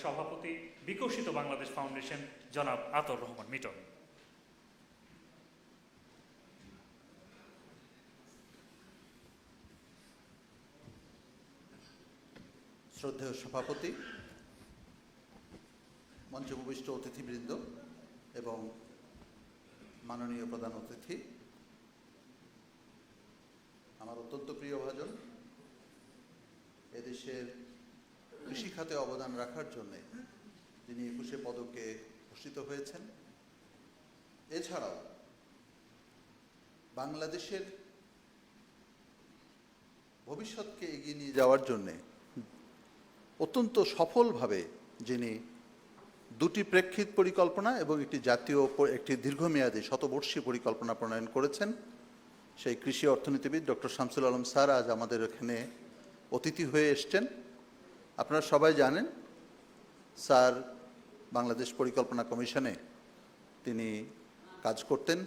সভাপতি, বিকশিত বাংলাদেশ ফাউন্ডেশন, জনাব আতর রহমান মিটন। শ্রদ্ধেয় সভাপতি, মঞ্চে উপবিষ্ট অতিথিবৃন্দ এবং মাননীয় প্রধান অতিথি, আমার অত্যন্ত প্রিয় ভাজন, এদেশের কৃষি খাতে অবদান রাখার জন্যে যিনি 21শে পদকে ভূষিত হয়েছেন, এছাড়াও বাংলাদেশের ভবিষ্যৎকে এগিয়ে নিয়ে যাওয়ার জন্যে অত্যন্ত সফলভাবে যিনি দুটি প্রেক্ষিত পরিকল্পনা এবং একটি দীর্ঘমেয়াদী শতবর্ষী পরিকল্পনা প্রণয়ন করেছেন, সেই কৃষি অর্থনীতিবিদ ডক্টর শামসুল আলম স্যার আজ আমাদের এখানে অতিথি হয়ে এসছেন। আপনারা সবাই জানেন স্যার বাংলাদেশ পরিকল্পনা কমিশনে তিনি কাজ করতেন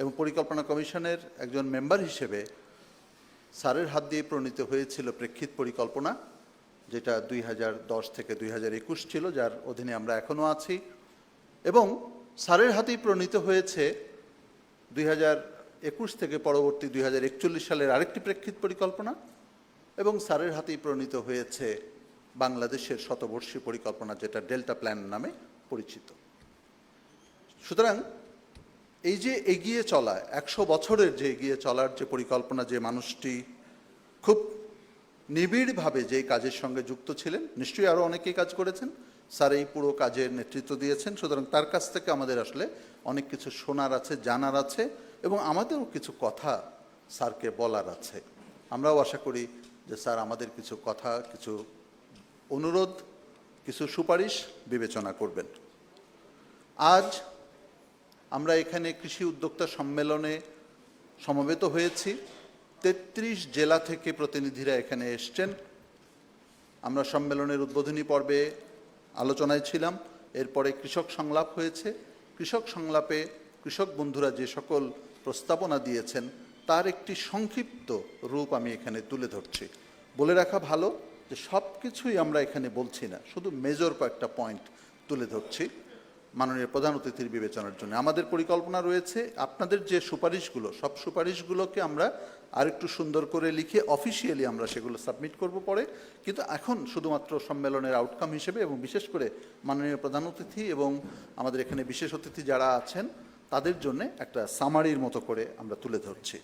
এবং পরিকল্পনা কমিশনের একজন মেম্বার হিসেবে স্যারের হাত দিয়ে প্রণীত হয়েছিল প্রেক্ষিত পরিকল্পনা, যেটা 2010 থেকে 2021 ছিল, যার অধীনে আমরা এখনও আছি, এবং স্যারের হাতেই প্রণীত হয়েছে 2021 থেকে পরবর্তী 2041 সালের আরেকটি প্রেক্ষিত পরিকল্পনা, এবং স্যারের হাতেই প্রণীত হয়েছে বাংলাদেশের শতবর্ষী পরিকল্পনা, যেটা ডেল্টা প্ল্যান নামে পরিচিত। সুতরাং এই যে এগিয়ে চলা 100 বছরের যে এগিয়ে চলার যে পরিকল্পনা, যে মানুষটি খুব নিবিড়ভাবে যে কাজের সঙ্গে যুক্ত ছিলেন, নিশ্চয়ই আরও অনেকেই কাজ করেছেন, স্যার এই পুরো কাজের নেতৃত্ব দিয়েছেন। সুতরাং তার কাছ থেকে আমাদের আসলে অনেক কিছু শোনার আছে, জানার আছে, এবং আমাদেরও কিছু কথা স্যারকে বলার আছে। আমরাও আশা করি যে স্যার আমাদের কিছু কথা, কিছু অনুরোধ, কিছু সুপারিশ বিবেচনা করবেন। আজ আমরা এখানে কৃষি উদ্যোক্তা সম্মেলনে সমবেত হয়েছি। 33 জেলা থেকে প্রতিনিধিরা এখানে এসছেন। আমরা সম্মেলনের উদ্বোধনী পর্বে আলোচনায় ছিলাম, এরপরে কৃষক সংলাপ হয়েছে। কৃষক সংলাপে কৃষক বন্ধুরা যে সকল প্রস্তাবনা দিয়েছেন তার একটি সংক্ষিপ্ত রূপ আমি এখানে তুলে ধরছি। বলে রাখা ভালো যে সব কিছুই আমরা এখানে বলছি না, শুধু মেজর কয়েকটা পয়েন্ট তুলে ধরছি মাননীয় প্রধান অতিথির বিবেচনার জন্য। আমাদের পরিকল্পনা রয়েছে আপনাদের যে সুপারিশগুলো, সব সুপারিশগুলোকে আমরা আরেকটু সুন্দর করে লিখে অফিসিয়ালি আমরা সেগুলো সাবমিট করব পরে, কিন্তু এখন শুধুমাত্র সম্মেলনের আউটকাম হিসেবে এবং বিশেষ করে মাননীয় প্রধান অতিথি এবং আমাদের এখানে বিশেষ অতিথি যারা আছেন তাদের জন্য একটা সামারির মতো করে আমরা তুলে ধরছি।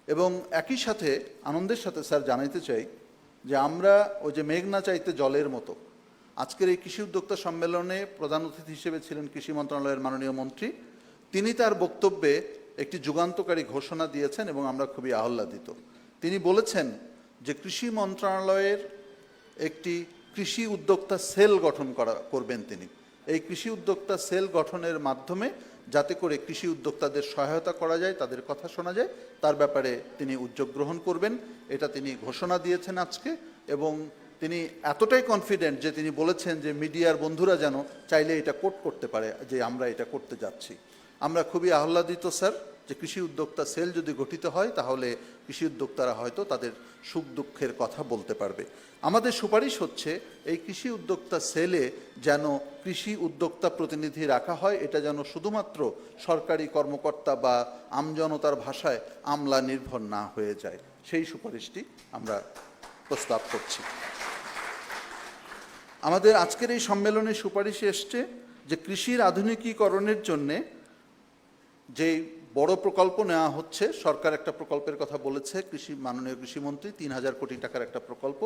এবং একই সাথে আনন্দের সাথে স্যার জানাইতে চাই যে আমরা ওই যে মেঘ না চাইতে জলের মতো, আজকের এই কৃষি উদ্যোক্তা সম্মেলনে প্রধান অতিথি হিসেবে ছিলেন কৃষি মন্ত্রণালয়ের মাননীয় মন্ত্রী। তিনি তার বক্তব্যে একটি যুগান্তকারী ঘোষণা দিয়েছেন এবং আমরা খুবই আহ্লাদিত। তিনি বলেছেন যে কৃষি মন্ত্রণালয়ের একটি কৃষি উদ্যোক্তা সেল গঠন করবেন তিনি। এই কৃষি উদ্যোক্তা সেল গঠনের মাধ্যমে যাতে করে কৃষি উদ্যোক্তাদের সহায়তা করা যায়, তাদের কথা শোনা যায়, তার ব্যাপারে তিনি উদ্যোগ গ্রহণ করবেন, এটা তিনি ঘোষণা দিয়েছেন আজকে। এবং তিনি এতটাই কনফিডেন্ট যে তিনি বলেছেন যে মিডিয়ার বন্ধুরা যেন চাইলে এটা কোট করতে পারে যে আমরা এটা করতে যাচ্ছি। আমরা খুবই আহ্লাদিত স্যার যে কৃষি উদ্যোক্তা সেল যদি গঠিত হয় তাহলে কৃষি উদ্যোক্তারা হয়তো তাদের সুখ দুঃখের কথা বলতে পারবে। আমাদের সুপারিশ হচ্ছে এই কৃষি উদ্যোক্তা সেলে যেন কৃষি উদ্যোক্তা প্রতিনিধি রাখা হয়, এটা যেন শুধুমাত্র সরকারি কর্মকর্তা বা আমজনতার ভাষায় আমলা নির্ভর না হয়ে যায়, সেই সুপারিশটি আমরা প্রস্তাব করছি। আমাদের আজকের এই সম্মেলনে সুপারিশে এসছে যে কৃষির আধুনিকীকরণের জন্যে যে বড় প্রকল্প নেওয়া হচ্ছে, সরকার একটা প্রকল্পের কথা বলেছে, মাননীয় কৃষিমন্ত্রী 3000 কোটি টাকার একটা প্রকল্প।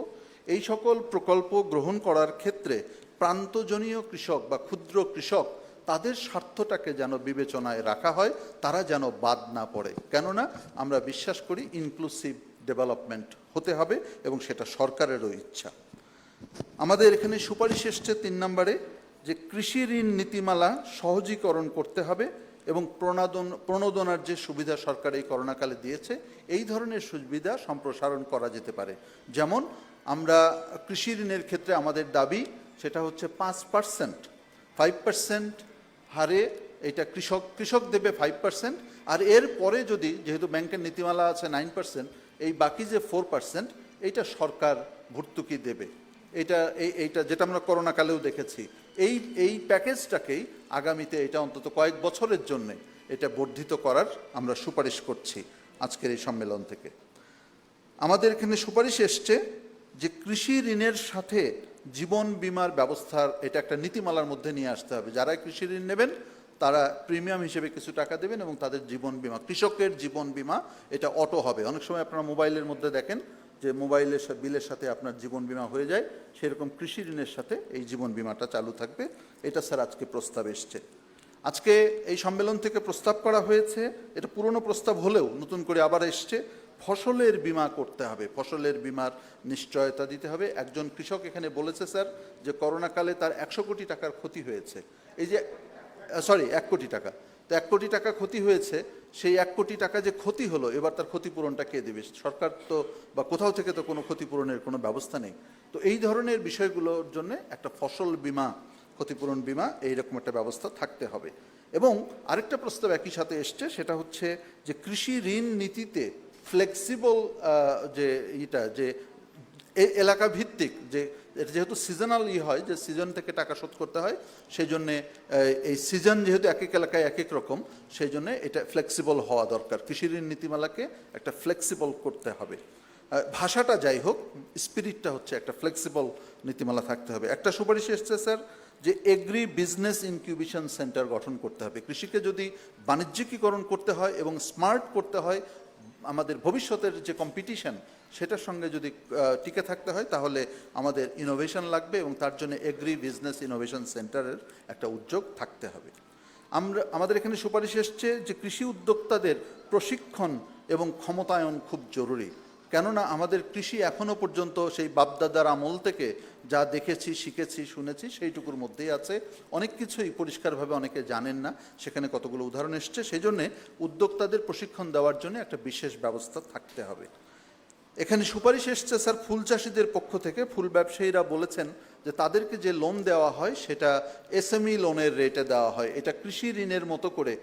এই সকল প্রকল্প গ্রহণ করার ক্ষেত্রে প্রান্তজনীয় কৃষক বা ক্ষুদ্র কৃষক তাদের স্বার্থটাকে যেন বিবেচনায় রাখা হয়, তারা যেন বাদ না পড়ে। কেননা আমরা বিশ্বাস করি ইনক্লুসিভ ডেভেলপমেন্ট হতে হবে এবং সেটা সরকারেরও ইচ্ছা। আমাদের এখানে সুপারিশ এসছে 3 নম্বরে যে কৃষি ঋণ নীতিমালা সহজীকরণ করতে হবে এবং প্রণোদনার যে সুবিধা সরকার এই করোনাকালে দিয়েছে এই ধরনের সুবিধা সম্প্রসারণ করা যেতে পারে। যেমন আমরা কৃষি ঋণের ক্ষেত্রে আমাদের দাবি সেটা হচ্ছে 5%, 5% হারে এটা কৃষক দেবে 5%, আর এর পরে যদি, যেহেতু ব্যাংকের নীতিমালা আছে 9%, এই বাকি যে 4% এইটা সরকার ভর্তুকি দেবে। এইটা যেটা আমরা করোনাকালেও দেখেছি, এই প্যাকেজটাকেই আগামীতে এটা অন্তত কয়েক বছরের জন্য এটা বর্ধিত করার আমরা সুপারিশ করছি আজকের এই সম্মেলন থেকে। আমাদের এখানে সুপারিশ এসছে যে কৃষি ঋণের সাথে জীবন বীমার ব্যবস্থার এটা একটা নীতিমালার মধ্যে নিয়ে আসতে হবে। যারা কৃষি ঋণ নেবেন তারা প্রিমিয়াম হিসেবে কিছু টাকা দেবেন এবং তাদের জীবন বীমা, কৃষকের জীবন বীমা এটা অটো হবে। অনেক সময় আপনারা মোবাইলের মধ্যে দেখেন যে মোবাইলের বিলের সাথে আপনার জীবন বীমা হয়ে যায়, সেরকম কৃষি ঋণের সাথে এই জীবন বীমাটা চালু থাকবে। এটা স্যার আজকে প্রস্তাব এসছে। আজকে এই সম্মেলন থেকে প্রস্তাব করা হয়েছে, এটা পুরনো প্রস্তাব হলেও নতুন করে আবার এসছে, ফসলের বীমা করতে হবে, ফসলের বীমার নিশ্চয়তা দিতে হবে। একজন কৃষক এখানে বলেছে স্যার যে করোনাকালে তার 100 কোটি টাকার ক্ষতি হয়েছে, এই যে 1 কোটি টাকা, তো 1 কোটি টাকা ক্ষতি হয়েছে, সেই 1 কোটি টাকা যে ক্ষতি হলো এবার তার ক্ষতিপূরণটা কে দেবে? সরকার তো বা কোথাও থেকে তো কোনো ক্ষতিপূরণের কোনো ব্যবস্থা নেই। তো এই ধরনের বিষয়গুলোর জন্য একটা ফসল বীমা, ক্ষতিপূরণ বীমা এইরকম একটা ব্যবস্থা থাকতে হবে। এবং আরেকটা প্রস্তাব একই সাথে এসছে, সেটা হচ্ছে যে কৃষি ঋণ নীতিতে ফ্লেক্সিবল যে যে এলাকা ভিত্তিক, যে যেহেতু সিজনাল হয়, যে সিজন থেকে টাকা শোধ করতে হয়, সেই জন্যে এই সিজন যেহেতু এক এক এলাকায় এক এক রকম, সেই জন্যে এটা ফ্লেক্সিবল হওয়া দরকার। কৃষি ঋণ নীতিমালাকে একটা ফ্লেক্সিবল করতে হবে। ভাষাটা যাই হোক, স্পিরিটটা হচ্ছে একটা ফ্লেক্সিবল নীতিমালা থাকতে হবে। একটা সুপারিশ এসছে স্যার যে এগ্রি বিজনেস ইনকিউবেশন সেন্টার গঠন করতে হবে। কৃষিকে যদি বাণিজ্যিকীকরণ করতে হয় এবং স্মার্ট করতে হয়, আমাদের ভবিষ্যতের যে কম্পিটিশন সেটার সঙ্গে যদি টিকে থাকতে হয়, তাহলে আমাদের ইনোভেশন লাগবে এবং তার জন্য এগ্রি বিজনেস ইনোভেশন সেন্টারের একটা উদ্যোগ থাকতে হবে। আমাদের এখানে সুপারিশ এসছে যে কৃষি উদ্যোক্তাদের প্রশিক্ষণ এবং ক্ষমতায়ন খুব জরুরি। কেননা আমাদের কৃষি এখনও পর্যন্ত সেই বাপদাদার আমল থেকে যা দেখেছি, শিখেছি, শুনেছি সেইটুকুর মধ্যেই আছে। অনেক কিছুই পরিষ্কারভাবে অনেকে জানেন না, সেখানে কতগুলো উদাহরণ এসছে। সেই জন্যে উদ্যোক্তাদের প্রশিক্ষণ দেওয়ার জন্য একটা বিশেষ ব্যবস্থা থাকতে হবে। এখানে সুপারিশ এসছে স্যার ফুল চাষিদের পক্ষ থেকে। ফুল ব্যবসায়ীরা বলেছেন যে তাদেরকে যে লোন দেওয়া হয় সেটা এসএমই লোনের রেটে দেওয়া হয়। এটা কৃষি ঋণের মতো করে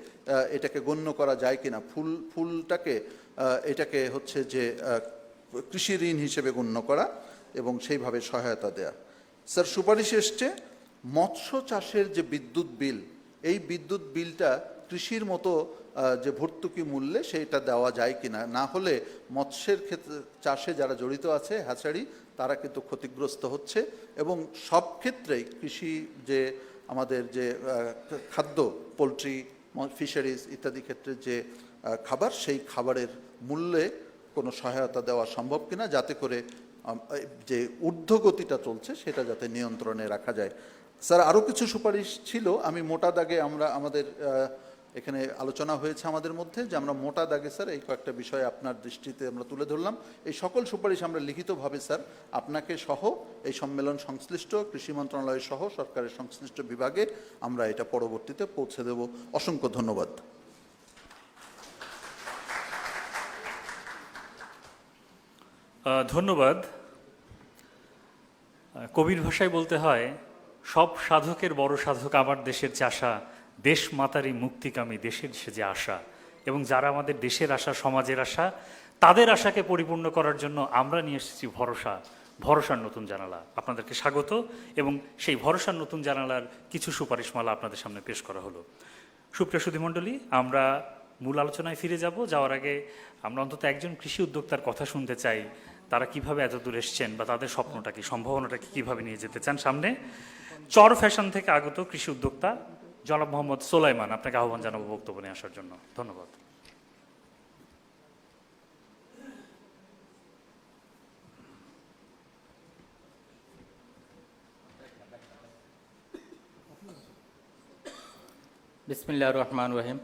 এটাকে গণ্য করা যায় কিনা, ফুলটাকে এটাকে হচ্ছে যে কৃষি ঋণ হিসেবে গণ্য করা এবং সেইভাবে সহায়তা দেয়া। স্যার সুপারিশ এসছে মৎস্য চাষের যে বিদ্যুৎ বিল, এই বিদ্যুৎ বিলটা কৃষির মতো যে ভর্তুকি মূল্যে সেইটা দেওয়া যায় কিনা, না হলে মৎস্যের ক্ষেত্রে চাষে যারা জড়িত আছে, হ্যাচারি, তারা কিন্তু ক্ষতিগ্রস্ত হচ্ছে। এবং সব ক্ষেত্রেই কৃষি যে আমাদের যে খাদ্য, পোলট্রি, ফিশারিজ ইত্যাদি ক্ষেত্রে যে খাবার, সেই খাবারের মূল্যে কোনো সহায়তা দেওয়া সম্ভব কিনা, যাতে করে যে ঊর্ধ্বগতিটা চলছে সেটা যাতে নিয়ন্ত্রণে রাখা যায়। স্যার আরও কিছু সুপারিশ ছিল, আমি মোটা দাগে আমাদের এখানে আলোচনা হয়েছে আমাদের মধ্যে যে আমরা মোটা দাগে স্যার এই কয়েকটা বিষয় আপনার দৃষ্টিতে আমরা তুলে ধরলাম। এই সকল সুপারিশ আমরা লিখিতভাবে স্যার আপনাকে সহ এই সম্মেলন সংশ্লিষ্ট কৃষি মন্ত্রণালয় সহ সরকারের সংশ্লিষ্ট বিভাগে আমরা এটা পরবর্তীতে পৌঁছে দেব। অসংখ্য ধন্যবাদ। ধন্যবাদ। কবির ভাষায় বলতে হয়, সব সাধকের বড় সাধক আমার দেশের চাষা, দেশ মাতারি মুক্তিকামী দেশের সে যে আশা। এবং যারা আমাদের দেশের আশা, সমাজের আশা, তাদের আশাকে পরিপূর্ণ করার জন্য আমরা নিয়ে এসেছি ভরসার নতুন জানালা। আপনাদেরকে স্বাগত এবং সেই ভরসার নতুন জানালার কিছু সুপারিশমালা আপনাদের সামনে পেশ করা হলো। সুপ্রিয় সুধীমণ্ডলী, আমরা মূল আলোচনায় ফিরে যাব। যাওয়ার আগে আমরা অন্তত একজন কৃষি উদ্যোক্তার কথা শুনতে চাই, তারা কিভাবে এত দূর এসছেন বা তাদের স্বপ্নটা কি, সম্ভাবনাটাকে কিভাবে নিয়ে যেতে চান সামনে। চর ফ্যাশন থেকে আগত কৃষি উদ্যোক্তা জনাব মোহাম্মদ সোলাইমান, আপনাকে আহ্বান জানাবো বক্তব্য নিয়ে আসার জন্য। ধন্যবাদ। বিসমিল্লাহির রহমানির রহিম।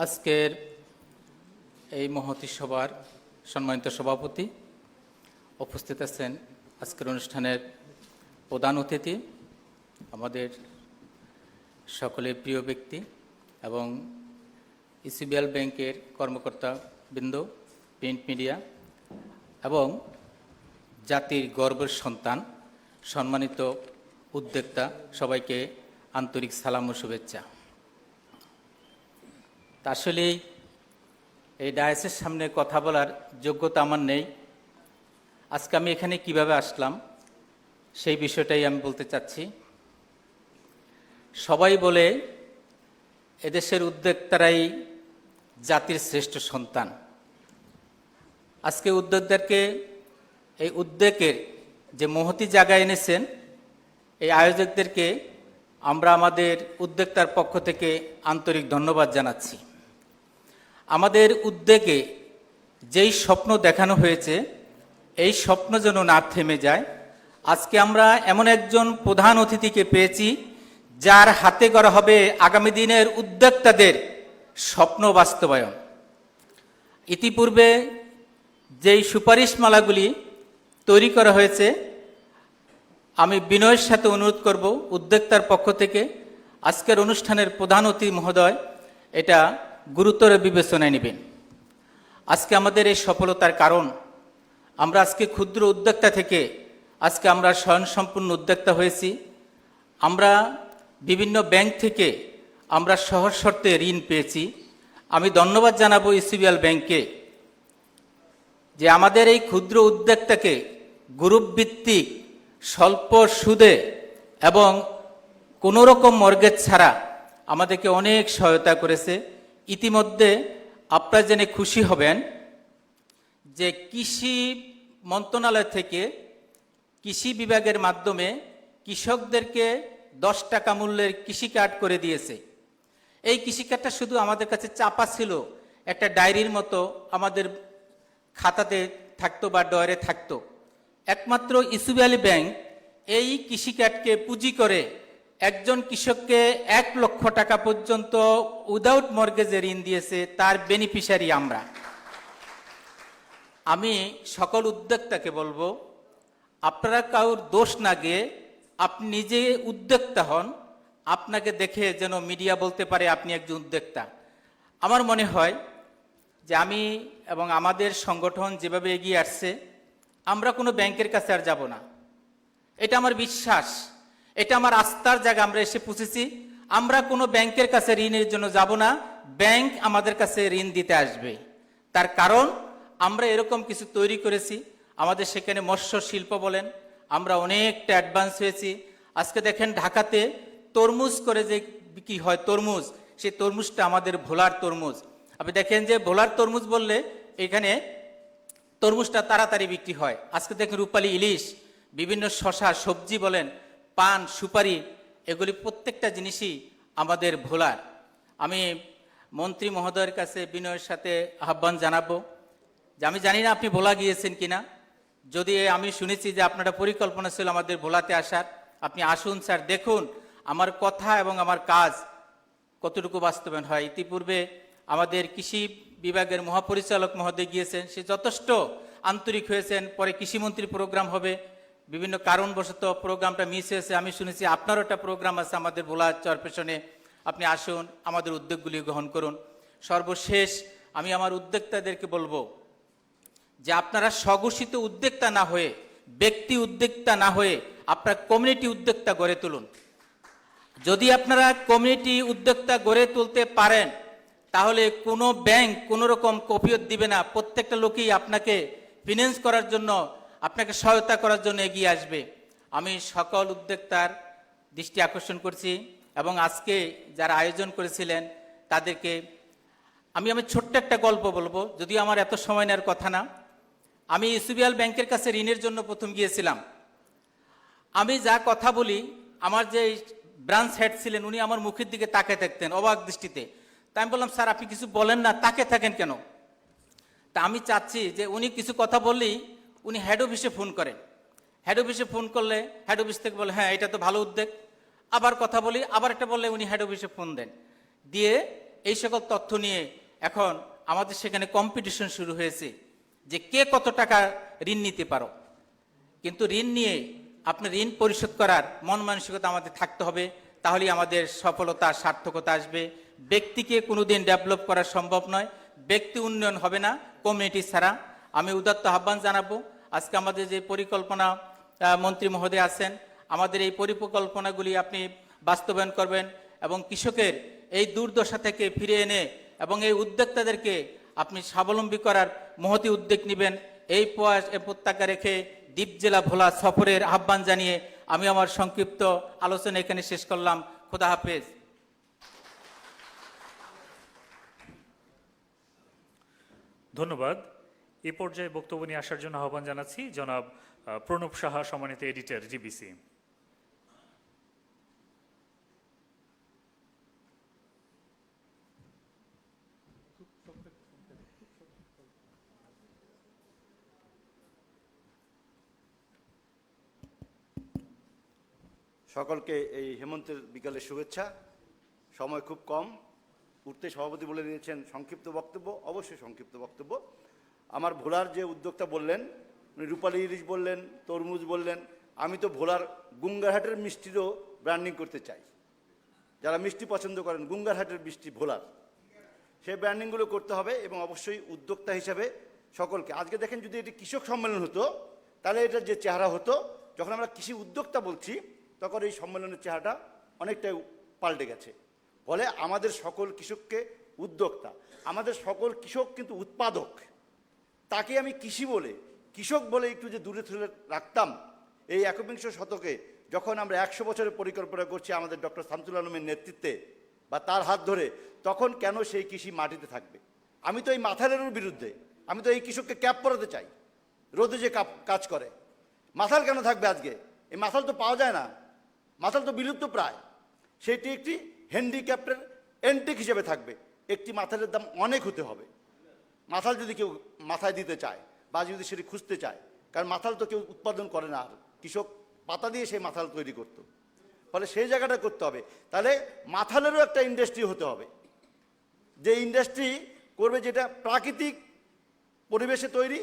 আজকের এই মহতী সভার সম্মানিত সভাপতি, উপস্থিত আছেন আজকের অনুষ্ঠানের প্রধান অতিথি, আমাদের সকলের প্রিয় ব্যক্তি এবং ইসিবিএল ব্যাংকের কর্মকর্তা বৃন্দ, প্রিন্ট মিডিয়া এবং জাতির গর্বের সন্তান সম্মানিত উদ্যোক্তা, সবাইকে আন্তরিক সালাম ও শুভেচ্ছা। আসলেই এই ডায়াসের সামনে কথা বলার যোগ্যতা আমার নেই। আজকে আমি এখানে কিভাবে আসলাম সেই বিষয়টাই আমি বলতে চাচ্ছি। সবাই বলে এদেশের উদ্যোক্তারাই জাতির শ্রেষ্ঠ সন্তান। আজকে উদ্যোক্তাদেরকে এই উদ্যোগের যে মহতি জায়গায় এনেছেন, এই আয়োজকদেরকে আমরা আমাদের উদ্যোক্তার পক্ষ থেকে আন্তরিক ধন্যবাদ জানাচ্ছি। আমাদের উদ্যোগে যেই স্বপ্ন দেখানো হয়েছে, এই স্বপ্ন যেন না থেমে যায়। আজকে আমরা এমন একজন প্রধান অতিথিকে পেয়েছি যার হাতে করা হবে আগামী দিনের উদ্যোক্তাদের স্বপ্ন বাস্তবায়ন। ইতিপূর্বে যেই সুপারিশমালাগুলি তৈরি করা হয়েছে, আমি বিনয়ের সাথে অনুরোধ করব উদ্যোক্তার পক্ষ থেকে আজকের অনুষ্ঠানের প্রধান অতিথি মহোদয় এটা গুরুতর বিবেচনায় নেবেন। আজকে আমাদের এই সফলতার কারণ, আমরা আজকে ক্ষুদ্র উদ্যোক্তা থেকে আজকে আমরা স্বয়ংসম্পূর্ণ উদ্যোক্তা হয়েছি। আমরা বিভিন্ন ব্যাংক থেকে আমরা সহজ শর্তে ঋণ পেয়েছি। আমি ধন্যবাদ জানাবো ইসিবিএল ব্যাংককে যে আমাদের এই ক্ষুদ্র উদ্যোক্তাকে গ্রুপ ভিত্তিক স্বল্প সুদে এবং কোনো রকম মর্গেজ ছাড়া আমাদেরকে অনেক সহায়তা করেছে। ইতিমধ্যে আপনারা জেনে খুশি হবেন যে কৃষি মন্ত্রণালয় থেকে কৃষি বিভাগের মাধ্যমে কৃষকদেরকে 10 টাকা মূল্যের কৃষি কার্ড করে দিয়েছে। এই কৃষি কার্ডটা শুধু আমাদের কাছে চাপা ছিল, একটা ডায়েরির মতো আমাদের খাতাতে থাকতো বা ডয়ারে থাকতো। একমাত্র ইসিবিএল ব্যাংক এই কৃষি কার্ডকে পুঁজি করে একজন কৃষককে 1 লক্ষ টাকা পর্যন্ত উইদাউট মর্গেজে ঋণ দিয়েছে, তার বেনিফিশিয়ারি আমরা। আমি সকল উদ্যোক্তাকে বলবো, আপনারা কারোর দোষ না গিয়ে আপনি নিজে উদ্যোক্তা হন। আপনাকে দেখে যেন মিডিয়া বলতে পারে আপনি একজন উদ্যোক্তা। আমার মনে হয় যে আমি এবং আমাদের সংগঠন যেভাবে এগিয়ে আসছে, আমরা কোনো ব্যাংকের কাছে আর যাব না। এটা আমার বিশ্বাস, এটা আমার আস্থার জায়গা। আমরা এসে পৌঁছেছি। আমরা কোনো ব্যাংকের কাছে ঋণের জন্য যাব না, ব্যাংক আমাদের কাছে ঋণ দিতে আসবে। তার কারণ আমরা এরকম কিছু তৈরি করেছি। আমাদের সেখানে মৎস্য শিল্প বলেন, আমরা অনেকটা অ্যাডভান্স হয়েছি। আজকে দেখেন ঢাকাতে তরমুজ করে যে বিক্রি হয় তরমুজ, সেই তরমুজটা আমাদের ভোলার তরমুজ। আপনি দেখেন যে ভোলার তরমুজ বললে এখানে তরমুজটা তাড়াতাড়ি বিক্রি হয়। আজকে দেখেন রূপালী ইলিশ, বিভিন্ন শশা, সবজি বলেন, পান, সুপারি, এগুলি প্রত্যেকটা জিনিসই আমাদের ভোলার। আমি মন্ত্রী মহোদয়ের কাছে বিনয়ের সাথে আহ্বান জানাবো যে আমি জানি না আপনি ভোলা গিয়েছেন কিনা, যদি আমি শুনেছি যে আপনারা পরিকল্পনা ছিল আমাদের ভোলাতে আসার, আপনি আসুন স্যার, দেখুন আমার কথা এবং আমার কাজ কতটুকু বাস্তবায়ন হয়। ইতিপূর্বে আমাদের কৃষি বিভাগের মহাপরিচালক মহোদয় গিয়েছেন, সে যথেষ্ট আন্তরিক হয়েছেন। পরে কৃষিমন্ত্রী প্রোগ্রাম হবে, বিভিন্ন কারণবশত প্রোগ্রামটা মিস হয়েছে। আমি শুনেছি আপনারও একটা প্রোগ্রাম আছে আমাদের ভোলা চরপেশনে, আপনি আসুন, আমাদের উদ্যোগগুলি গ্রহণ করুন। সর্বশেষ আমি আমার উদ্যোক্তাদেরকে বলবো যে আপনারা স্বঘোষিত উদ্যোক্তা না হয়ে, ব্যক্তি উদ্যোক্তা না হয়ে আপনারা কমিউনিটি উদ্যোক্তা গড়ে তুলুন। যদি আপনারা কমিউনিটি উদ্যোক্তা গড়ে তুলতে পারেন, তাহলে কোনো ব্যাংক কোনো রকম কফিয়ত দিবে না। প্রত্যেকটা লোকই আপনাকে ফিন্যান্স করার জন্য, আপনাকে সহায়তা করার জন্য এগিয়ে আসবে। আমি সকল উদ্যোক্তার দৃষ্টি আকর্ষণ করছি এবং আজকে যারা আয়োজন করেছিলেন তাদেরকে আমি ছোট্ট একটা গল্প বলবো, যদিও আমার এত সময় নেওয়ার কথা না। আমি ইসিবিএল ব্যাংকের কাছে ঋণের জন্য প্রথম গিয়েছিলাম। আমি যা কথা বলি, আমার যে ব্রাঞ্চ হেড ছিলেন উনি আমার মুখের দিকে তাকিয়ে থাকতেন অবাক দৃষ্টিতে। তা আমি বললাম, স্যার আপনি কিছু বলেন না, তাকিয়ে থাকেন কেন? তা আমি চাচ্ছি যে উনি কিছু কথা বললেই উনি হেড অফিসে ফোন করেন। হেড অফিসে ফোন করলে হেড অফিস থেকে বলে হ্যাঁ এটা তো ভালো উদ্যোগ। আবার কথা বলি, আবার একটা বললে উনি হেড অফিসে ফোন দেন, দিয়ে এই সকল তথ্য নিয়ে এখন আমাদের সেখানে কম্পিটিশন শুরু হয়েছে যে কে কত টাকা ঋণ নিতে পারো। কিন্তু ঋণ নিয়ে আপনি ঋণ পরিশোধ করার মন মানসিকতা আমাদের থাকতে হবে, তাহলেই আমাদের সফলতা সার্থকতা আসবে। ব্যক্তিকে কোনোদিন ডেভেলপ করা সম্ভব নয়, ব্যক্তি উন্নয়ন হবে না কমিউনিটি ছাড়া। আমি উদাত্ত আহ্বান জানাবো, আজকে আমাদের যে পরিকল্পনা মন্ত্রী মহোদয় আছেন, আমাদের এই পরিকল্পনাগুলি আপনি বাস্তবায়ন করবেন এবং কৃষকের এই দুর্দশা থেকে ফিরে এনে এবং এই উদ্যোক্তাদেরকে আপনি স্বাবলম্বী করার মহতি উদ্যোগ নেবেন, এই প্রয়াস এ প্রত্যাশা রেখে দ্বীপ জেলা ভোলা সফরের আহ্বান জানিয়ে আমি আমার সংক্ষিপ্ত আলোচনা এখানে শেষ করলাম। খোদা হাফেজ। ধন্যবাদ। এ পর্যায়ে বক্তব্য নিয়ে আসার জন্য আহ্বান জানাচ্ছি জনাব প্রণব সাহা, সম্মানিত এডিটর, ডিবিসি। সকলকে এই হেমন্তের বিকালে শুভেচ্ছা। সময় খুব কম, উঠতে সভাপতি বলে নিয়েছেন সংক্ষিপ্ত বক্তব্য, অবশ্যই সংক্ষিপ্ত বক্তব্য। আমার ভোলার যে উদ্যোক্তা বললেন, উনি রূপালী ইলিশ বললেন, তরমুজ বললেন, আমি তো ভোলার গুঙ্গারহাটের মিষ্টিরও ব্র্যান্ডিং করতে চাই। যারা মিষ্টি পছন্দ করেন, গুঙ্গারহাটের মিষ্টি ভোলার, সেই ব্র্যান্ডিংগুলো করতে হবে এবং অবশ্যই উদ্যোক্তা হিসাবে সকলকে। আজকে দেখেন, যদি এটি কৃষক সম্মেলন হতো তাহলে এটা যে চেহারা হতো, যখন আমরা কৃষি উদ্যোক্তা বলছি তখন এই সম্মেলনের চেহারাটা অনেকটাই পাল্টে গেছে। ফলে আমাদের সকল কৃষককে উদ্যোক্তা, আমাদের সকল কৃষক কিন্তু উৎপাদক। তাকে আমি কৃষি বলে, কৃষক বলে একটু যে দূরে ঠেলে রাখতাম, এই একবিংশ শতকে যখন আমরা 100 বছরের পরিকল্পনা করছি আমাদের ডক্টর শামসুল আলমের নেতৃত্বে বা তার হাত ধরে, তখন কেন সেই কৃষি মাটিতে থাকবে? আমি তো এই মাথালের বিরুদ্ধে, আমি তো এই কৃষককে ক্যাপ পরাতে চাই, রোদে যে কাজ করে। মাথাল কেন থাকবে আজকে? এই মাথাল তো পাওয়া যায় না, মাথাল তো বিলুপ্ত প্রায়। সেটি একটি হ্যান্ডিক্যাপ্টের এন্টিক হিসেবে থাকবে। একটি মাথালের দাম অনেক হতে হবে, মাথাল যদি কেউ মাথায় দিতে চায় বা যদি সেটি খুঁজতে চায়, কারণ মাথাল তো কেউ উৎপাদন করে না, আর কৃষক পাতা দিয়ে সেই মাথাল তৈরি করতো। ফলে সেই জায়গাটা করতে হবে। তাহলে মাথালেরও একটা ইন্ডাস্ট্রি হতে হবে, যে ইন্ডাস্ট্রি করবে যেটা প্রাকৃতিক পরিবেশে তৈরি,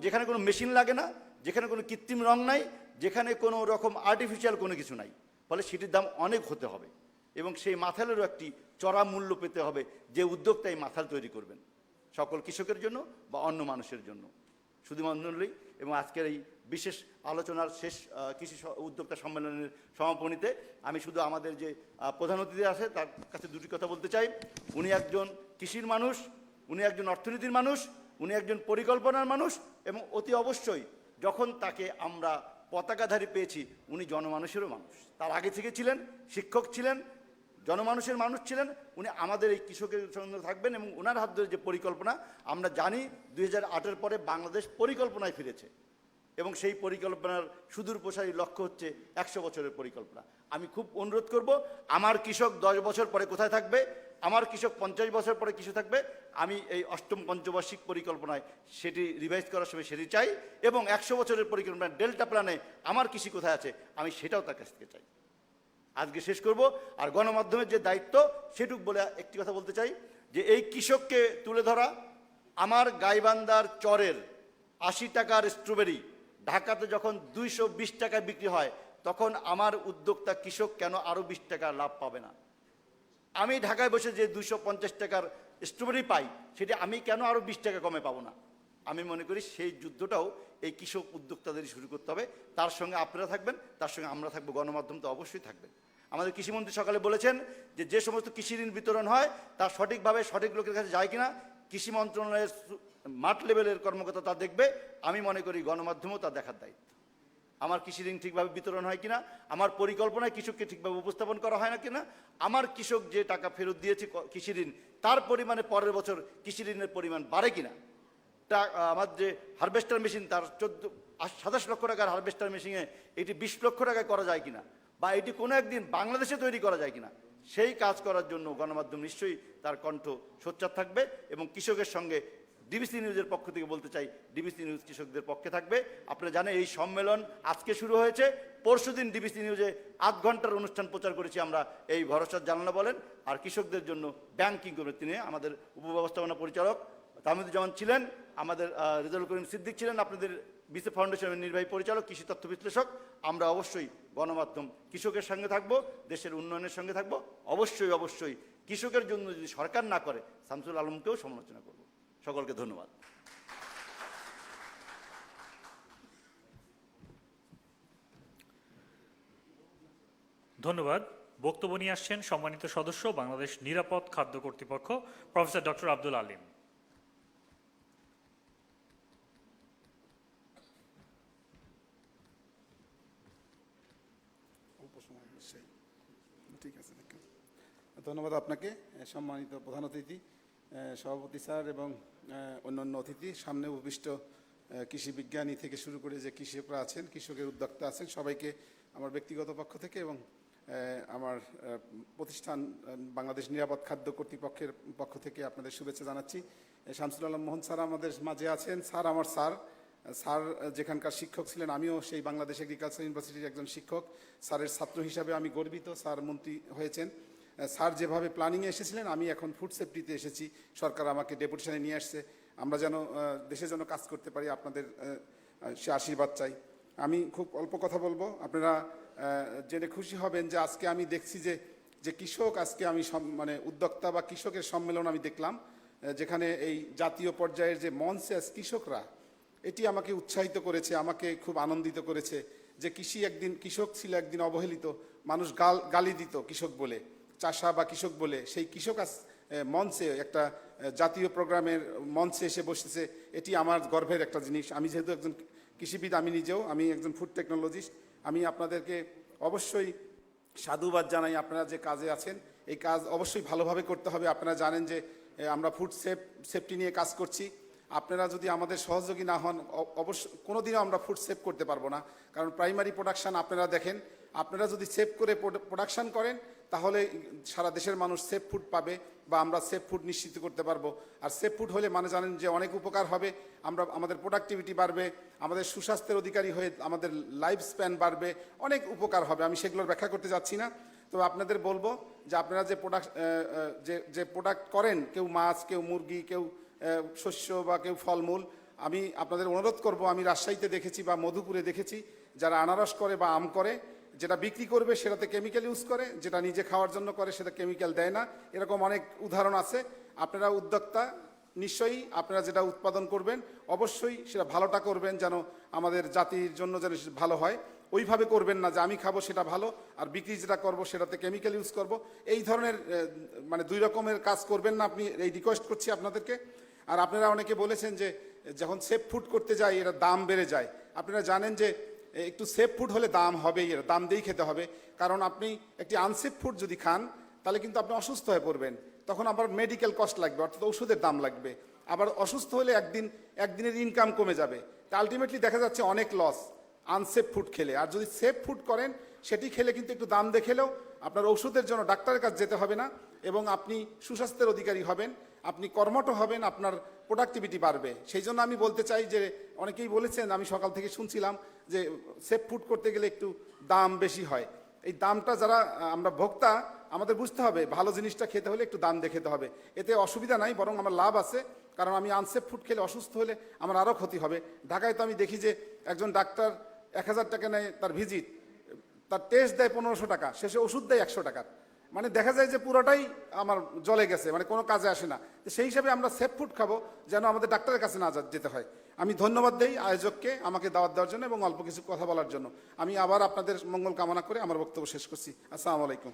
যেখানে কোনো মেশিন লাগে না, যেখানে কোনো কৃত্রিম রং নাই, যেখানে কোনো রকম আর্টিফিশিয়াল কোনো কিছু নাই। ফলে সেটির দাম অনেক হতে হবে এবং সেই মাথালেরও একটি চড়া মূল্য পেতে হবে, যে উদ্যোক্তা এই মাথাল তৈরি করবেন সকল কৃষকের জন্য বা অন্য মানুষের জন্য। শুধুমাত্রই এবং আজকের এই বিশেষ আলোচনার শেষ কৃষি উদ্যোক্তা সম্মেলনের সমাপনীতে আমি শুধু আমাদের যে প্রধান অতিথি আছে তার কাছে দুটি কথা বলতে চাই। উনি একজন কৃষির মানুষ, উনি একজন অর্থনীতির মানুষ, উনি একজন পরিকল্পনার মানুষ এবং অতি অবশ্যই যখন তাকে আমরা পতাকাধারী পেয়েছি, উনি জনমানুষেরও মানুষ। তার আগে থেকে ছিলেন, শিক্ষক ছিলেন, জনমানুষের মানুষ ছিলেন। উনি আমাদের এই কৃষকের সঙ্গে থাকবেন এবং ওনার হাত ধরে যে পরিকল্পনা, আমরা জানি 2008-এর পরে বাংলাদেশ পরিকল্পনায় ফিরেছে এবং সেই পরিকল্পনার সুদূর প্রসারী লক্ষ্য হচ্ছে 100 বছরের পরিকল্পনা। আমি খুব অনুরোধ করব, আমার কৃষক 10 বছর পরে কোথায় থাকবে, আমার কৃষক 50 বছর পরে কৃষক থাকবে, আমি এই 8ম পঞ্চবার্ষিক পরিকল্পনায় সেটি রিভাইজ করার সময় সেটি চাই এবং 100 বছরের পরিকল্পনা ডেল্টা প্ল্যানে আমার কৃষি কোথায় আছে আমি সেটাও তার কাছ থেকে চাই। আজকে শেষ করব। আর গণমাধ্যমের যে দায়িত্ব সেটুক বলে একটি কথা বলতে চাই, যে এই কৃষককে তুলে ধরা। আমার গাইবান্ধার চরের 80 টাকার স্ট্রবেরি ঢাকাতে যখন 220 টাকায় বিক্রি হয়, তখন আমার উদ্যোক্তা কৃষক কেন আরও 20 টাকা লাভ পাবে না? আমি ঢাকায় বসে যে 250 টাকার স্ট্রবেরি পাই, সেটি আমি কেন আরও 20 টাকা কমে পাবো না? আমি মনে করি সেই যুদ্ধটাও এই কৃষক উদ্যোক্তাদেরই শুরু করতে হবে। তার সঙ্গে আপনারা থাকবেন, তার সঙ্গে আমরা থাকবো, গণমাধ্যম তো অবশ্যই থাকবেন। আমাদের কৃষিমন্ত্রী সকালে বলেছেন যে সমস্ত কৃষি ঋণ বিতরণ হয় তার সঠিকভাবে সঠিক লোকের কাছে যায় কিনা কৃষি মন্ত্রণালয়ের মাঠ লেভেলের কর্মকর্তা তা দেখবে। আমি মনে করি গণমাধ্যমও তা দেখার দায়িত্ব। আমার কৃষি ঋণ ঠিকভাবে বিতরণ হয় কিনা, আমার পরিকল্পনায় কৃষককে ঠিকভাবে উপস্থাপন করা হয় না কিনা, আমার কৃষক যে টাকা ফেরত দিয়েছে কৃষি ঋণ তার পরিমাণে পরের বছর কৃষি ঋণের পরিমাণ বাড়ে কিনা, আমার যে হারভেস্টার মেশিন তার 27 লক্ষ টাকার হারভেস্টার মেশিনে এটি 20 লক্ষ টাকায় করা যায় কিনা, বা এটি কোনো একদিন বাংলাদেশে তৈরি করা যায় কিনা, সেই কাজ করার জন্য গণমাধ্যম নিশ্চয়ই তার কণ্ঠ সোচ্চার থাকবে। এবং কৃষকের সঙ্গে ডিবিসি নিউজের পক্ষ থেকে বলতে চাই, ডিবিসি নিউজ কৃষকদের পক্ষে থাকবে। আপনারা জানেন এই সম্মেলন আজকে শুরু হয়েছে, পরশুদিন ডিবিসি নিউজে 8 ঘন্টার অনুষ্ঠান প্রচার করেছি আমরা, এই ভরসা জানানো বলেন। আর কৃষকদের জন্য ব্যাংকিং করবেন তিনি আমাদের উপব্যবস্থাপনা পরিচালক তাহমিদুজ্জামান ছিলেন, আমাদের রেজাউল করিম সিদ্দিক ছিলেন, আপনাদের বিসি ফাউন্ডেশনের নির্বাহী পরিচালক, কৃষি তথ্য বিশ্লেষক। আমরা অবশ্যই গণমাধ্যম কৃষকের সঙ্গে থাকব, দেশের উন্নয়নের সঙ্গে থাকব। অবশ্যই অবশ্যই কৃষকের জন্য যদি সরকার না করে, শামসুল আলমকেও সমালোচনা করব। সকলকে ধন্যবাদ। ধন্যবাদ। বক্তব্য নিয়ে আসছেন সম্মানিত সদস্য, বাংলাদেশ নিরাপদ খাদ্য কর্তৃপক্ষ, প্রফেসর ডক্টর আব্দুল আলিম। অল্প সময় নিশ্চয়ই ঠিক আছে। ধন্যবাদ আপনাকে, সম্মানিত প্রধান অতিথি, সভাপতি স্যার এবং অন্যান্য অতিথি, সামনে উপবিষ্ট কৃষি বিজ্ঞানী থেকে শুরু করে যে কৃষকরা আছেন, কৃষকের উদ্যোক্তা আছেন, সবাইকে আমার ব্যক্তিগত পক্ষ থেকে এবং আমার প্রতিষ্ঠান বাংলাদেশ নিরাপদ খাদ্য কর্তৃপক্ষের পক্ষ থেকে আপনাদের শুভেচ্ছা জানাচ্ছি। শামসুল আলম মোহন স্যার আমাদের মাঝে আছেন। স্যার আমার স্যার যেখানকার শিক্ষক ছিলেন, আমিও সেই বাংলাদেশ এগ্রিকালচার ইউনিভার্সিটির একজন শিক্ষক। স্যারের ছাত্র হিসাবে আমি গর্বিত। স্যার মন্ত্রী হয়েছেন। স্যার যেভাবে প্ল্যানিংয়ে এসেছিলেন, আমি এখন ফুড সেফটিতে এসেছি। সরকার আমাকে ডেপুটেশনে নিয়ে আসছে। আমরা যেন দেশের জন্য কাজ করতে পারি, আপনাদের সে আশীর্বাদ চাই। আমি খুব অল্প কথা বলবো। আপনারা জেনে খুশি হবেন যে আজকে আমি দেখছি যে কৃষক, আজকে আমি মানে উদ্যোক্তা বা কৃষকের সম্মেলন আমি দেখলাম, যেখানে এই জাতীয় পর্যায়ের যে মঞ্চে কৃষকরা, এটি আমাকে উৎসাহিত করেছে, আমাকে খুব আনন্দিত করেছে যে কৃষক ছিল একদিন অবহেলিত, মানুষ গালি দিত কৃষক বলে, চাষা বা কৃষক বলে। সেই কৃষক আজ মঞ্চে একটা জাতীয় প্রোগ্রামের মঞ্চে এসে বসেছে। এটি আমার গর্বের একটা জিনিস। আমি যেহেতু একজন কৃষিবিদ, আমি একজন ফুড টেকনোলজিস্ট। আমি আপনাদেরকে অবশ্যই সাধুবাদ জানাই। আপনারা যে কাজে আছেন, এই কাজ অবশ্যই ভালোভাবে করতে হবে। আপনারা জানেন যে আমরা ফুড সেফটি নিয়ে কাজ করছি। আপনারা যদি আমাদের সহযোগী না হন, অবশ্যই কোনোদিনও আমরা ফুড সেভ করতে পারবো না। কারণ প্রাইমারি প্রোডাকশান আপনারা দেখেন, আপনারা যদি সেভ করে প্রোডাকশান করেন, তাহলে সারা দেশের মানুষ সেফ ফুড পাবে বা আমরা সেফ ফুড নিশ্চিত করতে পারবো। আর সেফ ফুড হলে মানে জানেন যে অনেক উপকার হবে। আমাদের প্রোডাক্টিভিটি বাড়বে, আমাদের সুস্বাস্থ্যের অধিকারী হয়ে আমাদের লাইফ স্প্যান বাড়বে, অনেক উপকার হবে। আমি সেগুলোর ব্যাখ্যা করতে যাচ্ছি না। তো আপনাদের বলবো যে আপনারা যে প্রোডাক্ট করেন, কেউ মাছ, কেউ মুরগি, কেউ শস্য বা কেউ ফলমূল, আমি আপনাদের অনুরোধ করব, আমি রাজশাহীতে দেখেছি বা মধুপুরে দেখেছি, যারা আনারস করে বা আম করে, যেটা বিক্রি করবে সেটাতে কেমিক্যাল ইউজ করে, যেটা নিজে খাওয়ার জন্য করে সেটা কেমিক্যাল দেয় না। এরকম অনেক উদাহরণ আছে। আপনারা উদ্যোক্তা, নিশ্চয়ই আপনারা যেটা উৎপাদন করবেন অবশ্যই সেটা ভালোটা করবেন, যেন আমাদের জাতির জন্য যেন ভালো হয়। ওইভাবে করবেন না যে আমি খাবো সেটা ভালো আর বিক্রি যেটা করব সেটাতে কেমিক্যাল ইউজ করব। এই ধরনের মানে দুই রকমের কাজ করবেন না। আপনি এই রিকোয়েস্ট করছি আপনাদেরকে। আর আপনারা অনেকে বলেছেন যে যখন সেফ ফুড করতে যাই এর দাম বেড়ে যায়। আপনারা জানেন যে একটু সেফ ফুড হলে দাম হবেই, এর দাম দিয়েই খেতে হবে। কারণ আপনি একটি আনসেফ ফুড যদি খান, তাহলে কিন্তু আপনি অসুস্থ হয়ে পড়বেন। তখন আবার মেডিকেল কস্ট লাগবে, অর্থাৎ ওষুধের দাম লাগবে। আবার অসুস্থ হলে একদিনের ইনকাম কমে যাবে। তা আলটিমেটলি দেখা যাচ্ছে অনেক লস আনসেফ ফুড খেলে। আর যদি সেফ ফুড করেন, সেটি খেলে কিন্তু একটু দাম দেখেলেও আপনার ওষুধের জন্য ডাক্তারের কাছে যেতে হবে না এবং আপনি সুস্বাস্থ্যের অধিকারী হবেন, আপনি কর্মঠ হবেন, আপনার প্রোডাক্টিভিটি বাড়বে। সেই জন্য আমি বলতে চাই যে অনেকেই বলেছেন, আমি সকাল থেকে শুনছিলাম যে সেফ ফুড করতে গেলে একটু দাম বেশি হয়। এই দামটা যারা আমরা ভোক্তা, আমাদের বুঝতে হবে ভালো জিনিসটা খেতে হলে একটু দাম দেখে খেতে হবে। এতে অসুবিধা নাই, বরং আমার লাভ আছে। কারণ আমি আনসেফ ফুড খেলে অসুস্থ হলে আমার আরও ক্ষতি হবে। ঢাকায় তো আমি দেখি যে একজন ডাক্তার 1000 টাকা নেয় তার ভিজিট, তার টেস্ট দেয় 1500 টাকা, শেষে ওষুধ দেয় 100 টাকার। মানে দেখা যায় যে পুরোটাই আমার জলে গেছে, মানে কোনো কাজে আসে না। সেই হিসাবে আমরা সেফ ফুড খাবো, যেন আমাদের ডাক্তারের কাছে না যেতে হয়। আমি ধন্যবাদ দেই আয়োজককে আমাকে দাওয়াত দেওয়ার জন্য এবং অল্প কিছু কথা বলার জন্য। আমি আবার আপনাদের মঙ্গল কামনা করে আমার বক্তব্য শেষ করছি। আসসালামু আলাইকুম।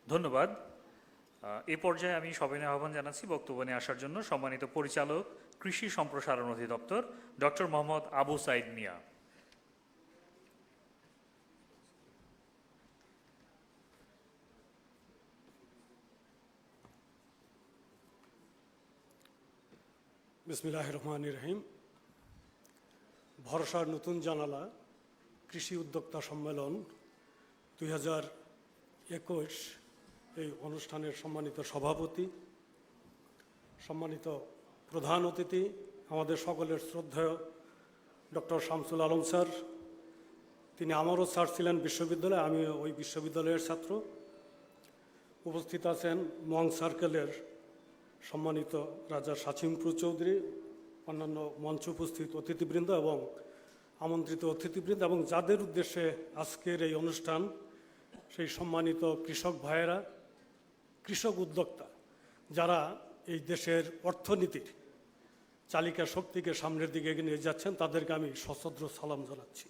ধন্যবাদ। এ পর্যায়ে আমি সবিনয় আহ্বান জানাচ্ছি বক্তব্য নিয়ে আসার জন্য সম্মানিত পরিচালক, কৃষি সম্প্রসারণ অধিদপ্তর, ডক্টর মোহাম্মদ আবু সাইদ মিয়া। বিসমিল্লাহির রহমানির রহিম। ভরসার নতুন জানালা কৃষি উদ্যোক্তা সম্মেলন 2021 এই অনুষ্ঠানের সম্মানিত সভাপতি, সম্মানিত প্রধান অতিথি, আমাদের সকলের শ্রদ্ধেয় ডক্টর শামসুল আলম স্যার। তিনি আমারও স্যার ছিলেন বিশ্ববিদ্যালয়ে, আমি ওই বিশ্ববিদ্যালয়ের ছাত্র। উপস্থিত আছেন মং সার্কেলের সম্মানিত রাজা সাচিমপুর চৌধুরী, অন্যান্য মঞ্চ উপস্থিত অতিথিবৃন্দ এবং আমন্ত্রিত অতিথিবৃন্দ, এবং যাদের উদ্দেশ্যে আজকের এই অনুষ্ঠান, সেই সম্মানিত কৃষক ভাইয়েরা, কৃষক উদ্যোক্তা, যারা এই দেশের অর্থনীতির চালিকা শক্তিকে সামনের দিকে এগিয়ে নিয়ে যাচ্ছেন, তাদেরকে আমি সশ্রদ্ধ সালাম জানাচ্ছি।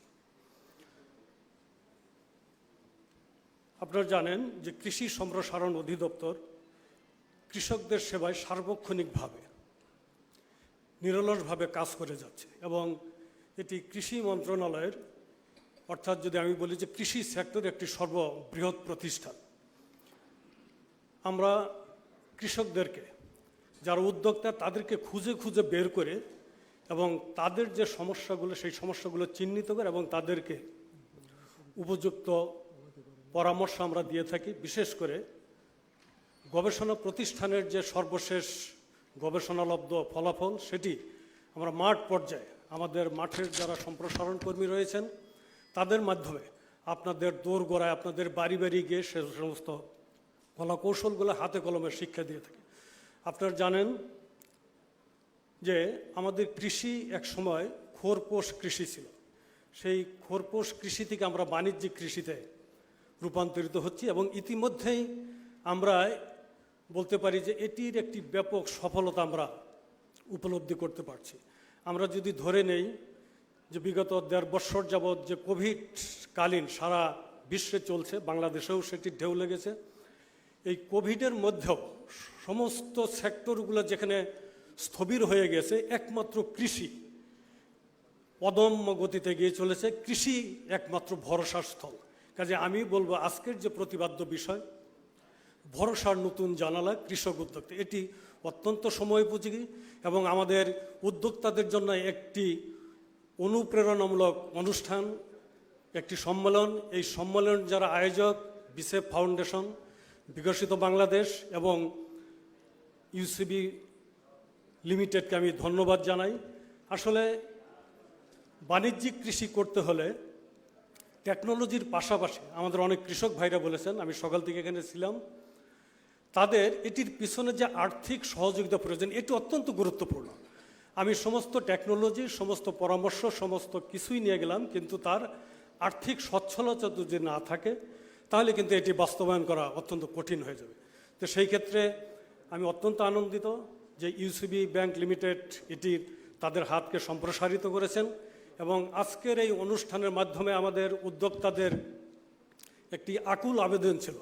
আপনারা জানেন যে কৃষি সম্প্রসারণ অধিদপ্তর কৃষকদের সেবায় সার্বক্ষণিকভাবে নিরলসভাবে কাজ করে যাচ্ছে এবং এটি কৃষি মন্ত্রণালয়ের, অর্থাৎ যদি আমি বলি যে কৃষি সেক্টর একটি সর্ববৃহৎ প্রতিষ্ঠান। আমরা কৃষকদেরকে, যারা উদ্যোক্তা, তাদেরকে খুঁজে খুঁজে বের করে এবং তাদের যে সমস্যাগুলো, সেই সমস্যাগুলো চিহ্নিত করে এবং তাদেরকে উপযুক্ত পরামর্শ আমরা দিয়ে থাকি। বিশেষ করে গবেষণা প্রতিষ্ঠানের যে সর্বশেষ গবেষণালব্ধ ফলাফল, সেটি আমরা মাঠ পর্যায়ে আমাদের মাঠের যারা সম্প্রসারণ কর্মী রয়েছেন তাদের মাধ্যমে আপনাদের দোরগোড়ায়, আপনাদের বাড়ি বাড়ি গিয়ে সে সমস্ত কলাকৌশলগুলো হাতে কলমে শিক্ষা দিয়ে থাকি। আপনারা জানেন যে আমাদের কৃষি এক সময় খোরপোশ কৃষি ছিল। সেই খোরপোশ কৃষি থেকে আমরা বাণিজ্যিক কৃষিতে রূপান্তরিত হচ্ছি এবং ইতিমধ্যেই আমরা বলতে পারি যে এটির একটি ব্যাপক সফলতা আমরা উপলব্ধি করতে পারছি। আমরা যদি ধরে নেই যে বিগত ১.৫ বছর যাবৎ যে কোভিডকালীন সারা বিশ্বে চলছে, বাংলাদেশেও সেটি ঢেউ লেগেছে। এই কোভিডের মধ্যেও সমস্ত সেক্টরগুলো যেখানে স্থবির হয়ে গেছে, একমাত্র কৃষি অদম্য গতিতে গিয়ে চলেছে। কৃষি একমাত্র ভরসার স্থল। কাজে আমি বলবো আজকের যে প্রতিপাদ্য বিষয়, ভরসার নতুন জানালা কৃষক উদ্যোক্তা, এটি অত্যন্ত সময়োপযোগী এবং আমাদের উদ্যোক্তাদের জন্য একটি অনুপ্রেরণামূলক অনুষ্ঠান, একটি সম্মেলন। এই সম্মেলন যারা আয়োজক, বিসেফ ফাউন্ডেশন, বিকশিত বাংলাদেশ এবং ইউসিবি লিমিটেডকে আমি ধন্যবাদ জানাই। আসলে বাণিজ্যিক কৃষি করতে হলে টেকনোলজির পাশাপাশি আমাদের অনেক কৃষক ভাইরা বলেছেন, আমি সকাল থেকে এখানে ছিলাম, তাদের এটির পিছনে যে আর্থিক সহযোগিতা প্রয়োজন, এটি অত্যন্ত গুরুত্বপূর্ণ। আমি সমস্ত টেকনোলজি, সমস্ত পরামর্শ, সমস্ত কিছুই নিয়ে গেলাম, কিন্তু তার আর্থিক সচ্ছলতা যদি না থাকে তাহলে কিন্তু এটি বাস্তবায়ন করা অত্যন্ত কঠিন হয়ে যাবে। তো সেই ক্ষেত্রে আমি অত্যন্ত আনন্দিত যে ইউসিবি ব্যাংক লিমিটেড এটির তাদের হাতকে সম্প্রসারিত করেছেন এবং আজকের এই অনুষ্ঠানের মাধ্যমে আমাদের উদ্যোক্তাদের একটি আকুল আবেদন ছিল,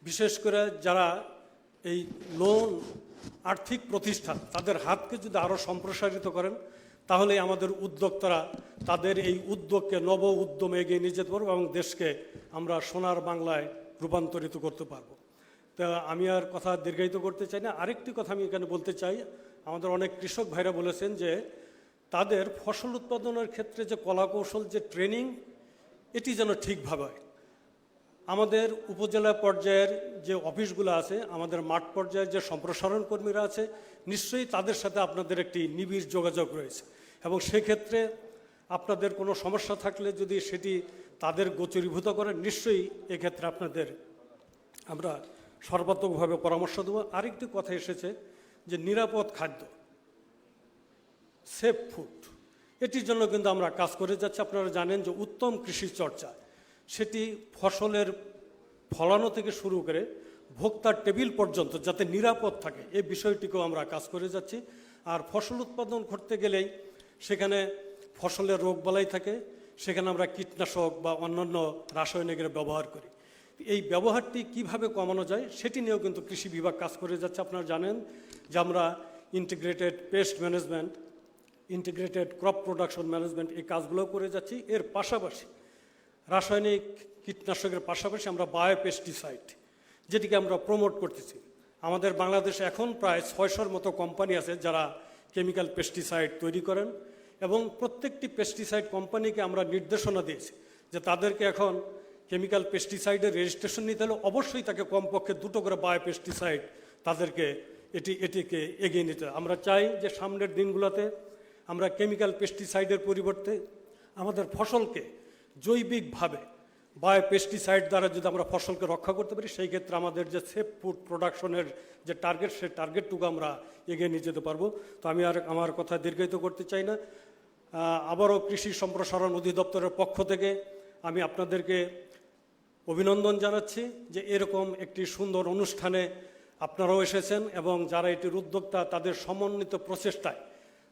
বিশেষ করে যারা এই লোন আর্থিক প্রতিষ্ঠান, তাদের হাতকে যদি আরও সম্প্রসারিত করেন তাহলে আমাদের উদ্যোক্তারা তাদের এই উদ্যোগকে নব উদ্যমে এগিয়ে নিয়ে যেতে পারবো এবং দেশকে আমরা সোনার বাংলায় রূপান্তরিত করতে পারবো। তা আমি আর কথা দীর্ঘায়িত করতে চাই না। আরেকটি কথা আমি এখানে বলতে চাই, আমাদের অনেক কৃষক ভাইরা বলেছেন যে তাদের ফসল উৎপাদনের ক্ষেত্রে যে কলাকৌশল, যে ট্রেনিং, এটি যেন ঠিকভাবে হয়। আমাদের উপজেলা পর্যায়ের যে অফিসগুলো আছে, আমাদের মাঠ পর্যায়ের যে সম্প্রসারণ কর্মীরা আছে, নিশ্চয়ই তাদের সাথে আপনাদের একটি নিবিড় যোগাযোগ রয়েছে এবং সেক্ষেত্রে আপনাদের কোনো সমস্যা থাকলে যদি সেটি তাদের গোচরীভূত করেন, নিশ্চয়ই এক্ষেত্রে আপনাদের আমরা সর্বাত্মকভাবে পরামর্শ দেবো। আরেকটি কথা এসেছে যে নিরাপদ খাদ্য, সেফ ফুড, এটির জন্য কিন্তু আমরা কাজ করে যাচ্ছি। আপনারা জানেন যে উত্তম কৃষি চর্চা, সেটি ফসলের ফলানো থেকে শুরু করে ভোক্তার টেবিল পর্যন্ত যাতে নিরাপদ থাকে, এই বিষয়টিকেও আমরা কাজ করে যাচ্ছি। আর ফসল উৎপাদন করতে গেলেই সেখানে ফসলের রোগবালাই থাকে, সেখানে আমরা কীটনাশক বা অন্যান্য রাসায়নিকের ব্যবহার করি। এই ব্যবহারটি কিভাবে কমানো যায় সেটি নিয়েও কিন্তু কৃষি বিভাগ কাজ করে যাচ্ছে। আপনারা জানেন যে আমরা integrated pest management, integrated crop production management, এই কাজগুলো করে যাচ্ছি। এর পাশাপাশি রাসায়নিক কীটনাশকের পাশাপাশি আমরা বায়োপেস্টিসাইড, যেটিকে আমরা প্রমোট করতেছি। আমাদের বাংলাদেশে এখন প্রায় 600-র মতো কোম্পানি আছে যারা কেমিক্যাল পেস্টিসাইড তৈরি করেন এবং প্রত্যেকটি পেস্টিসাইড কোম্পানিকে আমরা নির্দেশনা দিয়েছি যে তাদেরকে এখন কেমিক্যাল পেস্টিসাইডের রেজিস্ট্রেশন নিতে হলে অবশ্যই তাকে কমপক্ষে 2টো করে বায়োপেস্টিসাইড তাদেরকে এটিকে এগিয়ে নিতে। আমরা চাই যে সামনের দিনগুলোতে আমরা কেমিক্যাল পেস্টিসাইডের পরিবর্তে আমাদের ফসলকে জৈবিকভাবে বায়োপেস্টিসাইড দ্বারা যদি আমরা ফসলকে রক্ষা করতে পারি, সেই ক্ষেত্রে আমাদের যে সেফ ফুড প্রোডাকশনের যে টার্গেট, সেই টার্গেটটুকু আমরা এগিয়ে নিয়ে যেতে পারবো। তো আমি আর আমার কথা দীর্ঘায়িত করতে চাই না। আবারও কৃষি সম্প্রসারণ অধিদপ্তরের পক্ষ থেকে আমি আপনাদেরকে অভিনন্দন জানাচ্ছি যে এরকম একটি সুন্দর অনুষ্ঠানে আপনারাও এসেছেন এবং যারা এটির উদ্যোক্তা, তাদের সমন্বিত প্রচেষ্টায়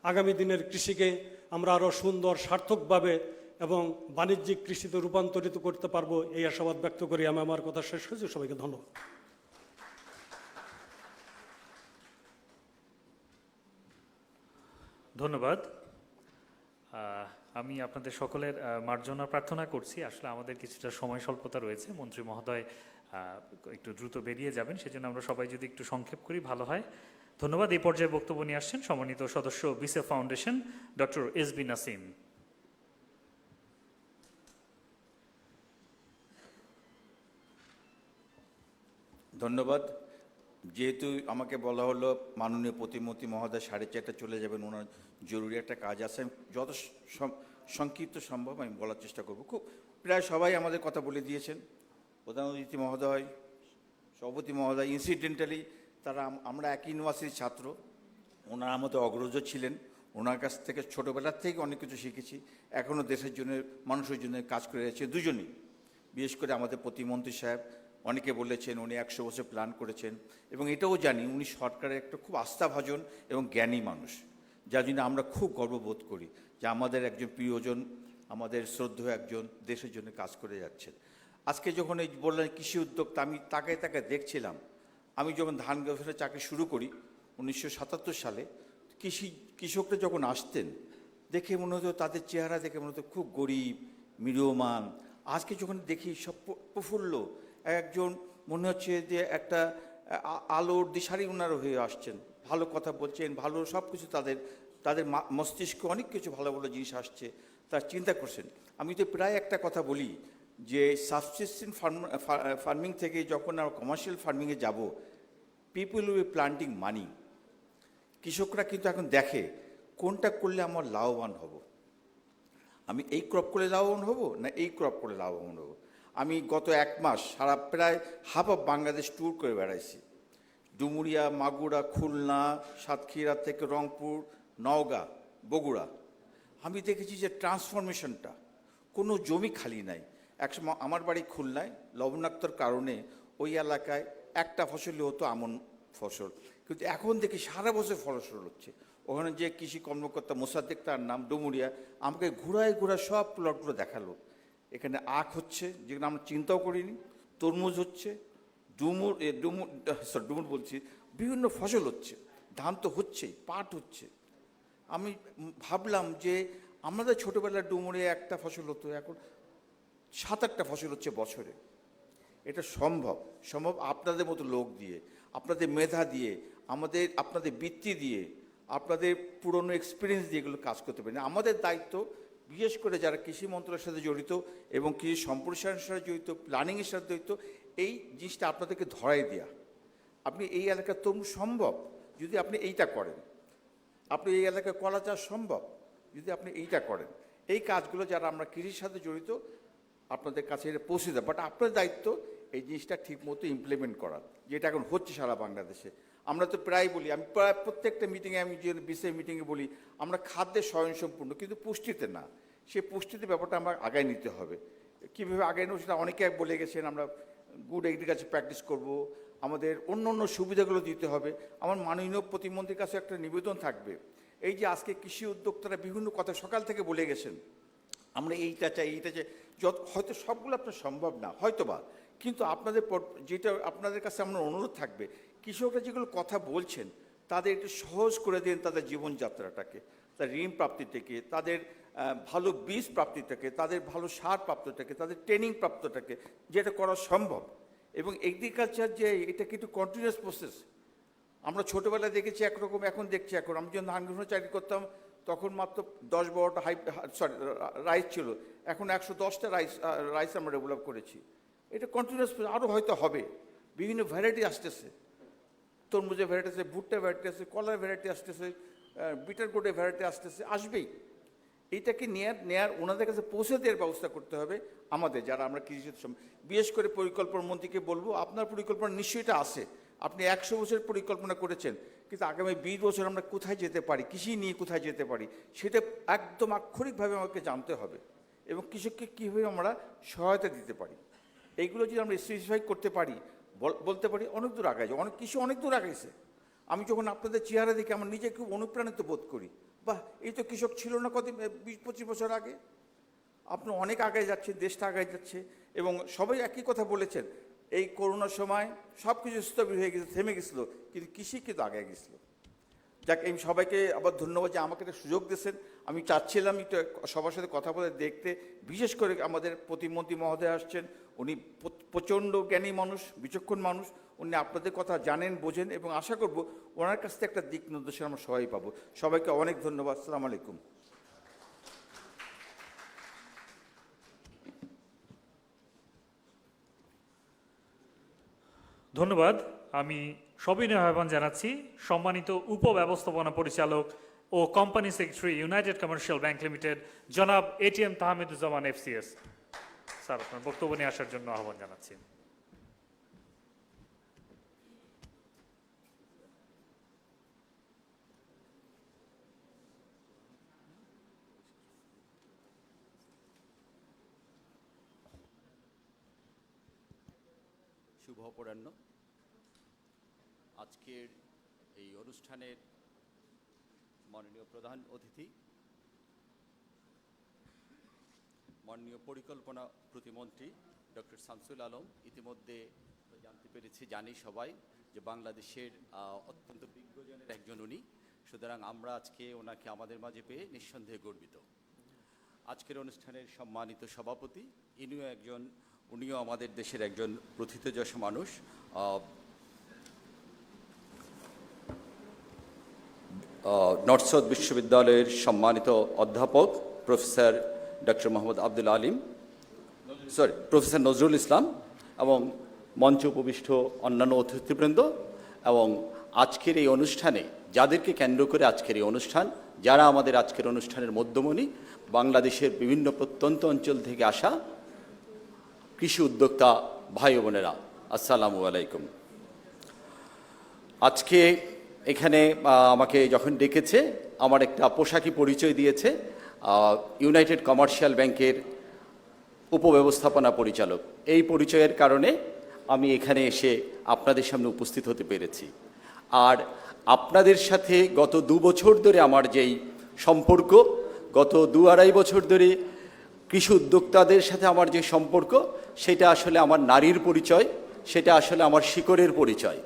আগামী দিনের কৃষিকে আমরা আরও সুন্দর, সার্থকভাবে এবং বাণিজ্যিক কৃষিতে রূপান্তরিত করতে পারবো, এই আশাবাদ ব্যক্ত করি আমি আমার কথা শেষ করছি। সবাইকে ধন্যবাদ। ধন্যবাদ। আমি আপনাদের সকলের মার্জনা প্রার্থনা করছি। আসলে আমাদের কিছুটা সময় স্বল্পতা রয়েছে, মন্ত্রী মহোদয় একটু দ্রুত বেরিয়ে যাবেন, সেজন্য আমরা সবাই যদি একটু সংক্ষেপ করি ভালো হয়। ধন্যবাদ। এই পর্যায়ে বক্তব্য নিয়ে আসছেন সম্মানিত সদস্য বিসে ফাউন্ডেশন ডক্টর এসবি নাসিম। ধন্যবাদ। যেহেতু আমাকে বলা হলো মাননীয় প্রতিমন্ত্রী মহোদয় 4:30 চলে যাবেন, ওনার জরুরি একটা কাজ আছে, আমি যত সংক্ষিপ্ত সম্ভব আমি বলার চেষ্টা করব। খুব প্রায় সবাই আমাদের কথা বলে দিয়েছেন, প্রধান অতিথি মহোদয়, সভাপতি মহোদয়। ইনসিডেন্টালি তারা আমরা একই ইউনিভার্সিটির ছাত্র, ওনারা আমাদের অগ্রজ ছিলেন, ওনার কাছ থেকে ছোটোবেলার থেকে অনেক কিছু শিখেছি। এখনও দেশের জন্য, মানুষের জন্য কাজ করে যাচ্ছে দুজনেই। বিশেষ করে আমাদের প্রতিমন্ত্রী সাহেব, অনেকে বলেছেন উনি 100 বছর প্ল্যান করেছেন, এবং এটাও জানি উনি সরকারের একটা খুব আস্থাভাজন এবং জ্ঞানী মানুষ, যার জন্য আমরা খুব গর্ববোধ করি যে আমাদের একজন প্রিয়জন, আমাদের শ্রদ্ধেয় একজন দেশের জন্য কাজ করে যাচ্ছেন। আজকে যখন এই বললেন কৃষি উদ্যোক্তা, আমি তাকে দেখছিলাম। আমি যখন ধান ব্যবসায় চাকরি শুরু করি 1977 সালে, কৃষকরা যখন আসতেন দেখে মনে হতো, তাদের চেহারা দেখে মনে হতো খুব গরিব, মিডিয়মান। আজকে যখন দেখি সব প্রফুল্ল, একজন মনে হচ্ছে যে একটা আলোর দিশারি ওনারা হয়ে আসছেন, ভালো কথা বলছেন, ভালো সব কিছু তাদের মস্তিষ্কে অনেক কিছু ভালো ভালো জিনিস আসছে, তার চিন্তা করছেন। আমি তো প্রায় একটা কথা বলি যে সাবসিস্টেন্স ফার্মিং থেকে যখন আমরা কমার্শিয়াল ফার্মিংয়ে যাব, পিপল উইল প্লান্টিং মানি। কৃষকরা কিন্তু এখন দেখে কোনটা করলে আমার লাভবান হব, আমি এই ক্রপ করে লাভবান হব না এই ক্রপ করে লাভবান হব। আমি গত 1 মাস সারা প্রায় হাফ অফ বাংলাদেশ ট্যুর করে বেড়াইছি। ডুমুরিয়া, মাগুরা, খুলনা, সাতক্ষীরা থেকে রংপুর, নওগাঁ, বগুড়া। আমি দেখেছি যে ট্রান্সফরমেশনটা, কোনো জমি খালি নাই। একসময় আমার বাড়ি খুলনায়, লবণাক্তর কারণে ওই এলাকায় একটা ফসলই হতো আমন ফসল, কিন্তু এখন দেখি সারা বছর ফসল হচ্ছে। ওখানে যে কৃষি কর্মকর্তা মোসাদ্দেক, তার নাম, ডুমুরিয়া, আমাকে ঘুরায় সব প্লটগুলো দেখালো। এখানে আখ হচ্ছে, যেগুলো আমরা চিন্তাও করিনি, তরমুজ হচ্ছে, ডুমুর বলছি, বিভিন্ন ফসল হচ্ছে, ধান তো হচ্ছেই, পাট হচ্ছে। আমি ভাবলাম যে আমাদের ছোটোবেলার ডুমুরে একটা ফসল হতো, এখন 7-8টা ফসল হচ্ছে বছরে। এটা সম্ভব আপনাদের মতো লোক দিয়ে, আপনাদের মেধা দিয়ে, আপনাদের বৃত্তি দিয়ে, আপনাদের পুরনো এক্সপিরিয়েন্স দিয়ে এগুলো কাজ করতে পারেন। আমাদের দায়িত্ব, বিশেষ করে যারা কৃষি মন্ত্রণালয়ের সাথে জড়িত এবং কৃষি সম্প্রসারণের সাথে জড়িত, প্ল্যানিংয়ের সাথে জড়িত, এই জিনিসটা আপনাদেরকে ধরাই দেওয়া। আপনি এই এলাকার তরমুজ সম্ভব যদি আপনি এইটা করেন, আপনি এই এলাকায় কলা চাষ সম্ভব যদি আপনি এইটা করেন। এই কাজগুলো যারা আমরা কৃষির সাথে জড়িত, আপনাদের কাছে এটা পৌঁছে দেয়। বাট আপনার দায়িত্ব এই জিনিসটা ঠিকমতো ইমপ্লিমেন্ট করা, যেটা এখন হচ্ছে সারা বাংলাদেশে। আমরা তো প্রায় বলি, আমি প্রায় প্রত্যেকটা মিটিংয়ে, আমি যে বিশেষ মিটিংয়ে বলি, আমরা খাদ্যে স্বয়ংসম্পূর্ণ, কিন্তু পুষ্টিতে না। সেই পুষ্টিতে ব্যাপারটা আমরা আগায় নিতে হবে। কীভাবে আগায় নেব সেটা অনেকে বলে গেছেন। আমরা গুড এগ্রিকালচার প্র্যাকটিস করব, আমাদের অন্য অন্য সুবিধাগুলো দিতে হবে। আমার মাননীয় প্রতিমন্ত্রীর কাছে একটা নিবেদন থাকবে, এই যে আজকে কৃষি উদ্যোক্তারা বিভিন্ন কথা সকাল থেকে বলে গেছেন, আমরা এইটা চাই, হয়তো সবগুলো আপনার সম্ভব না হয়তোবা, কিন্তু যেটা আপনাদের কাছে আমার অনুরোধ থাকবে, কৃষকরা যেগুলো কথা বলছেন তাদের একটু সহজ করে দিন, তাদের জীবনযাত্রাটাকে, তাদের ঋণ প্রাপ্তি থেকে, তাদের ভালো বীজ প্রাপ্তি থেকে, তাদের ভালো সার প্রাপ্তটাকে, তাদের ট্রেনিং প্রাপ্তটাকে, যেটা করা সম্ভব। এবং এগ্রিকালচার যে এটা কিন্তু কন্টিনিউয়াস প্রসেস। আমরা ছোটোবেলায় দেখেছি একরকম, এখন দেখছি এখন। আমি যখন ধান গৃহ চাকরি করতাম তখন মাত্র 10-12টা রাইস ছিল, এখন 110টা রাইস আমরা ডেভেলপ করেছি। এটা কন্টিনিউয়াস, আরও হয়তো হবে। বিভিন্ন ভ্যারাইটি আসতেছে, তরমুজের ভ্যারাইটি আছে, ভুট্টার ভ্যারাইটি আছে, কলার ভ্যারাইটি আসতেছে, বিটার গোডের ভ্যারাইটি আসতেছে, আসবেই। এইটাকে নেয়ার ওনাদের কাছে পৌঁছে দেওয়ার ব্যবস্থা করতে হবে আমাদের, যারা আমরা কৃষি। বিশেষ করে পরিকল্পনা মন্ত্রীকে বলবো, আপনার পরিকল্পনা নিশ্চয়ই এটা আছে। আপনি 100 বছরের পরিকল্পনা করেছেন, কিন্তু আগামী 20 বছর আমরা কোথায় যেতে পারি, কৃষি নিয়ে কোথায় যেতে পারি, সেটা একদম আক্ষরিকভাবে আমাকে জানতে হবে। এবং কৃষককে কীভাবে আমরা সহায়তা দিতে পারি, এইগুলো যদি আমরা স্পেসিফাই করতে পারি, বলতে পারি, অনেক দূর আগায় যায়। কৃষি অনেক দূর আগাইছে। আমি যখন আপনাদের চেহারা দেখে আমার নিজে খুব অনুপ্রাণিত বোধ করি। বাহ, এই তো কৃষক ছিল না 20-25 বছর আগে। আপনি অনেক আগায় যাচ্ছেন, দেশটা আগায় যাচ্ছে। এবং সবাই একই কথা বলেছেন, এই করোনার সময় সব কিছু স্থবির হয়ে গেছে, থেমে গেছিলো, কিন্তু কৃষি কিন্তু আগায় গেছিলো। যাক, আমি সবাইকে আবার ধন্যবাদ যে আমাকে একটা সুযোগ দিয়েছেন। আমি চাচ্ছিলাম একটু সবার সাথে কথা বলে দেখতে, বিশেষ করে আমাদের প্রতিমন্ত্রী মহোদয় আসছেন, উনি প্রচণ্ড জ্ঞানী মানুষ, বিচক্ষণ মানুষ, উনি আপনাদের কথা জানেন, বোঝেন, এবং আশা করব ওনার কাছ থেকে একটা দিক নির্দেশনা আমরা সবাই পাবো। সবাইকে অনেক ধন্যবাদ। আসসালামু আলাইকুম। ধন্যবাদ। আমি সবিনয় আহ্বান জানাচ্ছি সম্মানিত উপব্যবস্থাপনা পরিচালক ও কোম্পানি সেক্রেটারি, ইউনাইটেড কমার্শিয়াল ব্যাংক লিমিটেড, জনাব এটিএম তাহমিদুজ্জামান FCS স্যার, আপনার বক্তব্য নিয়ে আসার জন্য আহ্বান জানাচ্ছি। শুভ অপরাহ্ন। আজকের এই অনুষ্ঠানের মাননীয় প্রধান অতিথি, মাননীয় পরিকল্পনা প্রতিমন্ত্রী ডক্টর শামসুল আলম, ইতিমধ্যে জানতে পেরেছি, জানি সবাই যে বাংলাদেশের অত্যন্ত বিজ্ঞজনের একজন উনি। সুতরাং আমরা আজকে ওনাকে আমাদের মাঝে পেয়ে নিঃসন্দেহে গর্বিত। আজকের অনুষ্ঠানের সম্মানিত সভাপতি, উনিও আমাদের দেশের একজন প্রথিতযশা মানুষ। নর্থ সাউথ বিশ্ববিদ্যালয়ের সম্মানিত অধ্যাপক professor doctor Mohammad professor Nazrul Islam, এবং মঞ্চে উপবিষ্ট অন্যান্য অতিথিবৃন্দ, এবং আজকের এই অনুষ্ঠানে যাদেরকে কেন্দ্র করে আজকের এই অনুষ্ঠান, যারা আমাদের আজকের অনুষ্ঠানের মধ্যমণি, বাংলাদেশের বিভিন্ন প্রত্যন্ত অঞ্চল থেকে আসা কৃষি উদ্যোক্তা ভাই বোনেরা, আসসালামু আলাইকুম। আজকে এখানে আমাকে যখন ডেকেছে, আমার একটা পোশাকি পরিচয় দিয়েছে, ইউনাইটেড কমার্শিয়াল ব্যাংকের উপব্যবস্থাপনা পরিচালক। এই পরিচয়ের কারণে আমি এখানে এসে আপনাদের সামনে উপস্থিত হতে পেরেছি। আর আপনাদের সাথে গত 2 বছর ধরে আমার যেই সম্পর্ক, গত 2-2.5 বছর ধরে কৃষি উদ্যোক্তাদের সাথে আমার যে সম্পর্ক, সেটা আসলে আমার নারীর পরিচয়, সেটা আসলে আমার শিকড়ের পরিচয়।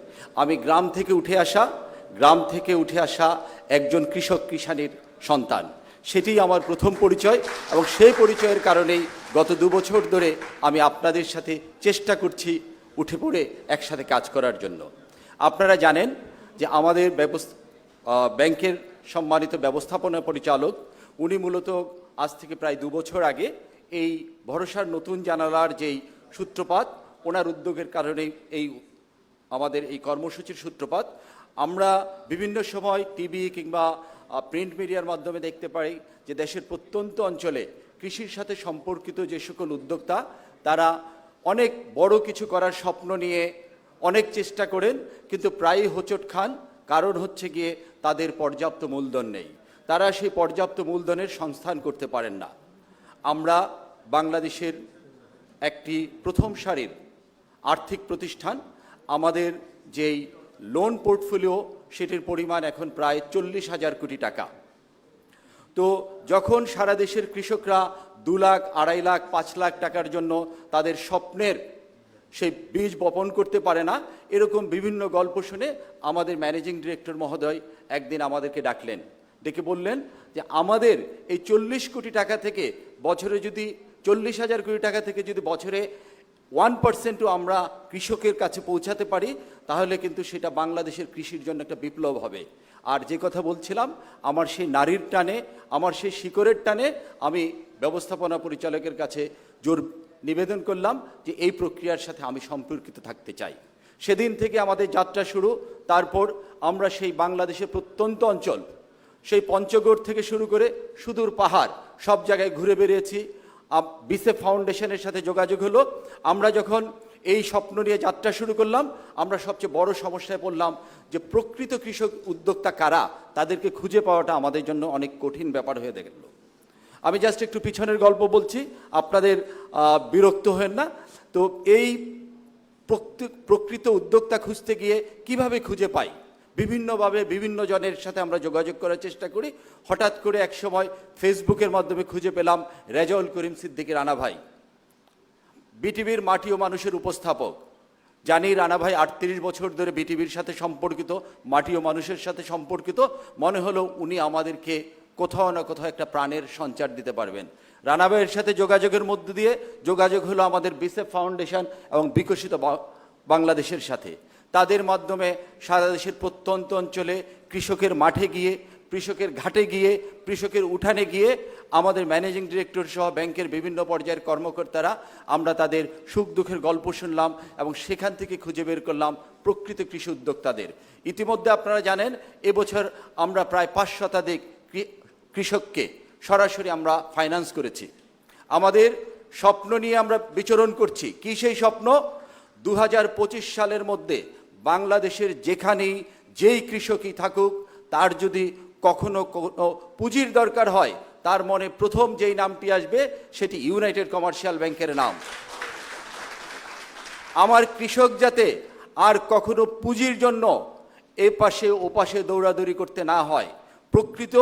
আমি গ্রাম থেকে উঠে আসা একজন কৃষক কিষাণের সন্তান, সেটি আমার প্রথম পরিচয়, এবং সেই পরিচয়ের কারণেই গত 2 বছর ধরে আমি আপনাদের সাথে চেষ্টা করছি উঠে পড়ে একসাথে কাজ করার জন্য। আপনারা জানেন যে আমাদের ব্যাংকের সম্মানিত ব্যবস্থাপনা পরিচালক, উনি মূলত আজ থেকে প্রায় 2 বছর আগে এই ভরসার নতুন জানালার যেই সূত্রপাত, ওনার উদ্যোগের কারণেই আমাদের এই কর্মসূচির সূত্রপাত। আমরা বিভিন্ন সময় টিভি কিংবা প্রিন্ট মিডিয়ার মাধ্যমে দেখতে পাই যে দেশের প্রত্যন্ত অঞ্চলে কৃষির সাথে সম্পর্কিত যে সকল উদ্যোক্তা, তারা অনেক বড় কিছু করার স্বপ্ন নিয়ে অনেক চেষ্টা করেন, কিন্তু প্রায়ই হোঁচট খান। কারণ হচ্ছে গিয়ে তাদের পর্যাপ্ত মূলধন নেই, তারা সেই পর্যাপ্ত মূলধনের সংস্থান করতে পারেন না। আমরা বাংলাদেশের একটি প্রথম সারির আর্থিক প্রতিষ্ঠান, আমাদের যেই লোন পোর্টফোলিও, সেটির পরিমাণ এখন প্রায় 40,000 কোটি টাকা। তো যখন সারা দেশের কৃষকরা 2 লাখ, 2.5 লাখ, 5 লাখ টাকার জন্য তাদের স্বপ্নের সেই বীজ বপন করতে পারে না, এরকম বিভিন্ন গল্প শুনে আমাদের ম্যানেজিং ডিরেক্টর মহোদয় একদিন আমাদেরকে ডাকলেন, ডেকে বললেন যে আমাদের এই 40 কোটি টাকা থেকে বছরে যদি 40,000 কোটি টাকা থেকে যদি বছরে 1%ও আমরা কৃষকের কাছে পৌঁছাতে পারি, তাহলে কিন্তু সেটা বাংলাদেশের কৃষির জন্য একটা বিপ্লব হবে। আর যে কথা বলছিলাম, আমার সেই নারীর টানে, আমার সেই শিকড়ের টানে আমি ব্যবস্থাপনা পরিচালকের কাছে জোর নিবেদন করলাম যে এই প্রক্রিয়ার সাথে আমি সম্পর্কিত থাকতে চাই। সেদিন থেকে আমাদের যাত্রা শুরু। তারপর আমরা সেই বাংলাদেশের প্রত্যন্ত অঞ্চল, সেই পঞ্চগড় থেকে শুরু করে সুদূর পাহাড়, সব জায়গায় ঘুরে বেরিয়েছি। বিসেফ ফাউন্ডেশনের সাথে যোগাযোগ হলো। আমরা যখন এই স্বপ্ন নিয়ে যাত্রা শুরু করলাম, আমরা সবচেয়ে বড় সমস্যায় পড়লাম যে প্রকৃত কৃষক উদ্যোক্তা কারা, তাদেরকে খুঁজে পাওয়াটা আমাদের জন্য অনেক কঠিন ব্যাপার হয়ে গেল। আমি জাস্ট একটু পিছনের গল্প বলছি, আপনাদের বিরক্ত হেন না। তো এই প্রকৃত উদ্যোক্তা খুঁজতে গিয়ে কিভাবে খুঁজে পাই, বিভিন্নভাবে বিভিন্ন জনের সাথে আমরা যোগাযোগ করার চেষ্টা করি। হঠাৎ করে এক সময় ফেসবুকের মাধ্যমে খুঁজে পেলাম রেজাউল করিম সিদ্দিকী রানা ভাই, বিটিভির মাটি ও মানুষের উপস্থাপক। জানি রানা ভাই 38 বছর ধরে বিটিভির সাথে সম্পর্কিত, মাটি ও মানুষের সাথে সম্পর্কিত। মনে হলো উনি আমাদেরকে কোথাও না কোথাও একটা প্রাণের সঞ্চার দিতে পারবেন। রানা ভাইয়ের সাথে যোগাযোগের মধ্য দিয়ে যোগাযোগ হলো আমাদের বিসেফ ফাউন্ডেশন এবং বিকশিত বাংলাদেশের সাথে। তাদের মাধ্যমে সারা দেশের প্রত্যন্ত অঞ্চলে কৃষকের মাঠে গিয়ে, কৃষকের ঘাটে গিয়ে, কৃষকের উঠানে গিয়ে আমাদের ম্যানেজিং ডিরেক্টর সহ ব্যাংকের বিভিন্ন পর্যায়ের কর্মকর্তারা আমরা তাদের সুখ দুঃখের গল্প শুনলাম এবং সেখান থেকে খুঁজে বের করলাম প্রকৃত কৃষি উদ্যোক্তাদের। ইতিমধ্যে আপনারা জানেন এবছর আমরা প্রায় 5 শতাধিক কৃষককে সরাসরি আমরা ফাইন্যান্স করেছি। আমাদের স্বপ্ন নিয়ে আমরা বিচরণ করছি। কি সেই স্বপ্ন? 2025 সালের মধ্যে বাংলাদেশের যেখানেই যেই কৃষকই থাকুক, তার যদি কখনো কোনো পুঁজির দরকার হয়, তার মনে প্রথম যেই নামটি আসবে সেটি ইউনাইটেড কমার্শিয়াল ব্যাংকের নাম। আমার কৃষক যাতে আর কখনো পুঁজির জন্য এ পাশে ও পাশে দৌড়াদৌড়ি করতে না হয়, প্রকৃত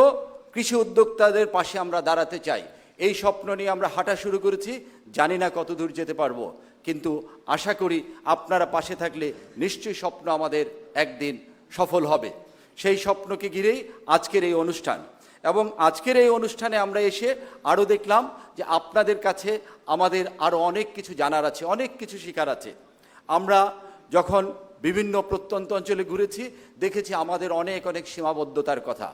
কৃষি উদ্যোক্তাদের পাশে আমরা দাঁড়াতে চাই। এই স্বপ্ন নিয়ে আমরা হাঁটা শুরু করেছি। জানি না কত দূর যেতে পারবো, কিন্তু আশা করি আপনারা পাশে থাকলে নিশ্চয়ই স্বপ্ন আমাদের একদিন সফল হবে। সেই স্বপ্নকে ঘিরেই আজকের এই অনুষ্ঠান। এবং আজকের এই অনুষ্ঠানে আমরা এসে আরও দেখলাম যে আপনাদের কাছে আমাদের আরও অনেক কিছু জানার আছে, অনেক কিছু শেখার আছে। আমরা যখন বিভিন্ন প্রত্যন্ত অঞ্চলে ঘুরেছি, দেখেছি আমাদের অনেক অনেক সীমাবদ্ধতার কথা।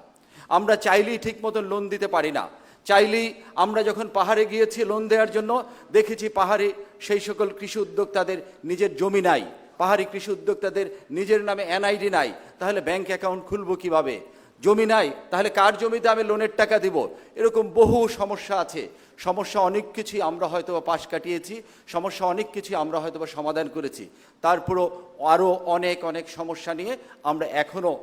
আমরা চাইলেই ঠিক মতন লোন দিতে পারি না। চাইলেই আমরা যখন পাহাড়ে গিয়েছি লোন দেওয়ার জন্য, দেখেছি পাহাড়ে সেই সকল কৃষি উদ্যোক্তাদের নিজের জমি নাই, পাহাড়ি কৃষি উদ্যোক্তাদের নিজের নামে এনআইডি নাই, তাহলে ব্যাংক অ্যাকাউন্ট খুলবো কিভাবে? জমি নাই, তাহলে কার জমিতে আমি লোনের টাকা দিব? এরকম বহু সমস্যা আছে। সমস্যা অনেক কিছুই আমরা হয়তো পাশ কাটিয়েছি, সমস্যা অনেক কিছুই আমরা হয়তো সমাধান করেছি। তারপরও আরও অনেক অনেক সমস্যা নিয়ে আমরা এখনও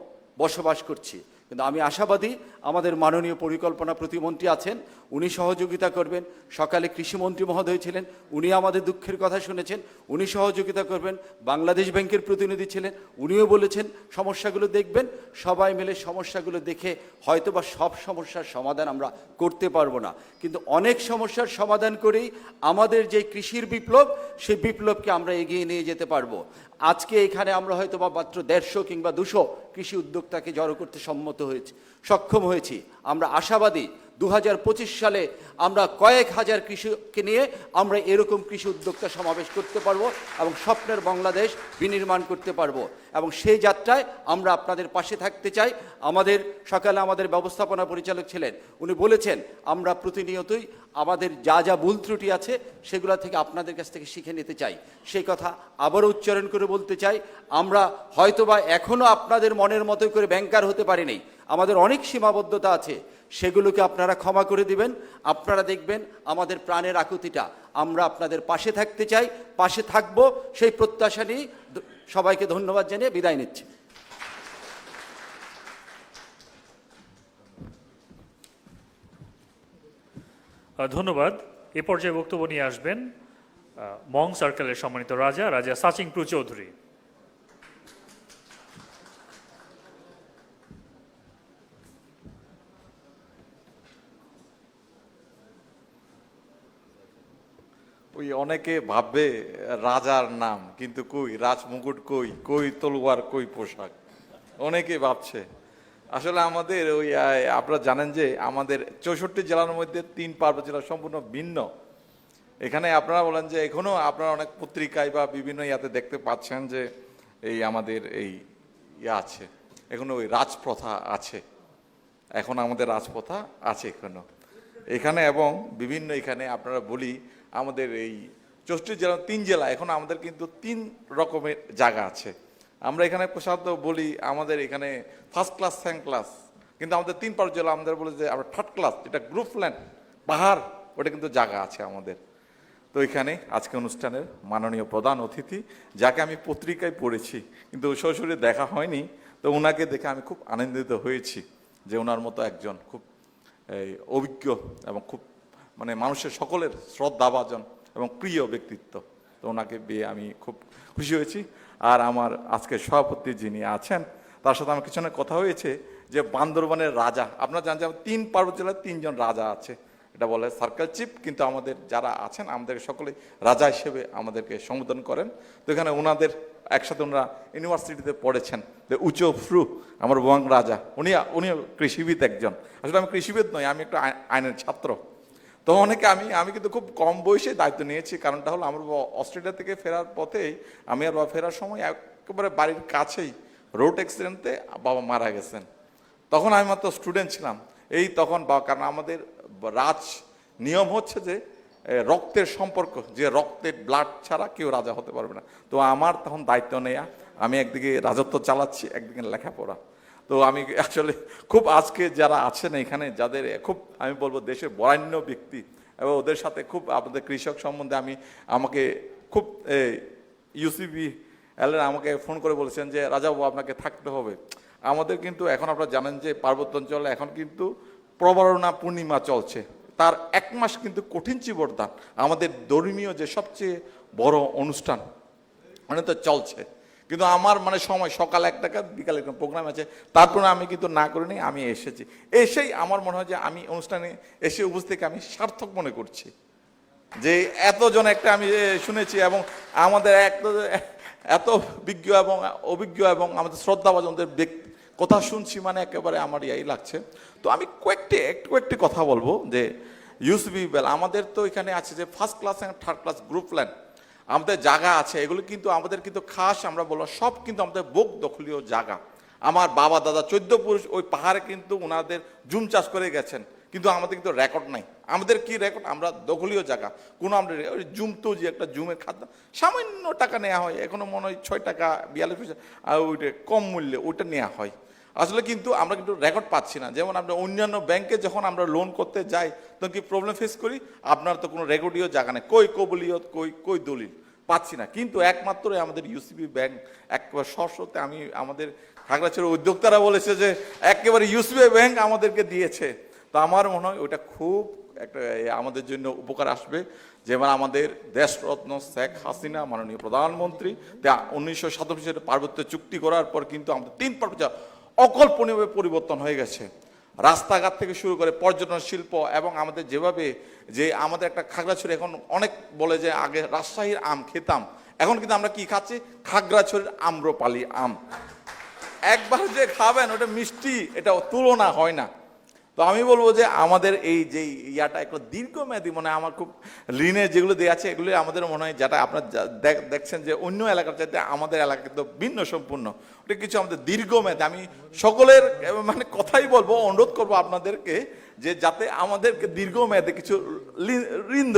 বসবাস করছি। কিন্তু আমি আশাবাদী আমাদের মাননীয় পরিকল্পনা প্রতিমন্ত্রী আছেন, উনি সহযোগিতা করবেন। সকালে কৃষিমন্ত্রী মহোদয় ছিলেন, উনি আমাদের দুঃখের কথা শুনেছেন, উনি সহযোগিতা করবেন। বাংলাদেশ ব্যাংকের প্রতিনিধি ছিলেন, উনিও বলেছেন সমস্যাগুলো দেখবেন। সবাই মিলে সমস্যাগুলো দেখে হয়তোবা সব সমস্যার সমাধান আমরা করতে পারবো না, কিন্তু অনেক সমস্যার সমাধান করেই আমাদের যে কৃষির বিপ্লব, সেই বিপ্লবকে আমরা এগিয়ে নিয়ে যেতে পারবো। আজকে এখানে আমরা হয়তো বা মাত্র 150 কিংবা 200 কৃষি উদ্যোক্তাকে জড়ো করতে সক্ষম হয়েছি। আমরা আশাবাদী 2025 সালে আমরা কয়েক হাজার কৃষককে নিয়ে আমরা এরকম কৃষি উদ্যোক্তা সমাবেশ করতে পারবো এবং স্বপ্নের বাংলাদেশ বিনির্মাণ করতে পারবো। এবং সেই যাত্রায় আমরা আপনাদের পাশে থাকতে চাই। সকালে আমাদের ব্যবস্থাপনা পরিচালক ছিলেন, উনি বলেছেন আমরা প্রতিনিয়তই আমাদের যা যা ভুল ত্রুটি আছে সেগুলো থেকে আপনাদের কাছ থেকে শিখে নিতে চাই। সেই কথা আবারও উচ্চারণ করে বলতে চাই, আমরা হয়তোবা এখনও আপনাদের মনের মতো করে ব্যাংকার হতে পারিনি, আমাদের অনেক সীমাবদ্ধতা আছে, সেগুলোকে আপনারা ক্ষমা করে দিবেন। আপনারা দেখবেন আমাদের প্রাণের আকুতিটা, আমরা আপনাদের পাশে থাকতে চাই, পাশে থাকব, সেই প্রত্যাশা নিয়ে সবাইকে ধন্যবাদ জানিয়ে বিদায় নিচ্ছি। ধন্যবাদ। এ পর্যায়ে বক্তব্য নিয়ে আসবেন মং সার্কেলের সম্মানিত রাজা সাচিংপ্রু চৌধুরী। ওই অনেকে ভাববে রাজার নাম, কিন্তু কই রাজমুকুট, কই তলোয়ার, কই পোশাক, অনেকে ভাবছে। আসলে আমাদের ওই আপনারা জানেন যে আমাদের 64 জেলার মধ্যে 3 পার্বত্য জেলা সম্পূর্ণ ভিন্ন। এখানে আপনারা বলেন যে এখনো আপনারা অনেক পত্রিকায় বা বিভিন্ন ইয়াতে দেখতে পাচ্ছেন যে এই আমাদের এই আছে, এখনো ওই রাজপ্রথা আছে, এখন আমাদের রাজপ্রথা আছে এখানে এবং বিভিন্ন এখানে আপনারা বলি আমাদের এই 64 জেলা 3 জেলা, এখন আমাদের কিন্তু 3 রকমের জায়গা আছে। আমরা এখানে প্রসাদ বলি আমাদের এখানে ফার্স্ট ক্লাস, সেকেন্ড ক্লাস, কিন্তু আমাদের 3 পার্বত্য জেলা আমাদের বলে যে আমরা থার্ড ক্লাস, যেটা গ্রুপ ল্যান্ড পাহাড়, ওটা কিন্তু জায়গা আছে আমাদের। তো এখানে আজকে অনুষ্ঠানের মাননীয় প্রধান অতিথি, যাকে আমি পত্রিকায় পড়েছি কিন্তু সরাসরি দেখা হয়নি, তো ওনাকে দেখে আমি খুব আনন্দিত হয়েছি যে ওনার মতো একজন খুব অভিজ্ঞ এবং খুব মানে মানুষের সকলের শ্রদ্ধাভাজন এবং প্রিয় ব্যক্তিত্ব, তো ওনাকে পেয়ে আমি খুব খুশি হয়েছি। আর আমার আজকের সভাপতি যিনি আছেন, তার সাথে আমার কিছু কথা হয়েছে যে বান্দরবানের রাজা, আপনারা জানেন যে 3 পার্বত্য জেলায় 3 জন রাজা আছে, এটা বলে সার্কেল চিফ, কিন্তু আমাদের যারা আছেন আমাদের সকলে রাজা হিসেবে আমাদেরকে সম্বোধন করেন। তো এখানে ওনাদের একসাথে ওনারা ইউনিভার্সিটিতে পড়েছেন, উঁচু ফ্রু আমার বং রাজা, উনিও কৃষিবিদ একজন। আসলে আমি কৃষিবিদ নই, আমি একটা আইনের ছাত্র। তো অনেকে আমি কিন্তু খুব কম বয়সে দায়িত্ব নিয়েছি। কারণটা হলো আমার অস্ট্রেলিয়া থেকে ফেরার পথেই আমি আর বাবা ফেরার সময় একেবারে বাড়ির কাছেই রোড অ্যাক্সিডেন্টে বাবা মারা গেছেন। তখন আমি মাত্র স্টুডেন্ট ছিলাম। এই তখন কারণ আমাদের রাজ নিয়ম হচ্ছে যে রক্তের সম্পর্ক, যে রক্তের ব্লাড ছাড়া কেউ রাজা হতে পারবে না। তো আমার তখন দায়িত্ব নেয়া, আমি একদিকে রাজত্ব চালাচ্ছি, একদিকে লেখাপড়া। তো আমি আসলে খুব আজকে যারা আছেন এখানে, যাদের খুব আমি বলবো দেশের বরেণ্য ব্যক্তি, এবং ওদের সাথে খুব আমাদের কৃষক সম্বন্ধে আমাকে খুব ইউসিবি আমাকে ফোন করে বলেছেন যে রাজাবাবু আপনাকে থাকতে হবে। আমাদের কিন্তু এখন আপনারা জানেন যে পার্বত্য অঞ্চলে এখন কিন্তু প্রবরণা পূর্ণিমা চলছে, তার 1 মাস কিন্তু কঠিন চিবরদান, আমাদের ধর্মীয় যে সবচেয়ে বড় অনুষ্ঠান মানে তো চলছে। কিন্তু আমার মানে সময় সকাল 1 টাকা বিকালে একটা প্রোগ্রাম আছে, তারপরে আমি কিন্তু না করিনি, আমি এসেছি। এসেই আমার মনে হয় যে আমি অনুষ্ঠানে এসে উপস্থিত আমি সার্থক মনে করছি যে এতজন একটা আমি শুনেছি, এবং আমাদের এত বিজ্ঞ এবং অভিজ্ঞ এবং আমাদের শ্রদ্ধাভাজনদের কথা শুনছি, মানে একেবারে আমার ইয়াই লাগছে। তো আমি কয়েকটি কথা বলবো যে ইউসিবি বেল আমাদের তো এখানে আছে যে ফার্স্ট ক্লাস এবং থার্ড ক্লাস গ্রুপ ল্যান্ড আমাদের জায়গা আছে, এগুলো কিন্তু আমাদের কিন্তু খাস আমরা বলবো সব কিন্তু আমাদের বোক দখলীয় জায়গা। আমার বাবা দাদা 14 পুরুষ ওই পাহাড়ে কিন্তু ওনাদের জুম চাষ করে গেছেন, কিন্তু আমাদের কিন্তু রেকর্ড নাই। আমাদের কি রেকর্ড? আমরা দখলীয় জায়গা, কোনো আমরা ওই জুম তো যে একটা জুমের খাদ্য সামান্য টাকা নেওয়া হয়, এখনো মনে হয় 6 টাকা 42 পয়সা, আর ওইটা কম মূল্যে ওইটা নেওয়া হয়। আসলে কিন্তু আমরা কিন্তু রেকর্ড পাচ্ছি না। যেমন আমরা অন্যান্য ব্যাংকে যখন আমরা লোন করতে যাই তখন কি প্রবলেম ফেস করি, আপনার তো কোনো রেকর্ডীয় জায়গা নেই, কই কবুলিয়ত কই দলিল পাচ্ছি না। কিন্তু একমাত্র আমাদের ইউসিবি ব্যাংক একবার সশতে আমাদের খাগড়াছড়ির উদ্যোক্তারা বলেছে যে একেবারে ইউসিবি ব্যাংক আমাদেরকে দিয়েছে। তো আমার মনে হয় ওটা খুব একটা আমাদের জন্য উপকার আসবে। যেমন আমাদের দেশরত্ন শেখ হাসিনা মাননীয় প্রধানমন্ত্রী 1997 সালে পার্বত্য চুক্তি করার পর কিন্তু আমাদের 3 পার্বত্য অকল্পনীয়ভাবে পরিবর্তন হয়ে গেছে। রাস্তাঘাট থেকে শুরু করে পর্যটন শিল্প, এবং আমাদের যেভাবে যে আমাদের একটা খাগড়াছড়ি এখন অনেক বলে যে আগে রাজশাহীর আম খেতাম, এখন কিন্তু আমরা কি খাচ্ছি? খাগড়াছড়ির আম্রপালি আম। একবার যে খাবেন ওটা মিষ্টি, এটা তুলনা হয় না। তো আমি বলবো যে আমাদের এই যে ইয়াটা একটু দীর্ঘমেয়াদী, মানে আমার খুব ঋণে যেগুলো দেওয়া আছে এগুলো আমাদের মনে হয়, যেটা আপনার দেখছেন যে অন্য এলাকার চাইতে আমাদের এলাকা কিন্তু ভিন্ন সম্পূর্ণ, ওটা কিছু আমাদের দীর্ঘমেয়াদী। আমি সকলের মানে কথাই বলবো, অনুরোধ করবো আপনাদেরকে যে যাতে আমাদেরকে দীর্ঘমেয়াদে কিছু ঋণ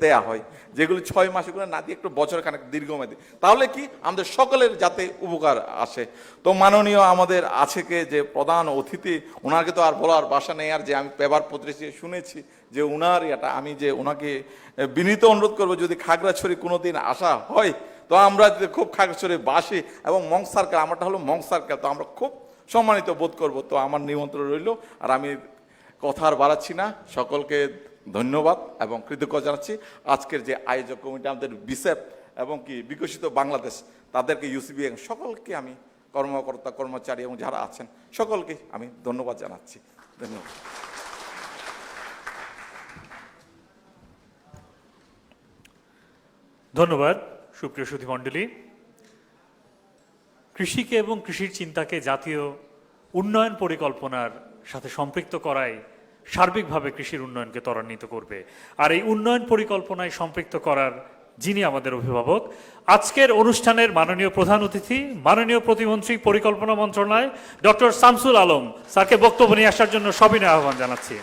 দেয়া হয়, যেগুলো 6 মাস করে না দিয়ে একটু বছরখানেক দীর্ঘমেয়াদী, তাহলে কি আমাদের সকলের যাতে উপকার আসে। তো মাননীয় আমাদের আছে কে যে প্রধান অতিথি, ওনাকে তো আর বলার ভাষা নেই। আর যে আমি পেপার পত্রিকায় শুনেছি যে ওনার এটা, আমি যে ওনাকে বিনীত অনুরোধ করবো যদি খাগড়াছড়ি কোনোদিন আসা হয় তো আমরা খুব খাগড়াছড়ি বাসী এবং মং সার্কেল, আমারটা হলো মং সার্কেল, তো আমরা খুব সম্মানিত বোধ করব। তো আমার নিমন্ত্রণ রইল, আর আমি কথা আর বাড়াচ্ছি না, সকলকে ধন্যবাদ এবং কৃতজ্ঞতা জানাচ্ছি। আজকের যে আয়োজক কমিটি আমাদের বিসেপ এবং কি বিকশিত বাংলাদেশ, তাদেরকে ইউসিবি সকলকে আমি কর্মকর্তা কর্মচারী এবং যারা আছেন সকলকে আমি ধন্যবাদ জানাচ্ছি। ধন্যবাদ। ধন্যবাদ সুপ্রিয় সুধীমণ্ডলী। কৃষিকে এবং কৃষির চিন্তাকে জাতীয় উন্নয়ন পরিকল্পনার সাথে সম্পৃক্ত করাই সার্বিকভাবে কৃষির উন্নয়নকে ত্বরান্বিত করবে। আর এই উন্নয়ন পরিকল্পনায় সম্পৃক্ত করার যিনি আমাদের অভিভাবক, আজকের অনুষ্ঠানের মাননীয় প্রধান অতিথি, মাননীয় প্রতিমন্ত্রী পরিকল্পনা মন্ত্রণালয় ডক্টর শামসুল আলম স্যারকে বক্তব্য নিয়ে আসার জন্য সবিনয় আহ্বান জানাচ্ছি।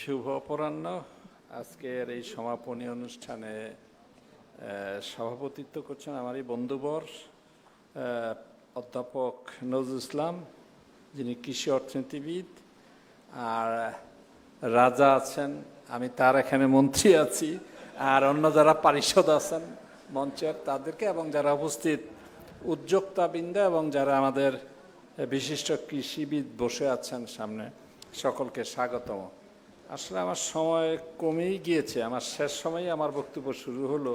শুভ অপরাহ্ন। আজকের এই সমাপনী অনুষ্ঠানে সভাপতিত্ব করছেন আমারই বন্ধুবর অধ্যাপক নজরুল ইসলাম, যিনি কৃষি অর্থনীতিবিদ। আর রাজা আছেন, আমি তার এখানে মন্ত্রী আছি, আর অন্য যারা পারিষদ আছেন মঞ্চের তাদেরকে, এবং যারা উপস্থিত উদ্যোক্তাবৃন্দ এবং যারা আমাদের বিশিষ্ট কৃষিবিদ বসে আছেন সামনে, সকলকে স্বাগতম। আসলে আমার সময় কমেই গিয়েছে, আমার শেষ সময়ে আমার বক্তব্য শুরু হলো।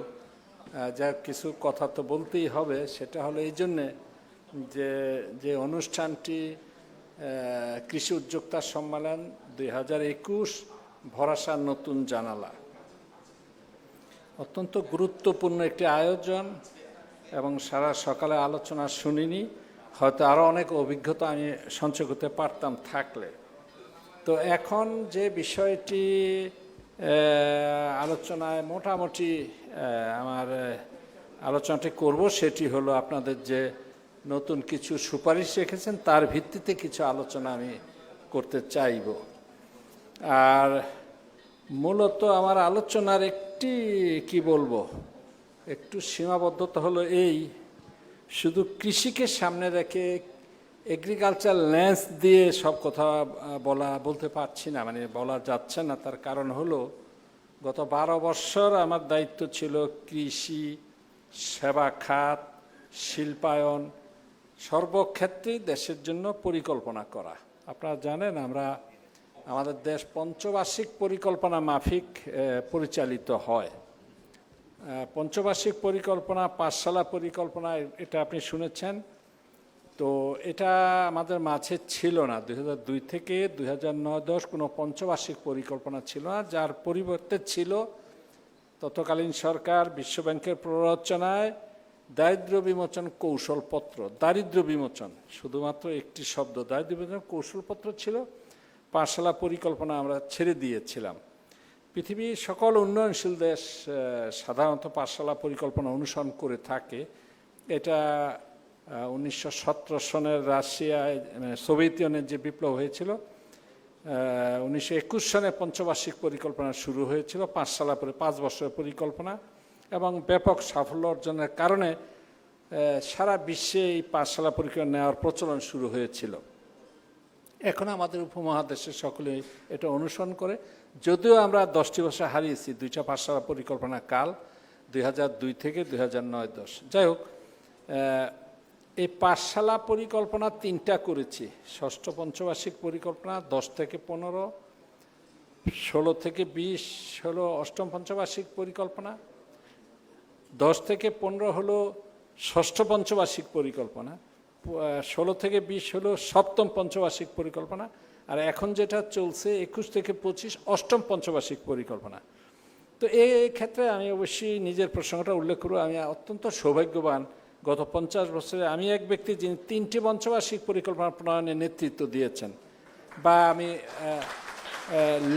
যা কিছু কথা তো বলতেই হবে, সেটা হলো এই জন্যে যে অনুষ্ঠানটি কৃষি উদ্যোক্তা সম্মেলন 2021 ভরসার নতুন জানালা, অত্যন্ত গুরুত্বপূর্ণ একটি আয়োজন এবং সারা সকালে আলোচনা শুনিনি, হয়তো আরও অনেক অভিজ্ঞতা আমি সঞ্চয় করতে পারতাম থাকলে। তো এখন যে বিষয়টি আলোচনায় মোটামুটি আমার আলোচনাটি করব, সেটি হলো আপনাদের যে নতুন কিছু সুপারিশ রেখেছেন তার ভিত্তিতে কিছু আলোচনা আমি করতে চাইব। আর মূলত আমার আলোচনার কি বলবো, একটু সীমাবদ্ধতা হলো এই, শুধু কৃষিকে সামনে রেখে এগ্রিকালচার ল্যান্স দিয়ে সব কথা বলতে পারছি না, মানে বলা যাচ্ছে না। তার কারণ হলো গত 12 বছর আমার দায়িত্ব ছিল কৃষি, সেবা খাত, শিল্পায়ন, সর্বক্ষেত্রেই দেশের জন্য পরিকল্পনা করা। আপনারা জানেন আমাদের দেশ পঞ্চবার্ষিক পরিকল্পনা মাফিক পরিচালিত হয়। পঞ্চবার্ষিক পরিকল্পনা, পাঠশালা পরিকল্পনা, এটা আপনি শুনেছেন। তো এটা আমাদের মাঝে ছিল না। 2002 থেকে 2009-10 কোনো পঞ্চবার্ষিক পরিকল্পনা ছিল না, যার পরিবর্তে ছিল তৎকালীন সরকার বিশ্বব্যাংকের প্ররোচনায় দারিদ্র্য বিমোচন কৌশলপত্র। দারিদ্র্য বিমোচন শুধুমাত্র একটি শব্দ, দারিদ্র্য বিমোচন কৌশলপত্র ছিল। পাঠশালা পরিকল্পনা আমরা ছেড়ে দিয়েছিলাম। পৃথিবীর সকল উন্নয়নশীল দেশ সাধারণত পাঠশালা পরিকল্পনা অনুসরণ করে থাকে। এটা 1917 সনের রাশিয়ায়, সোভিয়েত ইউনিয়নের যে বিপ্লব হয়েছিল, 1921 সনে পঞ্চবার্ষিক পরিকল্পনা শুরু হয়েছিল, 5 বছরের পরিকল্পনা, এবং ব্যাপক সাফল্য অর্জনের কারণে সারা বিশ্বে এই পাঠশালা পরিকল্পনা নেওয়ার প্রচলন শুরু হয়েছিল। এখন আমাদের উপমহাদেশে সকলে এটা অনুসরণ করে, যদিও আমরা 10টি বছর হারিয়েছি 2টা পাঠশালা পরিকল্পনা কাল, 2002 থেকে 2009-10। যাই হোক, এই পাঠশালা পরিকল্পনা 3টা করেছি। ষষ্ঠ পঞ্চবার্ষিক পরিকল্পনা 10 থেকে 15, 16 থেকে 20 হলো অষ্টম পঞ্চবার্ষিক পরিকল্পনা, 10 থেকে 15 হলো ষষ্ঠ পঞ্চবার্ষিক পরিকল্পনা, 16 থেকে 20 হলো সপ্তম পঞ্চবার্ষিক পরিকল্পনা, আর এখন যেটা চলছে 21 থেকে 25 অষ্টম পঞ্চবার্ষিক পরিকল্পনা। তো এই ক্ষেত্রে আমি অবশ্যই নিজের প্রসঙ্গটা উল্লেখ করব। আমি অত্যন্ত সৌভাগ্যবান, গত 50 বছরে আমি এক ব্যক্তি যিনি 3টি পঞ্চবার্ষিক পরিকল্পনা প্রণয়নের নেতৃত্ব দিয়েছেন, বা আমি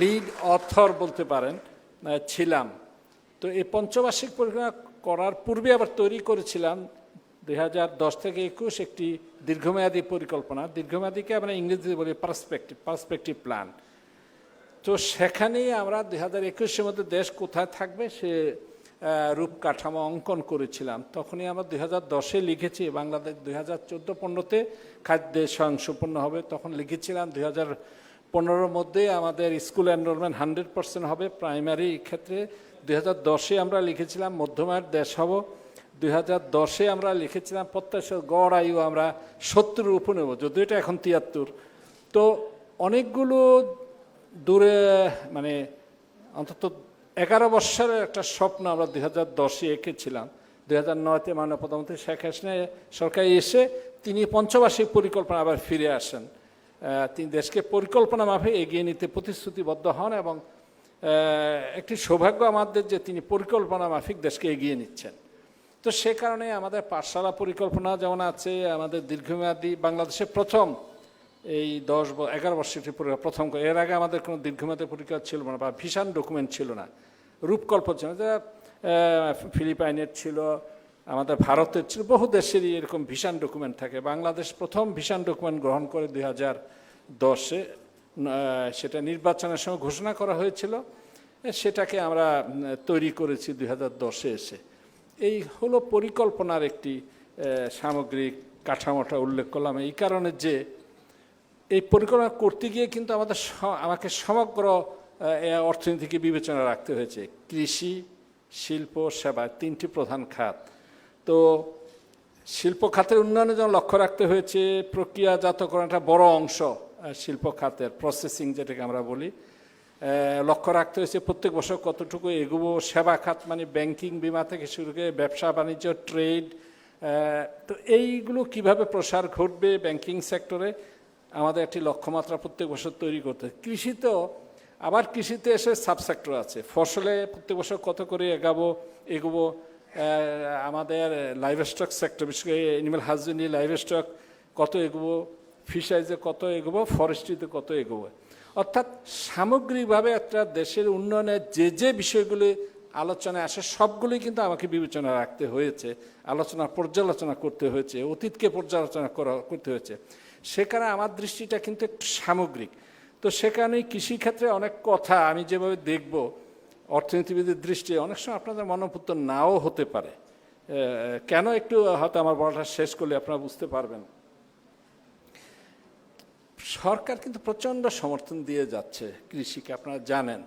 লিড অথর বলতে পারেন ছিলাম। তো এই পঞ্চবার্ষিক পরিকল্পনা করার পূর্বে আবার তৈরি করেছিলাম 2010 থেকে 21 একটি দীর্ঘমেয়াদী পরিকল্পনা। দীর্ঘমেয়াদীকে আমরা ইংরেজিতে বলি পার্সপেক্টিভ প্ল্যান। তো সেখানেই আমরা 2021-এর মধ্যে দেশ কোথায় থাকবে সে রূপকাঠামো অঙ্কন করেছিলাম। তখনই আমরা 2010-এ লিখেছি বাংলাদেশ 2014-15-তে খাদ্যে স্বয়ংসম্পূর্ণ হবে। তখন লিখেছিলাম 2015-এর মধ্যে আমাদের স্কুল এনরোলমেন্ট 100% হবে প্রাইমারি ক্ষেত্রে। 2010-এ আমরা লিখেছিলাম মধ্যমায়ের দেশ হব। 2010-এ আমরা লিখেছিলাম প্রত্যাশিত গড় আয়ু আমরা 70-এর উপর নেব, যদিও এটা এখন 73। তো অনেকগুলো দূরে, মানে অন্তত 11 বৎসরের একটা স্বপ্ন আমরা 2010-এ এঁকেছিলাম। 2009-তে মাননীয় প্রধানমন্ত্রী শেখ হাসিনা সরকার এসে তিনি পঞ্চবার্ষিক পরিকল্পনা আবার ফিরে আসেন। তিনি দেশকে পরিকল্পনা মাফিক এগিয়ে নিতে প্রতিশ্রুতিবদ্ধ হন, এবং একটি সৌভাগ্য আমাদের যে তিনি পরিকল্পনা মাফিক দেশকে এগিয়ে নিচ্ছেন। তো সে কারণে আমাদের পাঠশালা পরিকল্পনা যেমন আছে, আমাদের দীর্ঘমেয়াদী বাংলাদেশের প্রথম এই 11 বর্ষের প্রথম, এর আগে আমাদের কোনো দীর্ঘমেয়াদী পরিকল্পনা ছিল না, বা ভিশন ডকুমেন্ট ছিল না, রূপকল্প ছিল না। যারা ফিলিপাইনের ছিল, আমাদের ভারতের ছিল, বহু দেশেরই এরকম ভিশন ডকুমেন্ট থাকে। বাংলাদেশ প্রথম ভিশন ডকুমেন্ট গ্রহণ করে 2010-এ, সেটা নির্বাচনের সময় ঘোষণা করা হয়েছিল, সেটাকে আমরা তৈরি করেছি 2010-এ এসে। এই হলো পরিকল্পনার একটি সামগ্রিক কাঠামোটা উল্লেখ করলাম এই কারণে যে এই পরিকল্পনা করতে গিয়ে কিন্তু আমাকে সমগ্র অর্থনীতিকে বিবেচনা রাখতে হয়েছে। কৃষি, শিল্প, সেবা, 3টি প্রধান খাত। তো শিল্প খাতের উন্নয়নে যেমন লক্ষ্য রাখতে হয়েছে, প্রক্রিয়াজাতকরণ একটা বড় অংশ, শিল্প খাতের প্রসেসিং যেটাকে আমরা বলি, লক্ষ্য রাখতে হয়েছে প্রত্যেক বছর কতটুকু এগোবো। সেবা খাত মানে ব্যাংকিং, বিমা থেকে শুরু করে ব্যবসা বাণিজ্য, ট্রেড, তো এইগুলো কিভাবে প্রসার ঘটবে ব্যাংকিং সেক্টরে, আমাদের একটি লক্ষ্যমাত্রা প্রত্যেক বছর তৈরি করতে। কৃষিতেও আবার কৃষিতে এসে সাবসেক্টর আছে, ফসলে প্রত্যেক বছর কত করে এগোবো। আমাদের লাইভ স্টক সেক্টর, বিশেষ করে অ্যানিম্যাল হাজবেন্ডারি, লাইভ স্টক কত এগোবো, ফিশারিজে কত এগোবো, ফরেস্ট্রিতে কত এগোবো। অর্থাৎ সামগ্রিকভাবে একটা দেশের উন্নয়নের যে বিষয়গুলি আলোচনায় আসে সবগুলোই কিন্তু আমাকে বিবেচনা রাখতে হয়েছে, পর্যালোচনা করতে হয়েছে, অতীতকে পর্যালোচনা করতে হয়েছে। সেখানে আমার দৃষ্টিটা কিন্তু একটু সামগ্রিক। তো সেখানেই কৃষিক্ষেত্রে অনেক কথা আমি যেভাবে দেখব অর্থনীতিবিদের দৃষ্টি, অনেক সময় আপনাদের মনোপুত নাও হতে পারে। কেন একটু হয়তো আমার বলাটা শেষ করলে আপনারা বুঝতে পারবেন। সরকার কিন্তু প্রচণ্ড সমর্থন দিয়ে যাচ্ছে কৃষিকে, আপনারা জানেন।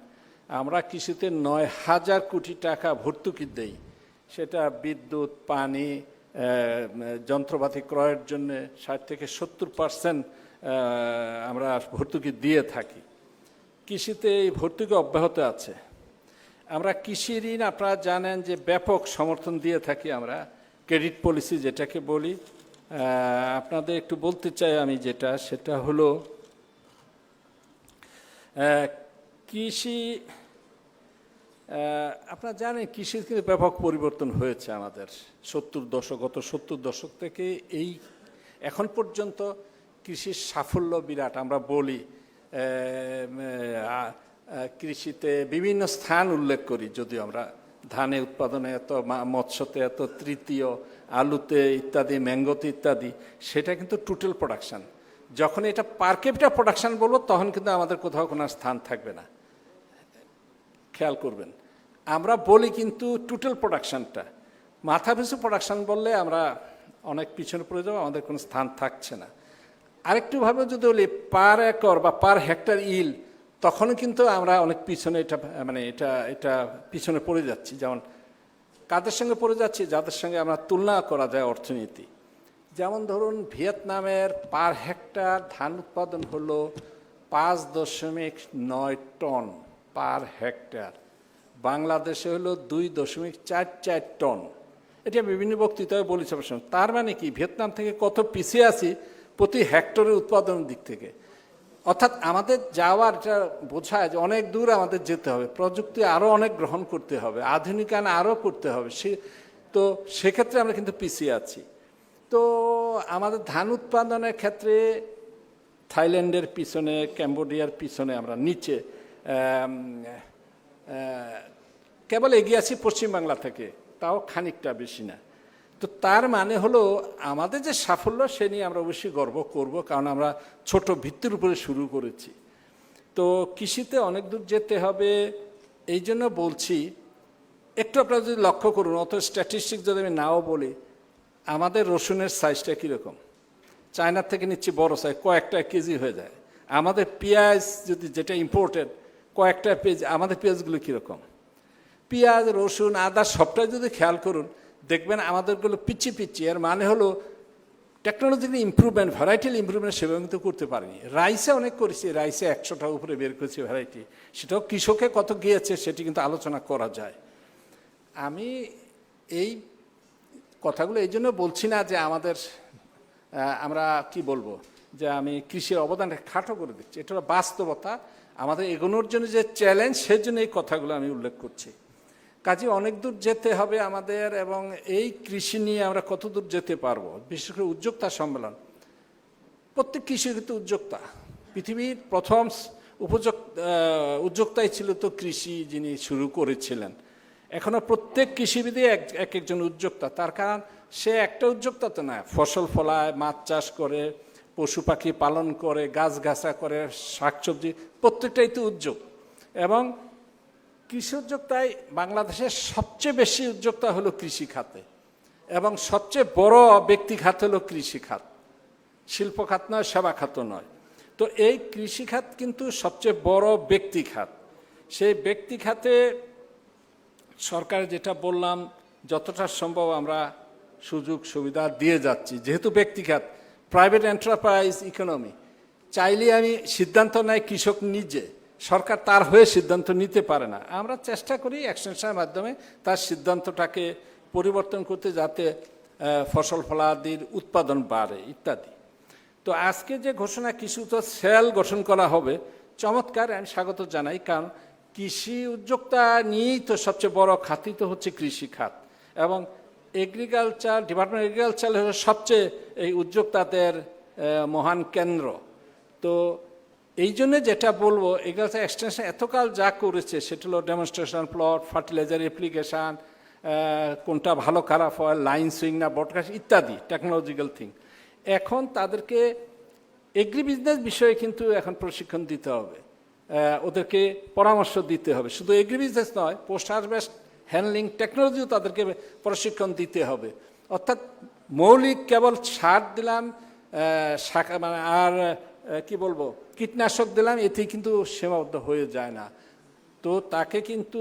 আমরা কৃষিতে 9,000 কোটি টাকা ভর্তুকি দেই, সেটা বিদ্যুৎ, পানি, যন্ত্রপাতি ক্রয়ের জন্য 60 থেকে 70% আমরা ভর্তুকি দিয়ে থাকি। কৃষিতে এই ভর্তুকি অব্যাহত আছে। আমরা কৃষি ঋণ আপনারা জানেন যে ব্যাপক সমর্থন দিয়ে থাকি আমরা, ক্রেডিট পলিসি যেটাকে বলি। আপনাদের একটু বলতে চাই আমি সেটা হলো কৃষি, আপনারা জানেন কৃষির কিন্তু ব্যাপক পরিবর্তন হয়েছে আমাদের গত 70 দশক থেকে এই এখন পর্যন্ত কৃষির সাফল্য বিরাট। আমরা বলি কৃষিতে বিভিন্ন স্থান উল্লেখ করি, যদিও আমরা ধানে উৎপাদনে এত, মৎস্যতে এত, তৃতীয়, আলুতে ইত্যাদি, ম্যাঙ্গোতে ইত্যাদি, সেটা কিন্তু টোটাল প্রোডাকশান। যখন এটা পার ক্যাপিটা প্রোডাকশান বলবো তখন কিন্তু আমাদের কোথাও কোনো স্থান থাকবে না, খেয়াল করবেন। আমরা বলি কিন্তু টোটাল প্রোডাকশানটা, মাথা পিছু প্রোডাকশান বললে আমরা অনেক পিছনে পড়ে যাবো, আমাদের কোনো স্থান থাকছে না। আরেকটুভাবে যদি বলি পার একর বা পার হেক্টর ইল, তখনও কিন্তু আমরা অনেক পিছনে এটা পিছনে পড়ে যাচ্ছি। যেমন কাদের সঙ্গে পড়ে যাচ্ছি, যাদের সঙ্গে আমরা তুলনা করা যায় অর্থনীতি। যেমন ধরুন ভিয়েতনামের পার হেক্টর ধান উৎপাদন হলো 5.9 টন পার হেক্টর, বাংলাদেশে হলো 2.44 টন। এটা বিভিন্ন বক্তৃতায় বলেছে। তার মানে কি ভিয়েতনাম থেকে কত পিছিয়ে আছি প্রতি হেক্টরের উৎপাদনের দিক থেকে। অর্থাৎ আমাদের যাওয়ার, এটা বোঝায় যে অনেক দূর আমাদের যেতে হবে, প্রযুক্তি আরও অনেক গ্রহণ করতে হবে, আধুনিকায়ন আরও করতে হবে। তো সেক্ষেত্রে আমরা কিন্তু পিছিয়ে আছি। তো আমাদের ধান উৎপাদনের ক্ষেত্রে থাইল্যান্ডের পিছনে, ক্যাম্বোডিয়ার পিছনে আমরা নিচে, কেবল এগিয়ে আছি পশ্চিমবাংলা থেকে, তাও খানিকটা, বেশি না। তো তার মানে হলো আমাদের যে সাফল্য সে নিয়ে আমরা অবশ্যই গর্ব করব, কারণ আমরা ছোট ভিত্তির উপরে শুরু করেছি। তো কৃষিতে অনেক দূর যেতে হবে। এই জন্য বলছি, একটু আপনারা যদি লক্ষ্য করুন, অত স্ট্যাটিস্টিক যদি আমি নাও বলি, আমাদের রসুনের সাইজটা কীরকম, চায়নার থেকে নিচ্ছি বড় সাইজ, কয়েকটা কেজি হয়ে যায়। আমাদের পেঁয়াজ যদি, যেটা ইম্পোর্টেড, কয়েকটা পেঁয়াজ, আমাদের পেঁয়াজগুলো কীরকম, পেঁয়াজ, রসুন, আদা সবটাই যদি খেয়াল করুন দেখবেন আমাদেরগুলো পিচ্ছি। এর মানে হলো টেকনোলজির ইম্প্রুভমেন্ট, ভ্যারাইটির ইম্প্রুভমেন্ট সেভাবে কিন্তু করতে পারিনি। রাইসে অনেক করেছি, রাইসে 100টার উপরে বের করেছি ভ্যারাইটি, সেটাও কৃষকে কত গিয়েছে সেটি কিন্তু আলোচনা করা যায়। আমি এই কথাগুলো এই জন্য বলছি না যে আমরা কি বলবো যে আমি কৃষির অবদানটা খাটো করে দিচ্ছি, এটা হলো বাস্তবতা। আমাদের এগোনোর জন্য যে চ্যালেঞ্জ, সেজন্য এই কথাগুলো আমি উল্লেখ করছি। কাজে অনেক দূর যেতে হবে আমাদের, এবং এই কৃষি নিয়ে আমরা কত দূর যেতে পারবো। বিশেষ করে উদ্যোক্তা সম্মেলন, প্রত্যেক কৃষি কিন্তু উদ্যোক্তা। পৃথিবীর প্রথম উদ্যোক্তাই ছিল তো কৃষি, যিনি শুরু করেছিলেন। এখনও প্রত্যেক কৃষিবিদই এক একজন উদ্যোক্তা। তার কারণ সে একটা উদ্যোক্তা তো না, ফসল ফলায়, মাছ চাষ করে, পশু পাখি পালন করে, গাছগাছা করে, শাকসবজি, প্রত্যেকটাই তো উদ্যোগ। এবং কৃষি উদ্যোক্তায় বাংলাদেশের সবচেয়ে বেশি উদ্যোক্তা হলো কৃষি খাতে, এবং সবচেয়ে বড় ব্যক্তি খাত হলো কৃষি খাত, শিল্প খাত নয়, সেবা খাত নয়। তো এই কৃষি খাত কিন্তু সবচেয়ে বড় ব্যক্তি খাত। সেই ব্যক্তি খাতে সরকার, যেটা বললাম, যতটা সম্ভব আমরা সুযোগ সুবিধা দিয়ে যাচ্ছি। যেহেতু ব্যক্তি খাত, প্রাইভেট এন্টারপ্রাইজ ইকোনমি, চাইলে আমি সিদ্ধান্ত নেয় কৃষক নিজে, সরকার তার হয়ে সিদ্ধান্ত নিতে পারে না। আমরা চেষ্টা করি এক্সটেনশনের মাধ্যমে তার সিদ্ধান্তটাকে পরিবর্তন করতে, যাতে ফসল ফলাদির উৎপাদন বাড়ে ইত্যাদি। তো আজকে যে ঘোষণা কৃষি উৎপাদন সেল গঠন করা হবে, চমৎকার, আমি স্বাগত জানাই। কারণ কৃষি উদ্যোক্তা নিয়েই তো সবচেয়ে বড় খাতই তো হচ্ছে কৃষি খাত, এবং এগ্রিকালচার ডিপার্টমেন্ট এগ্রিকালচার হলো সবচেয়ে এই উদ্যোক্তাদের মহান কেন্দ্র। তো এই জন্য যেটা বলবো, এগ্রিকালচার এক্সটেনশন এতকাল যা করেছে সেটা হলো ডেমনস্ট্রেশন প্লট, ফার্টিলাইজার অ্যাপ্লিকেশান, কোনটা ভালো খারাপ হয়, লাইন সুইং না ব্রডকাস্ট ইত্যাদি টেকনোলজিক্যাল থিং। এখন তাদেরকে এগ্রি বিজনেস বিষয়ে কিন্তু এখন প্রশিক্ষণ দিতে হবে, ওদেরকে পরামর্শ দিতে হবে। শুধু এগ্রি বিজনেস নয়, পোস্ট হারভেস্ট হ্যান্ডলিং টেকনোলজিও তাদেরকে প্রশিক্ষণ দিতে হবে। অর্থাৎ মৌলিক কেবল সার দিলাম শাখা মানে আর কি বলবো কীটনাশক দিলাম, এতেই কিন্তু সীমাবদ্ধ হয়ে যায় না। তো তাকে কিন্তু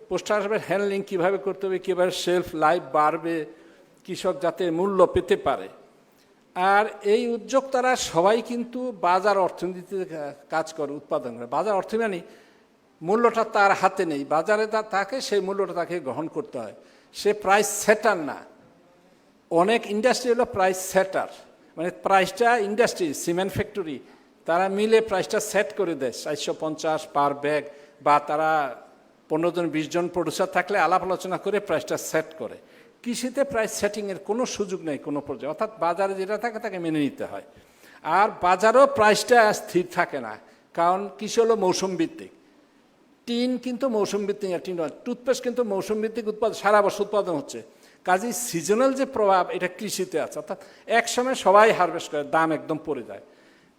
পোস্ট হারভেস্ট হ্যান্ডলিং কীভাবে করতে হবে, কীভাবে শেলফ লাইফ বাড়বে, কৃষক যাতে মূল্য পেতে পারে। আর এই উদ্যোক্তারা সবাই কিন্তু বাজার অর্থনীতিতে কাজ করে, উৎপাদন করে। বাজার অর্থনীতি মানে মূল্যটা তার হাতে নেই, বাজারে তাকে সেই মূল্যটা তাকে গ্রহণ করতে হয়। সে প্রাইস সেটার না। অনেক ইন্ডাস্ট্রি হলো প্রাইস সেটার, মানে প্রাইসটা ইন্ডাস্ট্রি, সিমেন্ট ফ্যাক্টরি তারা মিলে প্রাইসটা সেট করে দেয় 450 পার ব্যাগ, বা তারা 15 জন 20 জন প্রডিউসার থাকলে আলাপ আলোচনা করে প্রাইসটা সেট করে। কৃষিতে প্রাইস সেটিংয়ের কোনো সুযোগ নেই কোনো পর্যায়ে, অর্থাৎ বাজারে যেটা থাকে তাকে মেনে নিতে হয়। আর বাজারেও প্রাইসটা স্থির থাকে না, কারণ কৃষি হলো মৌসুম ভিত্তিক। টিন কিন্তু মৌসুম ভিত্তিক, টিন টুথপেস্ট কিন্তু মৌসুম ভিত্তিক উৎপাদন, সারা বছর উৎপাদন হচ্ছে। কাজেই সিজনাল যে প্রভাব এটা কৃষিতে আছে, অর্থাৎ একসময় সবাই হারভেস্ট করে, দাম একদম পড়ে যায়।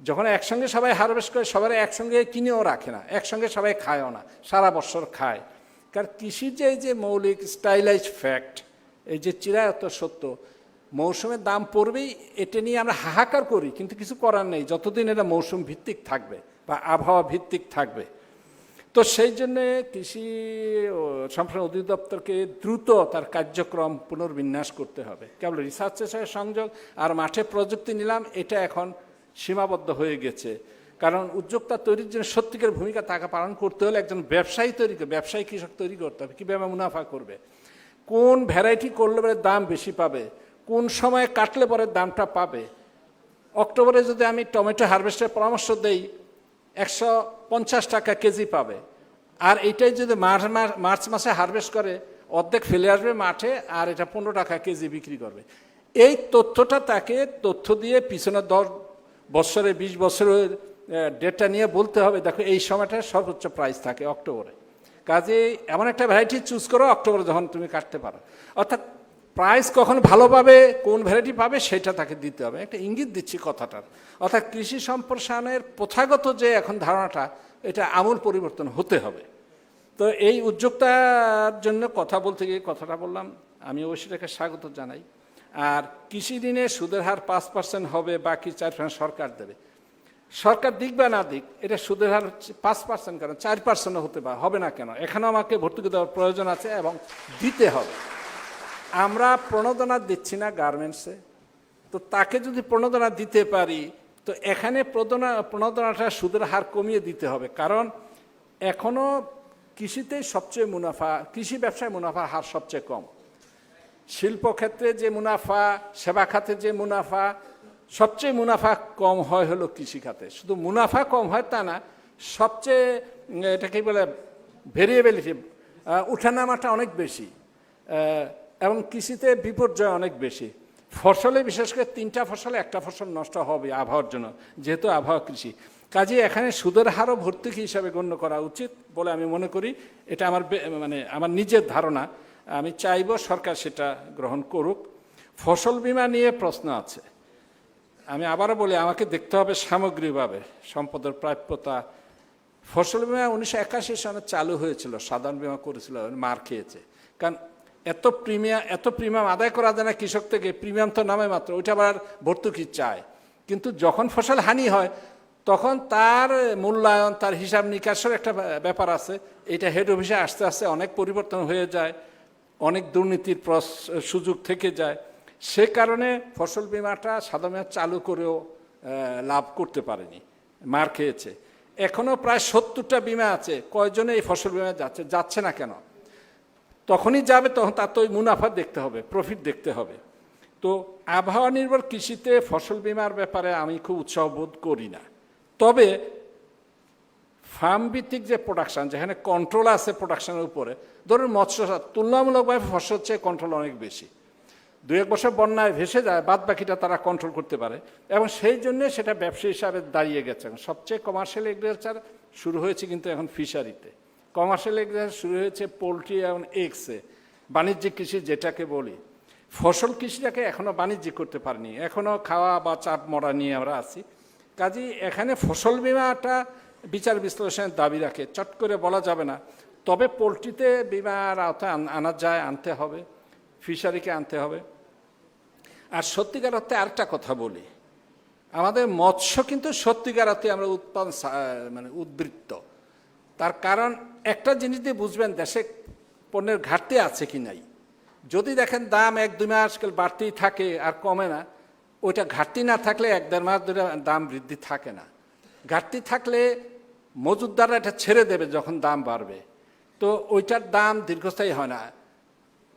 যখন একসঙ্গে সবাই হারভেস্ট করে, সবাই একসঙ্গে কিনেও রাখে না, একসঙ্গে সবাই খায়ও না, সারা বছর খায়। কারণ কৃষির যে এই যে মৌলিক স্টাইলাইজ ফ্যাক্ট, এই যে চিরায়ত সত্য, মৌসুমের দাম পড়বেই, এটা নিয়ে আমরা হাহাকার করি, কিন্তু কিছু করার নেই যতদিন এটা মৌসুম ভিত্তিক থাকবে বা আবহাওয়া ভিত্তিক থাকবে। তো সেই জন্যে কৃষি সম্প্রসারণ অধিদপ্তরকে দ্রুত তার কার্যক্রম পুনর্বিন্যাস করতে হবে। কেবল রিসার্চের সাথে সংযোগ আর মাঠে প্রযুক্তি নিলাম, এটা এখন সীমাবদ্ধ হয়ে গেছে। কারণ উদ্যোক্তা তৈরির জন্য সত্যিকার ভূমিকা তাকে পালন করতে হলে একজন ব্যবসায়ী ব্যবসায়ী কৃষক তৈরি করতে হবে। কীভাবে মুনাফা করবে, কোন ভ্যারাইটি করলে পরে দাম বেশি পাবে, কোন সময়ে কাটলে পরে দামটা পাবে। অক্টোবরে যদি আমি টমেটো হারভেস্টের পরামর্শ দেই, 150 টাকা কেজি পাবে, আর এইটাই যদি মার্চ মাসে হারভেস্ট করে অর্ধেক ফেলে আসবে মাঠে, আর এটা 15 টাকা কেজি বিক্রি করবে। এই তথ্যটা তাকে তথ্য দিয়ে পিছনে 10 বছরে 20 বছরের ডেটা নিয়ে বলতে হবে, দেখো এই সময়টা সর্বোচ্চ প্রাইস থাকে অক্টোবরে, কাজে এমন একটা ভ্যারাইটি চুজ করো অক্টোবরে যখন তুমি কাটতে পারো। অর্থাৎ প্রাইস কখন ভালো পাবে, কোন ভ্যারাইটি পাবে সেটা তাকে দিতে হবে। একটা ইঙ্গিত দিচ্ছি কথাটার। অর্থাৎ কৃষি সম্প্রসারণের প্রথাগত যে এখন ধারণাটা, এটা আমূল পরিবর্তন হতে হবে। তো এই উদ্যোক্তার জন্য কথা বলতে গিয়ে কথাটা বললাম, আমি অবশ্যই এটাকে স্বাগত জানাই। আর কৃষি ঋণে সুদের হার 5% হবে, বাকি 4% সরকার দেবে। সরকার দিক বা না দিক, এটা সুদের হার 5% কেন, 4% হতে হবে না কেন? এখানেও আমাকে ভর্তুকি দেওয়ার প্রয়োজন আছে এবং দিতে হবে। আমরা প্রণোদনা দিচ্ছি না গার্মেন্টসে, তো তাকে যদি প্রণোদনা দিতে পারি, তো এখানে প্রণোদনাটা সুদের হার কমিয়ে দিতে হবে। কারণ এখনও কৃষিতে সবচেয়ে মুনাফা, কৃষি ব্যবসায় মুনাফার হার সবচেয়ে কম। শিল্পক্ষেত্রে যে মুনাফা, সেবা খাতে যে মুনাফা, সবচেয়ে মুনাফা কম হয় হলো কৃষিখাতে। শুধু মুনাফা কম হয় তা না, সবচেয়ে এটাকে বলে ভেরিয়েবিলিটি, উঠানামাটা অনেক বেশি, এবং কৃষিতে বিপর্যয় অনেক বেশি। ফসলে বিশেষ করে 3টা ফসলে 1টা ফসল নষ্ট হবে আবহাওয়ার জন্য, যেহেতু আবহাওয়া কৃষি। কাজে এখানে সুদের হারও ভর্তুকি হিসাবে গণ্য করা উচিত বলে আমি মনে করি। এটা আমার নিজের ধারণা। আমি চাইব সরকার সেটা গ্রহণ করুক। ফসল বীমা নিয়ে প্রশ্ন আছে। আমি আবারও বলি, আমাকে দেখতে হবে সামগ্রিকভাবে সম্পদের প্রাপ্যতা। ফসল বীমা 1981 সালে চালু হয়েছিল, সাধারণ বীমা করেছিল, মার খেয়েছে। কারণ এত প্রিমিয়াম আদায় করা যায় না কৃষক থেকে, প্রিমিয়াম তো নামে মাত্র, ওইটা আবার ভর্তুকি চায়। কিন্তু যখন ফসল হানি হয় তখন তার মূল্যায়ন, তার হিসাব নিকাশের একটা ব্যাপার আছে। এটা হেড অফিসে আস্তে আস্তে অনেক পরিবর্তন হয়ে যায়, অনেক দুর্নীতির সুযোগ থেকে যায়। সে কারণে ফসল বীমাটা সাধারণ চালু করেও লাভ করতে পারেনি। মার খেয়েছে। এখনো প্রায় 70টা বিমা আছে, কয়জনে এই ফসল বিমা যাচ্ছে না কেন? তখনই যাবে, তখন তার তো ওই মুনাফা দেখতে হবে, প্রফিট দেখতে হবে। তো আবহাওয়া নির্ভর কৃষিতে ফসল বিমার ব্যাপারে আমি খুব উৎসাহ বোধ করি না। তবে ফার্ম ভিত্তিক যে প্রোডাকশন, যেখানে কন্ট্রোল আছে প্রোডাকশনের উপরে, ধরুন মৎস্য তুলনামূলকভাবে ফসল চেয়ে কন্ট্রোল অনেক বেশি। 2-1 বছর বন্যায় ভেসে যায়, বাদ বাকিটা তারা কন্ট্রোল করতে পারে, এবং সেই জন্যে সেটা ব্যবসা হিসাবে দাঁড়িয়ে গেছে। সবচেয়ে কমার্শিয়াল এগ্রিকালচার শুরু হয়েছে কিন্তু এখন ফিশারিতে, কমার্শিয়াল এগ্রিকালচার শুরু হয়েছে পোলট্রি এবং এগসে, বাণিজ্যিক কৃষি যেটাকে বলি। ফসল কৃষিটাকে এখনও বাণিজ্যিক করতে পারিনি, এখনও খাওয়া বা চাপ মরা নিয়ে আমরা আছি। কাজেই এখানে ফসল বিমাটা বিচার বিশ্লেষণের দাবি রাখে, চট করে বলা যাবে না। তবে পোলট্রিতে বিমার আওতায় আনা যায়, আনতে হবে, ফিশারিকে আনতে হবে। আর সত্যিকার অর্থে আরেকটা কথা বলি, আমাদের মৎস্য কিন্তু সত্যিকার অর্থে আমরা উৎপাদন মানে উদ্বৃত্ত। তার কারণ একটা জিনিস দিয়ে বুঝবেন দেশে পণ্যের ঘাটতি আছে কি নাই। যদি দেখেন দাম 1-2 মাস বাড়তেই থাকে আর কমে না, ওইটা ঘাটতি না থাকলে 1-1.5 মাস ধরে দাম বৃদ্ধি থাকে না। ঘাটতি থাকলে মজুতদাররা এটা ছেড়ে দেবে যখন দাম বাড়বে, তো ওইটার দাম দীর্ঘস্থায়ী হয় না।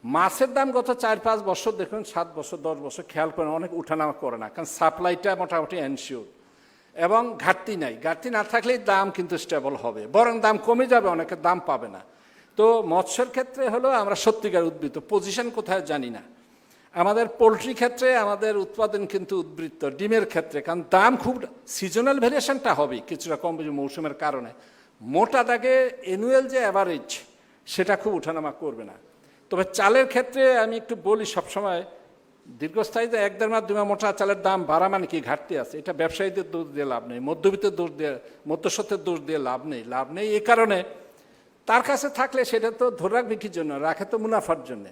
মাছের দাম গত 4-5 বছর দেখুন, 7 বছর 10 বছর খেয়াল করেন অনেক উঠানামা করে না, কারণ সাপ্লাইটা মোটামুটি এনশিওর এবং ঘাটতি নাই। ঘাটতি না থাকলেই দাম কিন্তু স্টেবল হবে, বরং দাম কমে যাবে, অনেকে দাম পাবে না। তো মৎস্যের ক্ষেত্রে হলো আমরা সত্যিকার উদ্বৃত্ত, পজিশন কোথায় জানি না। আমাদের পোলট্রি ক্ষেত্রে আমাদের উৎপাদন কিন্তু উদ্বৃত্ত, ডিমের ক্ষেত্রে, কারণ দাম খুব সিজনাল ভেরিয়েশনটা হবে কিছুটা কম বেশি মৌসুমের কারণে, মোটা দাগে অ্যানুয়াল যে অ্যাভারেজ সেটা খুব উঠানামা করবে না। তবে চালের ক্ষেত্রে আমি একটু বলি সবসময়, দীর্ঘস্থায়ীতে 1-1.5 মাস 2 মাস মোটা চালের দাম বাড়া মানে কি ঘাটতি আছে, এটা ব্যবসায়ীদের দোষ দিয়ে লাভ নেই, মধ্যবিত্তের দোষ দিয়ে, মধ্যস্বত্বের দোষ দিয়ে লাভ নেই। এই কারণে তার কাছে থাকলে সেটা তো ধরে রাখবে কি জন্য, রাখে তো মুনাফার জন্যে,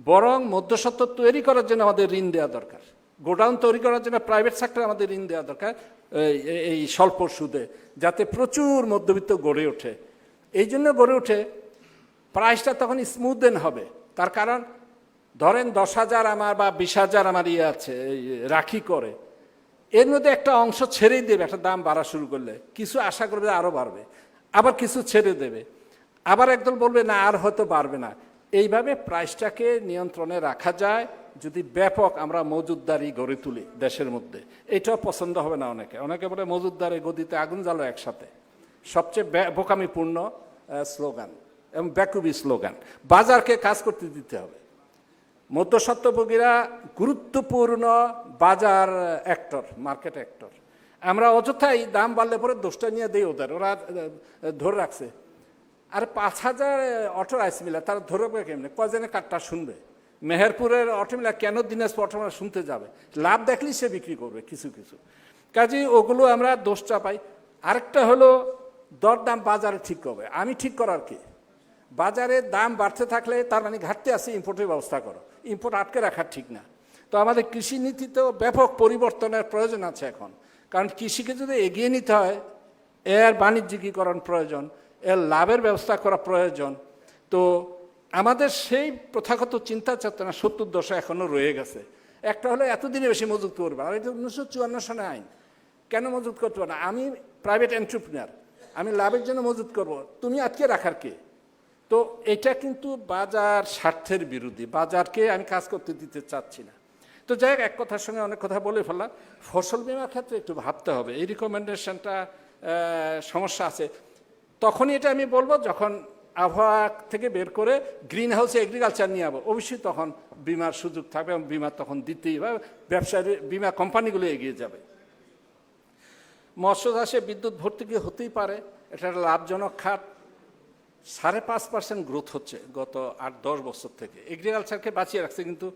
বরং মধ্যস্বত্ব তৈরি করার জন্য আমাদের ঋণ দেওয়া দরকার, গোডাউন তৈরি করার জন্য প্রাইভেট সেক্টরে আমাদের ঋণ দেওয়া দরকার এই স্বল্প সুদে, যাতে প্রচুর মধ্যবিত্ত গড়ে ওঠে। এই জন্য গড়ে ওঠে, প্রাইসটা তখন স্মুথেন হবে। তার কারণ ধরেন 10,000 আমার বা 20,000 আমার আছে রাখি করে, এর মধ্যে একটা অংশ ছেড়েই দেবে, একটা দাম বাড়া শুরু করলে কিছু আশা করবে আরও বাড়বে, আবার কিছু ছেড়ে দেবে, আবার একদল বলবে না আর হয়তো বাড়বে না। এইভাবে প্রাইসটাকে নিয়ন্ত্রণে রাখা যায় যদি ব্যাপক আমরা মজুতদারি গড়ে তুলি দেশের মধ্যে। এটাও পছন্দ হবে না অনেকে বলে মজুতদারি গদিতে আগুন জ্বালো একসাথে, সবচেয়ে বোকামিপূর্ণ স্লোগান এবং ব্যাকুবি স্লোগান। বাজারকে কাজ করতে দিতে হবে। মধ্যস্বত্বভোগীরা গুরুত্বপূর্ণ বাজার অ্যাক্টর, মার্কেট অ্যাক্টর। আমরা অযথাই দাম বাড়লে পরে দোষটা নিয়ে দিই ওদের, ওরা ধরে রাখছে। আর 5,000 অটো রাইস মিলার তারা ধরে রাখবে কেমনে, কজনে কাঠটা শুনবে? মেহেরপুরের অটো মিলার কেন দিনাজপুর অটো মিলার শুনতে যাবে? লাভ দেখলেই সে বিক্রি করবে কিছু। কাজেই ওগুলো আমরা দোষটা পাই। আরেকটা হলো দরদাম বাজারে ঠিক করবে, আমি ঠিক করার কি? বাজারে দাম বাড়তে থাকলে তার মানে ঘাটতি আছে, ইম্পোর্টের ব্যবস্থা করো, ইম্পোর্ট আটকে রাখা ঠিক না। তো আমাদের কৃষি নীতিতেও ব্যাপক পরিবর্তনের প্রয়োজন আছে এখন, কারণ কৃষিকে যদি এগিয়ে নিতে হয় এর বাণিজ্যিকীকরণ প্রয়োজন, এর লাভের ব্যবস্থা করা প্রয়োজন। তো আমাদের সেই প্রথাগত চিন্তা চেতনা 70 দশক এখনও রয়ে গেছে। একটা হলো এতদিনে বেশি মজুত করবে, আর এটা 1954 সনে আইন, কেন মজুত করতে পারে না? আমি প্রাইভেট এন্টারপ্রেনার, আমি লাভের জন্য মজুত করব, তুমি আটকে রাখার কে? তো এটা কিন্তু বাজার স্বার্থের বিরোধী, বাজারকে আমি কাজ করতে দিতে চাচ্ছি না। তো যাই হোক, এক কথার সঙ্গে অনেক কথা বলে ফেললাম। ফসল বিমার ক্ষেত্রে একটু ভাবতে হবে, এই রিকমেন্ডেশনটা সমস্যা আছে। তখনই এটা আমি বলবো যখন আবহাওয়া থেকে বের করে গ্রিন হাউসে এগ্রিকালচার নিয়ে যাবো, অবশ্যই তখন বিমার সুযোগ থাকবে এবং বিমা তখন দিতেই হবে, ব্যবসায়ী বিমা কোম্পানিগুলো এগিয়ে যাবে। মৎস্য চাষে বিদ্যুৎ ভর্তুকি হতেই পারে, এটা একটা লাভজনক খাত। 5.5% গ্রোথ হচ্ছে গত 8-10 বছর থেকে, এগ্রিকালচারকে বাঁচিয়ে রাখছে, কিন্তু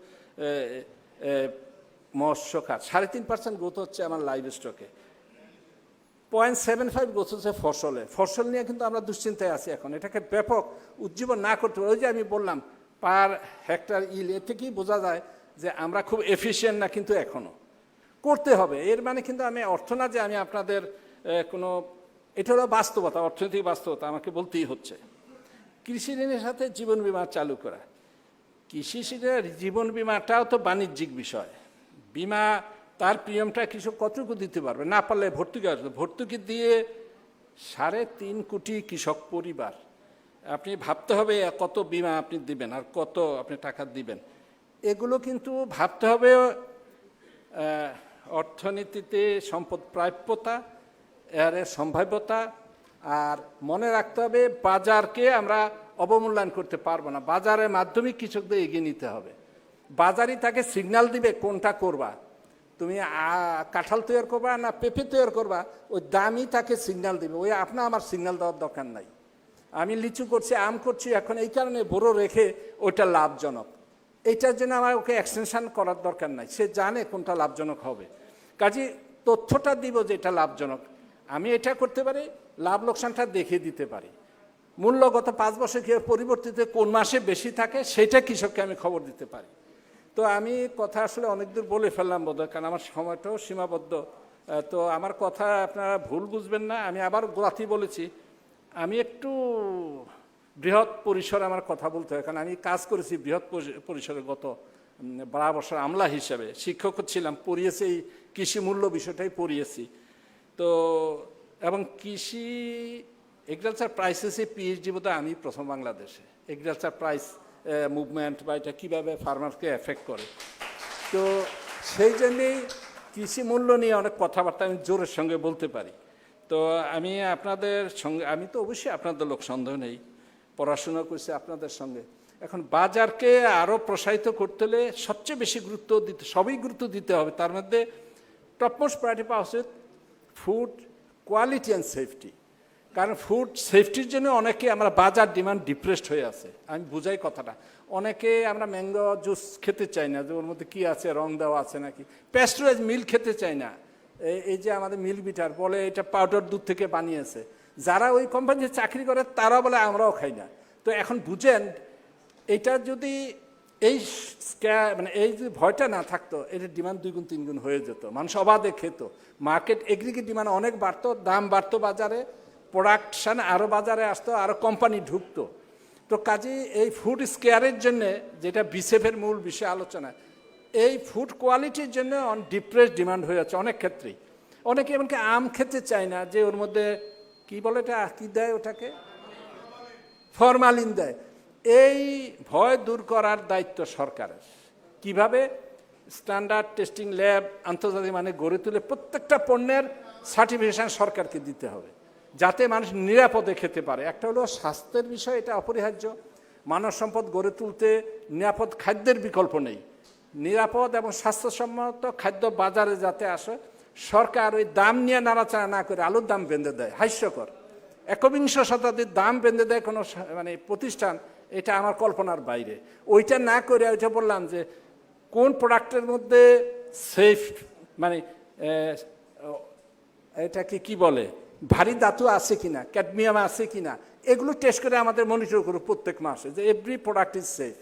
মৎস্য খাত 3.5% গ্রোথ হচ্ছে আমার লাইভ স্টকে, 0.75 গ্রোথ হচ্ছে ফসল নিয়ে কিন্তু আমরা দুশ্চিন্তায় আছি এখন। এটাকে ব্যাপক উজ্জীবন না করতে পারি, ওই যে আমি বললাম পার হেক্টর ইল, এর থেকেই বোঝা যায় যে আমরা খুব এফিশিয়েন্ট না, কিন্তু এখনও করতে হবে। এর মানে কিন্তু আমি অর্থ না যে আমি আপনাদের কোনো, এটা হলো বাস্তবতা, অর্থনৈতিক বাস্তবতা, আমাকে বলতেই হচ্ছে। কৃষি ঋণের সাথে জীবন বিমা চালু করা, কৃষি ঋণের জীবন বিমাটাও তো বাণিজ্যিক বিষয়। বিমা তার প্রিমিয়ামটা কৃষক কতটুকু দিতে পারবে, না পারলে ভর্তুকি আসবে, ভর্তুকি দিয়ে 3.5 কোটি কৃষক পরিবার, আপনি ভাবতে হবে কত বীমা আপনি দিবেন আর কত আপনি টাকা দিবেন। এগুলো কিন্তু ভাবতে হবে অর্থনীতিতে সম্পদ প্রাপ্যতা, এর সম্ভাব্যতা, আর মনে রাখতে হবে বাজারকে আমরা অবমূল্যায়ন করতে পারবো না, বাজারের মাধ্যমে কৃষকদের এগিয়ে নিতে হবে। বাজারই তাকে সিগন্যাল দিবে কোনটা করবা, তুমি কাঁঠাল তৈরি করবা না পেঁপে তৈরি করবা, ওই দামই তাকে সিগন্যাল দিবে, ওই আপনার আমার সিগন্যাল দেওয়ার দরকার নাই। আমি লিচু করছি, আম করছি, এখন এই কারণে বড় রেখে ওইটা লাভজনক, এইটার জন্য আমার ওকে এক্সটেনশন করার দরকার নাই, সে জানে কোনটা লাভজনক হবে। কাজে তথ্যটা দিব যে এটা লাভজনক, আমি এটা করতে পারি, লাভ লোকসানটা দেখিয়ে দিতে পারি, মূল্য গত 5 বছর কীভাবে পরিবর্তিত, কোন মাসে বেশি থাকে সেটা কৃষককে আমি খবর দিতে পারি। তো আমি কথা আসলে অনেক দূর বলে ফেললাম বোধহয়, কারণ আমার সময়টাও সীমাবদ্ধ। তো আমার কথা আপনারা ভুল বুঝবেন না, আমি আবার গোলাথি বলেছি, আমি একটু বৃহৎ পরিসরে আমার কথা বলতে হয়, কারণ আমি কাজ করেছি বৃহৎ পরিসরে গত 12 বছর আমলা হিসাবে, শিক্ষক ছিলাম, পড়িয়েছি এই কৃষি মূল্য বিষয়টাই পড়িয়েছি। তো এবং কৃষি এগ্রিকালচার প্রাইসেসে পিএইচডি বোধহয় আমি প্রথম বাংলাদেশে, এগ্রিকালচার প্রাইস মুভমেন্ট বা এটা কীভাবে ফার্মারকে এফেক্ট করে। তো সেই জন্যেই কৃষি মূল্য নিয়ে অনেক কথাবার্তা আমি জোরের সঙ্গে বলতে পারি। তো আমি আপনাদের সঙ্গে, আমি তো অবশ্যই আপনাদের লোক, সন্দেহ নেই, পড়াশোনা করছি আপনাদের সঙ্গে। এখন বাজারকে আরও প্রসারিত করতে হলে সবচেয়ে বেশি গুরুত্ব দিতে, সবই গুরুত্ব দিতে হবে, তার মধ্যে টপমোস্ট প্রায়োরিটি পাওয়া উচিত ফুড কোয়ালিটি অ্যান্ড সেফটি। কারণ ফুড সেফটির জন্য অনেকে আমরা বাজার ডিমান্ড ডিপ্রেসড হয়ে আছে, আমি বুঝাই কথাটা। অনেকে আমরা ম্যাঙ্গো জুস খেতে চাই না, যে ওর মধ্যে কী আছে, রং দেওয়া আছে নাকি, প্যাস্টুরাইজ মিল্ক খেতে চাই না, এই যে আমাদের মিল্ক বিটার বলে এটা পাউডার দুধ থেকে বানিয়েছে, যারা ওই কোম্পানিতে চাকরি করে তারা বলে আমরাও খাই না। তো এখন বুঝেন, এটা যদি এই মানে এই যে ভয়টা না থাকতো, এটার ডিমান্ড 2 গুণ 3 গুণ হয়ে যেত, মানুষ অবাধে খেত, মার্কেট এগ্রিগেট ডিমান্ড অনেক বাড়তো, দাম বাড়তো বাজারে, প্রোডাকশান আরও বাজারে আসতো, আরও কোম্পানি ঢুকতো। তো কাজে এই ফুড স্কেয়ারের জন্যে, যেটা বিসেফের মূল বিষয় আলোচনা, এই ফুড কোয়ালিটির জন্য ডিপ্রেস ডিমান্ড হয়ে যাচ্ছে অনেক ক্ষেত্রেই। অনেকে এমনকি আম খেতে চায় না, যে ওর মধ্যে কি বলে, এটা কী দেয়, ওটাকে ফরমালিন দেয়। এই ভয় দূর করার দায়িত্ব সরকারের, কিভাবে স্ট্যান্ডার্ড টেস্টিং ল্যাব আন্তর্জাতিক মানে গড়ে তুলে প্রত্যেকটা পণ্যের সার্টিফিকেশন সরকারকে দিতে হবে, যাতে মানুষ নিরাপদে খেতে পারে। একটা হলো স্বাস্থ্যের বিষয়, এটা অপরিহার্য, মানব সম্পদ গড়ে তুলতে নিরাপদ খাদ্যের বিকল্প নেই, নিরাপদ এবং স্বাস্থ্যসম্মত খাদ্য বাজারে যাতে আসে, সরকার ওই দাম নিয়ে নাড়াচাড়া না করে আলুর দাম বেঁধে দেয়, হাস্যকর। 21 শতাব্দীর দাম বেঁধে দেয় কোনো মানে প্রতিষ্ঠান, এটা আমার কল্পনার বাইরে। ওইটা না করে ওইটা বললাম যে কোন প্রোডাক্টের মধ্যে সেফ মানে এটাকে কি বলে, ভারী ধাতু আছে কিনা, ক্যাডমিয়াম আছে কিনা, এগুলো টেস্ট করে আমাদের মনিটর করুক প্রত্যেক মাসে, যে এভরি প্রোডাক্ট ইজ সেফ,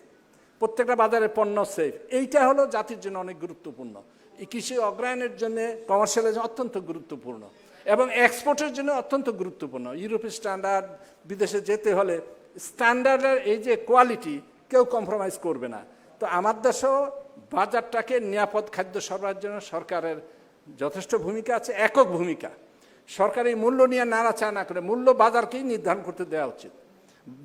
প্রত্যেকটা বাজারের পণ্য সেফ। এইটা হলো জাতির জন্য অনেক গুরুত্বপূর্ণ, এই কৃষি অগ্রহায়ণের জন্য, কমার্শিয়ালের জন্য অত্যন্ত গুরুত্বপূর্ণ, এবং এক্সপোর্টের জন্য অত্যন্ত গুরুত্বপূর্ণ। ইউরোপীয় স্ট্যান্ডার্ড, বিদেশে যেতে হলে স্ট্যান্ডার্ডের এই যে কোয়ালিটি কেউ কম্প্রোমাইজ করবে না। তো আমার দেশেও বাজারটাকে নিরাপদ খাদ্য সরবরাহের জন্য সরকারের যথেষ্ট ভূমিকা আছে, একক ভূমিকা। সরকার এই মূল্য নিয়ে নাড়াচাড়া না করে মূল্য বাজারকেই নির্ধারণ করতে দেওয়া উচিত।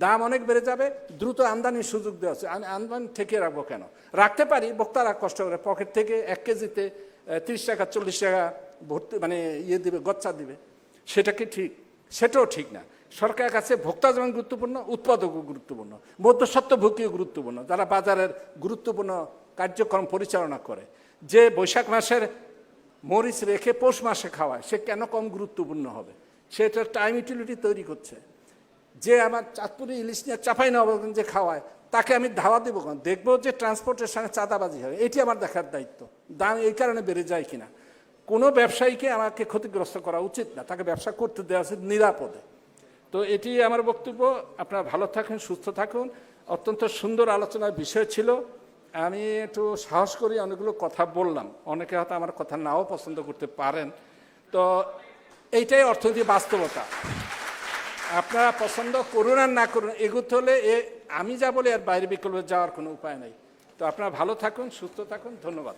দাম অনেক বেড়ে যাবে, দ্রুত আমদানির সুযোগ দেওয়া উচিত। আমি আমদানি ঠেকিয়ে রাখবো কেন, রাখতে পারি, ভোক্তারা কষ্ট করে পকেট থেকে 1 কেজিতে 30 টাকা 40 টাকা ভর্তি মানে ইয়ে দিবে, গচ্চা দিবে, সেটা কি ঠিক? সেটাও ঠিক না। সরকারের কাছে ভোক্তা যেমন গুরুত্বপূর্ণ, উৎপাদকও গুরুত্বপূর্ণ, মধ্যস্বত্বভোগীও গুরুত্বপূর্ণ, যারা বাজারের গুরুত্বপূর্ণ কার্যক্রম পরিচালনা করে। যে বৈশাখ মাসের মরিচ রেখে পৌষ মাসে খাওয়ায়, সে কেন কম গুরুত্বপূর্ণ হবে? সেটার টাইম ইউটিলিটি তৈরি করছে। যে আমার চাঁদপুরে ইলিশ নিয়ে চাঁপাইনবাবগঞ্জে খাওয়ায়, তাকে আমি ধাওয়া দেবো কেন? দেখবো যে ট্রান্সপোর্টেশনে চাঁদাবাজি হয়, এটি আমার দেখার দায়িত্ব। দাম এই কারণে বেড়ে যায় কিনা। কোনো ব্যবসায়ীকে আমাকে ক্ষতিগ্রস্ত করা উচিত না, তাকে ব্যবসা করতে দেওয়া উচিত নিরাপদে। তো এটি আমার বক্তব্য। আপনারা ভালো থাকুন, সুস্থ থাকুন। অত্যন্ত সুন্দর আলোচনার বিষয় ছিল। আমি একটু সাহস করি অনেকগুলো কথা বললাম, অনেকে হয়তো আমার কথা নাও পছন্দ করতে পারেন। তো এইটাই অর্থনীতি বাস্তবতা। আপনারা পছন্দ করুন আর না করুন, এগোতে হলে আমি যা বলি এর বাইরে বিকল্প যাওয়ার কোনো উপায় নেই। তো আপনারা ভালো থাকুন, সুস্থ থাকুন। ধন্যবাদ।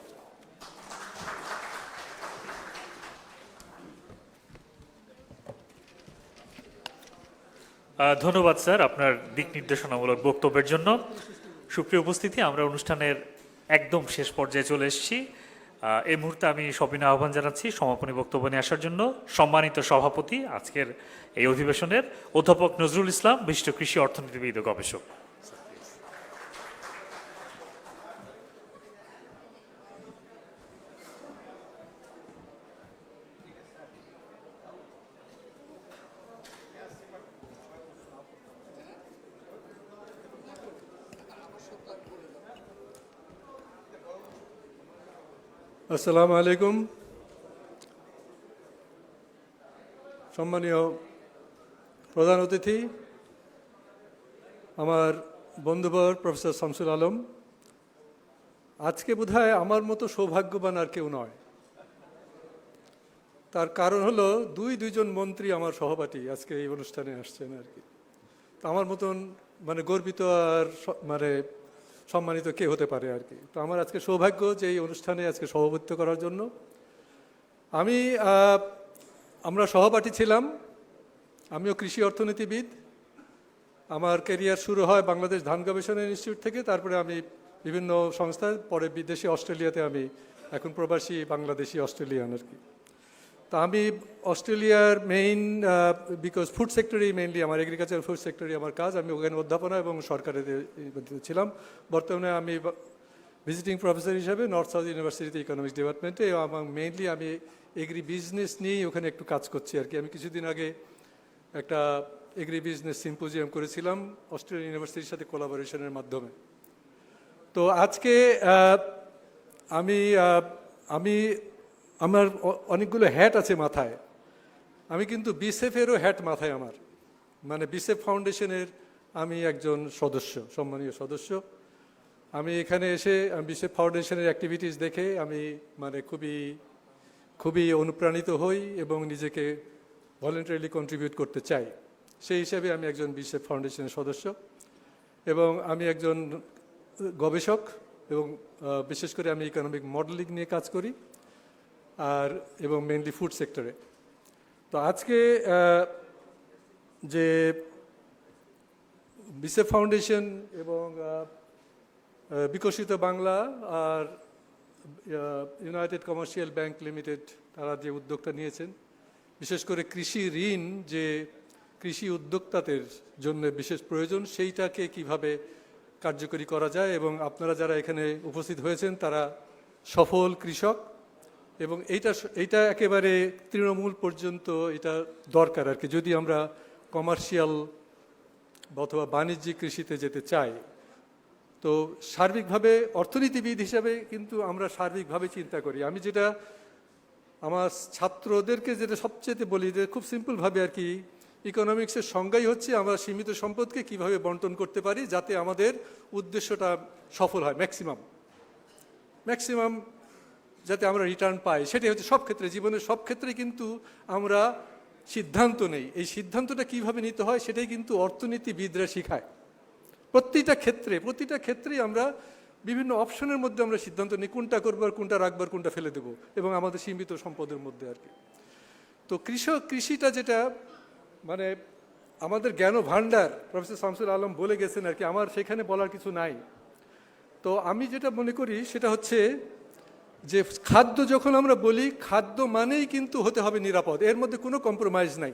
ধন্যবাদ স্যার আপনার দিক নির্দেশনামূলক বক্তব্যের জন্য। সুপ্রিয় উপস্থিতি, আমরা অনুষ্ঠানের একদম শেষ পর্যায়ে চলে এসেছি। এই মুহূর্তে আমি সবিনয় আহ্বান জানাচ্ছি সমাপনী বক্তব্য নিয়ে আসার জন্য সম্মানিত সভাপতি আজকের এই অধিবেশনের অধ্যাপক নজরুল ইসলাম, বিশিষ্ট কৃষি অর্থনীতিবিদ ও গবেষক। আসসালামু আলাইকুম। সম্মানীয় প্রধান অতিথি, আমার বন্ধুবর প্রফেসর শামসুল আলম, আজকে বোধহয় আমার মতো সৌভাগ্যবান আর কেউ নয়। তার কারণ হলো দুইজন মন্ত্রী আমার সহপাঠী আজকে এই অনুষ্ঠানে আসছেন আর কি। তো আমার মতন মানে গর্বিত আর মানে সম্মানিত কে হতে পারে আর কি। তো আমার আজকে সৌভাগ্য যে এই অনুষ্ঠানে আজকে সভাপতিত্ব করার জন্য। আমরা সহপাঠী ছিলাম, আমিও কৃষি অর্থনীতিবিদ। আমার ক্যারিয়ার শুরু হয় বাংলাদেশ ধান গবেষণা ইনস্টিটিউট থেকে, তারপরে আমি বিভিন্ন সংস্থায়, পরে বিদেশে অস্ট্রেলিয়াতে আমি এখন প্রবাসী বাংলাদেশি অস্ট্রেলিয়ান আর কি। তা আমি অস্ট্রেলিয়ার মেইন বিকজ ফুড সেক্টরেই মেইনলি আমার এগ্রিকালচার ফুড সেক্টরই আমার কাজ। আমি ওখানে অধ্যাপনা এবং সরকারের ছিলাম। বর্তমানে আমি ভিজিটিং প্রফেসর হিসাবে নর্থ সাউথ ইউনিভার্সিটিতে ইকোনমিক্স ডিপার্টমেন্টে, এবং মেইনলি আমি এগ্রি বিজনেস নিয়েই ওখানে একটু কাজ করছি আর কি। আমি কিছুদিন আগে একটা এগ্রি বিজনেস সিম্পোজিয়াম করেছিলাম অস্ট্রেলিয়ান ইউনিভার্সিটির সাথে কোলাবোরেশনের মাধ্যমে। তো আজকে আমার অনেকগুলো হ্যাট আছে মাথায়। আমি কিন্তু বিসেফেরও হ্যাট মাথায় আমার, মানে বিসেফ ফাউন্ডেশনের আমি একজন সদস্য, সম্মানীয় সদস্য। আমি এখানে এসে বিসেফ ফাউন্ডেশনের অ্যাক্টিভিটিস দেখে আমি মানে খুবই অনুপ্রাণিত হই এবং নিজেকে ভলেন্টারিলি কন্ট্রিবিউট করতে চাই। সেই হিসাবে আমি একজন বিসেফ ফাউন্ডেশনের সদস্য এবং আমি একজন গবেষক, এবং বিশেষ করে আমি ইকোনমিক মডেলিং নিয়ে কাজ করি এবং মেইনলি ফুড সেক্টরে। তো আজকে যে বিসেফ ফাউন্ডেশন এবং বিকশিত বাংলা আর ইউনাইটেড কমার্শিয়াল ব্যাংক লিমিটেড তারা যে উদ্যোগটা নিয়েছেন, বিশেষ করে কৃষি ঋণ যে কৃষি উদ্যোক্তাদের জন্য বিশেষ প্রয়োজন, সেইটাকে কিভাবে কার্যকরী করা যায়। এবং আপনারা যারা এখানে উপস্থিত হয়েছেন তারা সফল কৃষক, এবং এইটা একেবারে তৃণমূল পর্যন্ত এটা দরকার আর কি, যদি আমরা কমার্শিয়াল অথবা বাণিজ্যিক কৃষিতে যেতে চাই। তো সার্বিকভাবে অর্থনীতিবিদ হিসাবে কিন্তু আমরা সার্বিকভাবে চিন্তা করি। আমি যেটা আমার ছাত্রদেরকে যেটা সবচেয়ে বলি যে খুব সিম্পলভাবে আর কি, ইকোনমিক্সের সংজ্ঞাই হচ্ছে আমরা সীমিত সম্পদকে কিভাবে বন্টন করতে পারি যাতে আমাদের উদ্দেশ্যটা সফল হয়, ম্যাক্সিমাম যাতে আমরা রিটার্ন পাই, সেটাই হচ্ছে সব ক্ষেত্রে, জীবনের সব ক্ষেত্রে কিন্তু আমরা সিদ্ধান্ত নেই। এই সিদ্ধান্তটা কিভাবে নিতে হয় সেটাই কিন্তু অর্থনীতিবিদরা শিখায়। প্রতিটা ক্ষেত্রেই আমরা বিভিন্ন অপশনের মধ্যে আমরা সিদ্ধান্ত নিই, কোনটা করবো আর কোনটা রাখবো আর কোনটা ফেলে দেবো, এবং আমাদের সীমিত সম্পদের মধ্যে আর কি। তো কৃষিটা যেটা মানে আমাদের জ্ঞান ভাণ্ডার, প্রফেসর শামসুল আলম বলে গেছেন আর কি, আমার সেখানে বলার কিছু নাই। তো আমি যেটা মনে করি সেটা হচ্ছে যে খাদ্য যখন আমরা বলি, খাদ্য মানেই কিন্তু হতে হবে নিরাপদ, এর মধ্যে কোনো কম্প্রোমাইজ নাই।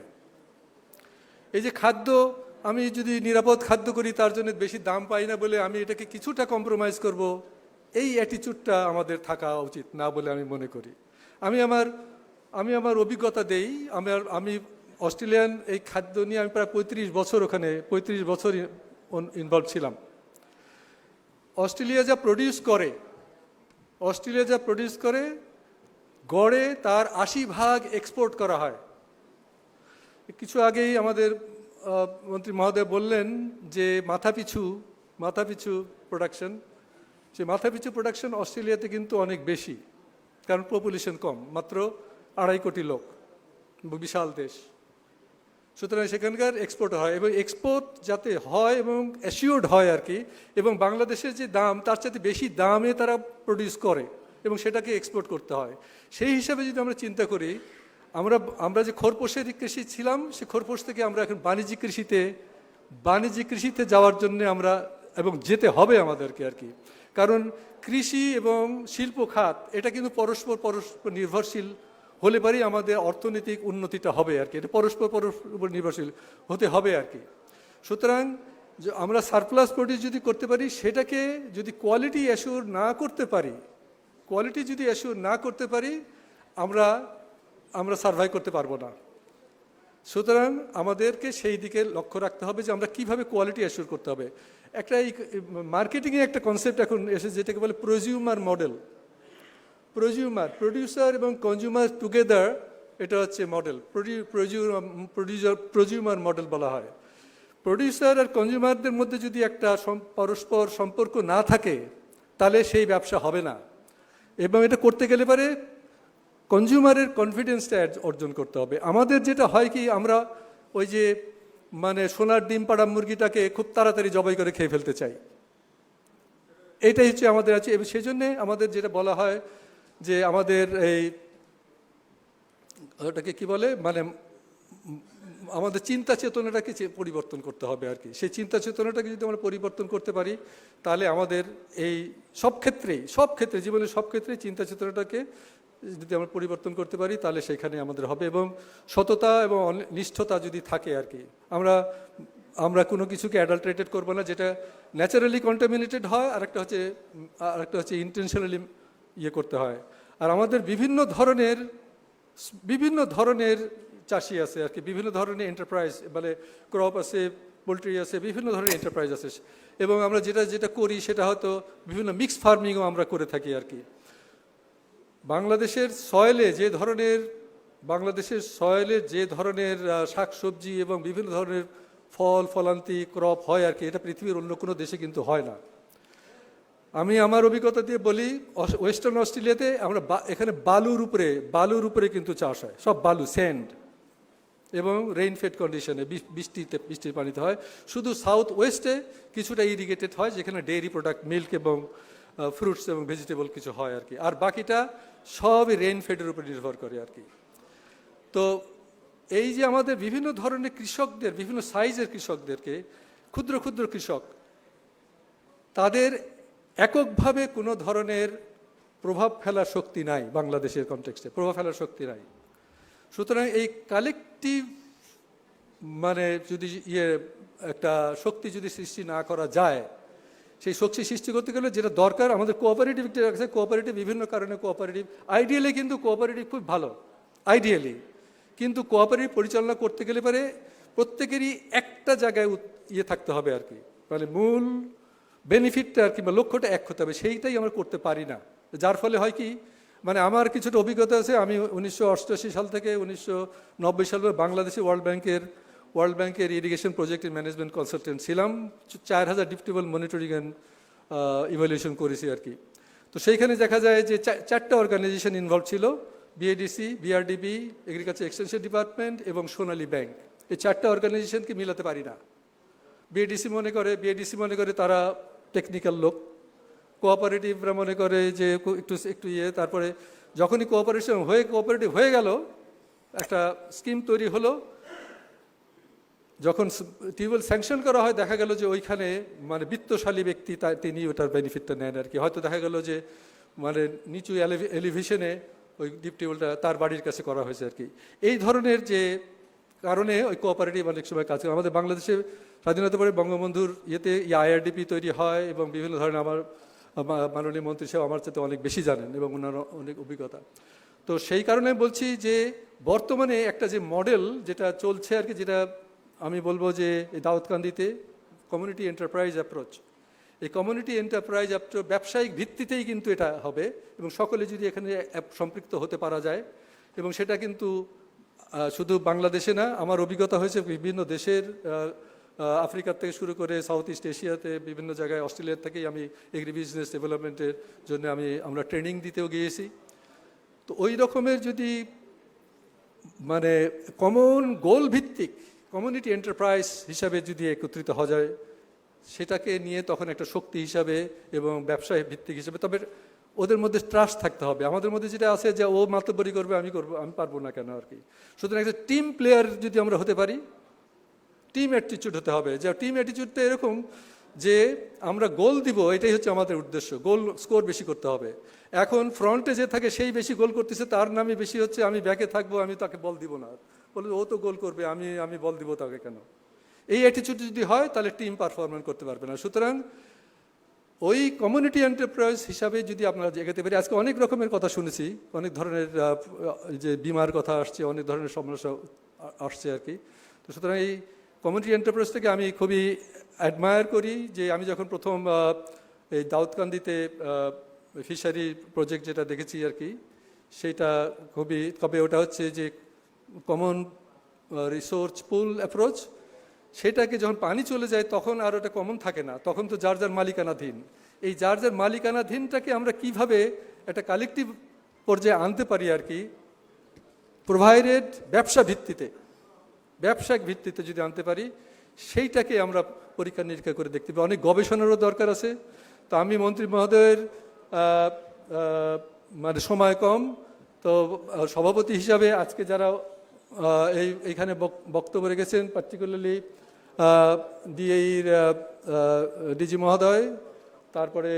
এই যে খাদ্য, আমি যদি নিরাপদ খাদ্য করি তার জন্য বেশি দাম পাই না বলে আমি এটাকে কিছুটা কম্প্রোমাইজ করব, এই অ্যাটিচিউডটা আমাদের থাকা উচিত না বলে আমি মনে করি। আমি আমার অভিজ্ঞতা দেই। আমি অস্ট্রেলিয়ান এই খাদ্য নিয়ে আমি প্রায় 35 বছর ইনভলভ ছিলাম। অস্ট্রেলিয়া যা প্রডিউস করে গড়ে তার 80% এক্সপোর্ট করা হয়। কিছু আগেই আমাদের মন্ত্রী মহোদয় বললেন যে মাথাপিছু প্রোডাকশন, সে মাথাপিছু প্রোডাকশন অস্ট্রেলিয়াতে কিন্তু অনেক বেশি, কারণ পপুলেশন কম, মাত্র 2.5 কোটি লোক, বিশাল দেশ। সুতরাং সেখানকার এক্সপোর্ট হয়, এবং এক্সপোর্ট যাতে হয় এবং অ্যাসিওর্ড হয় আর কি, এবং বাংলাদেশের যে দাম তার চাইতে বেশি দামে তারা প্রডিউস করে এবং সেটাকে এক্সপোর্ট করতে হয়। সেই হিসাবে যদি আমরা চিন্তা করি, আমরা যে খোরপোশের কৃষি ছিলাম, সে খোরপোশ থেকে আমরা এখন বাণিজ্যিক কৃষিতে বাণিজ্যিক কৃষিতে যাওয়ার জন্য আমরা এবং যেতে হবে আমাদেরকে আর কি। কারণ কৃষি এবং শিল্প খাত এটা কিন্তু পরস্পর নির্ভরশীল হলে পরেই আমাদের অর্থনৈতিক উন্নতিটা হবে আর কি। এটা পরস্পর নির্ভরশীল হতে হবে আর কি। সুতরাং আমরা সারপ্লাস প্রডিউস যদি করতে পারি, সেটাকে যদি কোয়ালিটি অ্যাসিওর না করতে পারি আমরা সার্ভাইভ করতে পারবো না। সুতরাং আমাদেরকে সেই দিকে লক্ষ্য রাখতে হবে যে আমরা কিভাবে কোয়ালিটি অ্যাসিওর করতে হবে। একটা এই মার্কেটিংয়ে একটা কনসেপ্ট এখন এসেছে যেটাকে বলে প্রোজিউমার মডেল। প্রডিউসার এবং কনজিউমার টুগেদার, এটা হচ্ছে মডেল। প্রোজিউমার মডেল বলা হয়। প্রডিউসার আর কনজিউমারদের মধ্যে যদি একটা পরস্পর সম্পর্ক না থাকে তাহলে সেই ব্যবসা হবে না। এবং এটা করতে গেলে পরে কনজিউমারের কনফিডেন্সটা অর্জন করতে হবে। আমাদের যেটা হয় কি, আমরা ওই যে মানে সোনার ডিম পাড়া মুরগিটাকে খুব তাড়াতাড়ি জবাই করে খেয়ে ফেলতে চাই। এইটাই হচ্ছে আমাদের আছে। এবং সেই জন্যে আমাদের যেটা বলা হয় যে আমাদের এই ওটাকে কি বলে, মানে আমাদের চিন্তা চেতনাটাকে পরিবর্তন করতে হবে আর কি। সেই চিন্তা চেতনাটাকে যদি আমরা পরিবর্তন করতে পারি তাহলে আমাদের এই সব ক্ষেত্রে জীবনের সব ক্ষেত্রে চিন্তা চেতনাটাকে যদি আমরা পরিবর্তন করতে পারি তাহলে সেখানে আমাদের হবে। এবং সততা এবং নিষ্ঠতা যদি থাকে আর কি, আমরা কোনো কিছুকে অ্যাডাল্টারেটেড করবো না যেটা ন্যাচারালি কন্টামিনেটেড হয়, আরেকটা হচ্ছে ইন্টেনশনালি করতে হয়। আর আমাদের বিভিন্ন ধরনের চাষি আছে আর কি, বিভিন্ন ধরনের এন্টারপ্রাইজ, মানে ক্রপ আছে, পোলট্রি আছে, বিভিন্ন ধরনের এন্টারপ্রাইজ আছে। এবং আমরা যেটা করি সেটা হয়তো বিভিন্ন মিক্স ফার্মিংও আমরা করে থাকি আর কি। বাংলাদেশের সয়েলে যে ধরনের শাকসবজি এবং বিভিন্ন ধরনের ফলান্তি ক্রপ হয় আর কি, এটা পৃথিবীর অন্য কোনো দেশে কিন্তু হয় না। আমি আমার অভিজ্ঞতা দিয়ে বলি, ওয়েস্টার্ন অস্ট্রেলিয়াতে আমরা এখানে বালুর উপরে কিন্তু চাষ হয়, সব বালু, স্যান্ড এবং রেইনফেড কন্ডিশনে, বৃষ্টির পানিতে হয়। শুধু সাউথ ওয়েস্টে কিছুটা ইরিগেটেড হয়, যেখানে ডেইরি প্রোডাক্ট, মিল্ক এবং ফ্রুটস এবং ভেজিটেবল কিছু হয় আর কি। আর বাকিটা সবই রেইনফেডের উপর নির্ভর করে আর কি। তো এই যে আমাদের বিভিন্ন ধরনের কৃষকদের, বিভিন্ন সাইজের কৃষকদেরকে, ক্ষুদ্র কৃষক, তাদের এককভাবে কোনো ধরনের প্রভাব ফেলার শক্তি নাই বাংলাদেশের কনটেক্সটে, প্রভাব ফেলার শক্তি নাই। সুতরাং এই কালেকটিভ মানে যদি একটা শক্তি যদি সৃষ্টি না করা যায়, সেই শক্তি সৃষ্টি করতে গেলে যেটা দরকার আমাদের কোঅপারেটিভ আছে। কোঅপারেটিভ বিভিন্ন কারণে আইডিয়ালি কিন্তু কোঅপারেটিভ খুব ভালো আইডিয়ালি, কিন্তু কোঅপারেটিভ পরিচালনা করতে গেলে পরে প্রত্যেকেরই একটা জায়গায় থাকতে হবে আর কি, মানে মূল বেনিফিটটা আর কি বা লক্ষ্যটা এক হতে হবে। সেইটাই আমরা করতে পারি না, যার ফলে হয় কি, মানে আমার কিছুটা অভিজ্ঞতা আছে। আমি 1988 সাল থেকে 1990 সালে বাংলাদেশে ওয়ার্ল্ড ব্যাংকের ইরিগেশন প্রজেক্টের ম্যানেজমেন্ট কনসালটেন্ট ছিলাম। 4000 ডিপটিউবল মনিটরিং অ্যান্ড ইভ্যালুয়েশন করেছি আর কি। তো সেইখানে দেখা যায় যে 4টা অর্গানাইজেশন ইনভলভ ছিল, BADC, BRDB, agriculture extension department এবং সোনালী ব্যাংক। এই 4টা অর্গানাইজেশনকে মিলাতে পারি না। বিএডিসি মনে করে তারা টেকনিক্যাল লোক, কোঅপারেটিভরা মনে করে যে একটু তারপরে যখনই কোঅপারেটিভ হয়ে গেল, একটা স্কিম তৈরি হলো, যখন টিউবওয়েল স্যাংশন করা হয় দেখা গেল যে ওইখানে মানে বিত্তশালী ব্যক্তি তিনি ওটার বেনিফিটটা নেন আর কি। হয়তো দেখা গেল যে মানে নিচু এলিভেশনে ওই ডিপ টিউবওয়েলটা তার বাড়ির কাছে করা হয়েছে আর কি। এই ধরনের যে কারণে ওই কোঅপারেটিভ অনেক সময় কাজ করে। আমাদের বাংলাদেশে স্বাধীনতা পরে বঙ্গবন্ধুর আইআরডিপি তৈরি হয় এবং বিভিন্ন ধরনের আমার মাননীয় মন্ত্রী সাহেব আমার সাথে অনেক বেশি জানেন এবং ওনার অনেক অভিজ্ঞতা। তো সেই কারণে বলছি যে বর্তমানে একটা যে মডেল যেটা চলছে আর কি, যেটা আমি বলবো যে এই দাউদকান্দিতে কমিউনিটি এন্টারপ্রাইজ অ্যাপ্রোচ, এই কমিউনিটি এন্টারপ্রাইজ অ্যাপ্রোচ ব্যবসায়িক ভিত্তিতেই কিন্তু এটা হবে এবং সকলে যদি এখানে সম্পৃক্ত হতে পারা যায়, এবং সেটা কিন্তু শুধু বাংলাদেশে না, আমার অভিজ্ঞতা হয়েছে বিভিন্ন দেশের, আফ্রিকার থেকে শুরু করে সাউথ ইস্ট এশিয়াতে বিভিন্ন জায়গায়, অস্ট্রেলিয়ার থেকেই আমি এগ্রি বিজনেস ডেভেলপমেন্টের জন্য আমরা ট্রেনিং দিতেও গিয়েছি। তো ওই রকমের যদি মানে কমন গোল ভিত্তিক কমিউনিটি এন্টারপ্রাইজ হিসাবে যদি একত্রিত হওয়া যায়, সেটাকে নিয়ে তখন একটা শক্তি হিসাবে এবং ব্যবসায় ভিত্তিক হিসাবে, তবে ওদের মধ্যে ট্রাস্ট থাকতে হবে। আমাদের মধ্যে যেটা আছে যে ও মাতব্বরি করবে, আমি পারবো না কেন আর কি। সুতরাং একটা টিম প্লেয়ার যদি আমরা হতে পারি, টিম অ্যাটিটিউড হতে হবে, যে টিম অ্যাটিটিউডটা এরকম যে আমরা গোল দিব, এটাই হচ্ছে আমাদের উদ্দেশ্য, গোল স্কোর বেশি করতে হবে। এখন ফ্রন্টে যে থাকে সেই বেশি গোল করতেছে, তার নামে বেশি হচ্ছে আমি ব্যাকে থাকবো, আমি তাকে বল দিব না, বলে ও তো গোল করবে, আমি বল দিব তাকে কেন। এই অ্যাটিটিউড যদি হয় তাহলে টিম পারফরমেন্স করতে পারবে না। সুতরাং ওই কমিউনিটি এন্টারপ্রাইজ হিসাবে যদি আপনারা এগোতে পারি, আজকে অনেক রকমের কথা শুনেছি, অনেক ধরনের যে বিমার কথা আসছে, অনেক ধরনের সমস্যা আসছে আর কি। তো সুতরাং এই কমিউনিটি এন্টারপ্রাইজটাকে আমি খুবই অ্যাডমায়ার করি। যে আমি যখন প্রথম এই দাউদকান্দিতে ফিশারি প্রজেক্ট যেটা দেখেছি আর কি, সেইটা খুবই, তবে ওটা হচ্ছে যে কমন রিসোর্স পুল অ্যাপ্রোচ, সেটাকে যখন পানি চলে যায় তখন আর ওটা কমন থাকে না, তখন তো যার যার মালিকানাধীন। এই যার যার মালিকানাধীনটাকে আমরা কিভাবে একটা কালেকটিভ পর্যায়ে আনতে পারি আর কি, প্রোভাইডেড ব্যবসায়িক ভিত্তিতে যদি আনতে পারি, সেইটাকে আমরা পরীক্ষা নিরীক্ষা করে দেখতে পাই। অনেক গবেষণারও দরকার আছে। তো আমি মন্ত্রী মহোদয়ের মানে সময় কম, তো সভাপতি হিসাবে আজকে যারা এইখানে বক্তব্য রেখেছেন, পার্টিকুলারলি ডিএইর ডিজি মহোদয়, তারপরে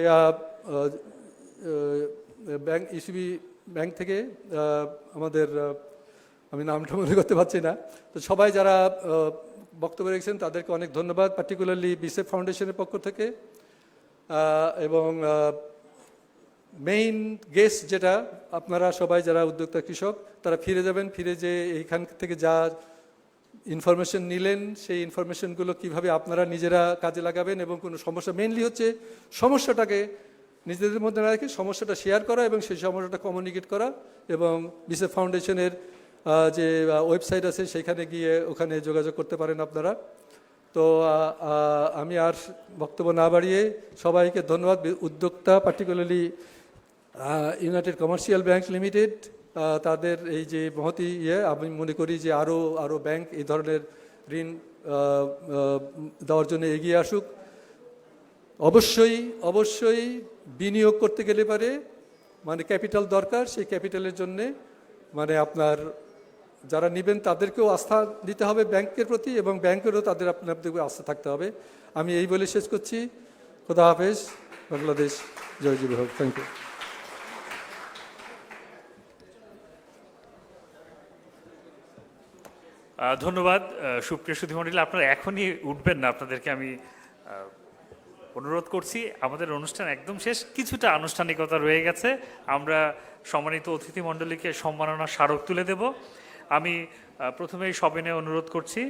ব্যাংক ইসিবি ব্যাংক থেকে আমাদের আমি নামটা মনে করতে পারছি না, তো সবাই যারা বক্তব্য রেখেছেন তাদেরকে অনেক ধন্যবাদ, পার্টিকুলারলি বিসেফ ফাউন্ডেশনের পক্ষ থেকে। এবং মেইন গেস্ট যেটা আপনারা সবাই যারা উদ্যোক্তা কৃষক, তারা ফিরে যাবেন, ফিরে যে এইখান থেকে যা ইনফরমেশন নিলেন সেই ইনফরমেশনগুলো কিভাবে আপনারা নিজেরা কাজে লাগাবেন, এবং কোনো সমস্যা, মেইনলি হচ্ছে সমস্যাটাকে নিজেদের মধ্যে না রেখে সমস্যাটা শেয়ার করা এবং সেই সমস্যাটা কমিউনিকেট করা, এবং বিসেফ ফাউন্ডেশনের যে ওয়েবসাইট আছে সেখানে গিয়ে ওখানে যোগাযোগ করতে পারেন আপনারা। তো আমি আর বক্তব্য না বাড়িয়ে সবাইকে ধন্যবাদ। উদ্যোক্তা particularly United Commercial Bank limited, তাদের এই যে মহতি আমি মনে করি যে আরও ব্যাংক এই ধরনের ঋণ দেওয়ার জন্য এগিয়ে আসুক। অবশ্যই বিনিয়োগ করতে গেলে পারে মানে ক্যাপিটাল দরকার, সেই ক্যাপিটালের জন্যে মানে আপনার যারা নেবেন তাদেরকেও আস্থা দিতে হবে ব্যাংকের প্রতি, এবং ব্যাংকেরও আপনাদের আস্থা থাকতে হবে। আমি এই বলে শেষ করছি। খোদা হাফেজ। বাংলাদেশ জয় জয় হোক। Thank you. ধন্যবাদ। সুপ্রিয় সুধীমণ্ডলী, আপনারা এখনই উঠবেন না, আপনাদেরকে আমি অনুরোধ করছি। আমাদের অনুষ্ঠান একদম শেষ, কিছুটা আনুষ্ঠানিকতা রয়ে গেছে। আমরা সম্মানিত অতিথি মণ্ডলীকে সম্মাননা স্মারক তুলে দেব। আমি প্রথমেই সবিনয়ে অনুরোধ করছি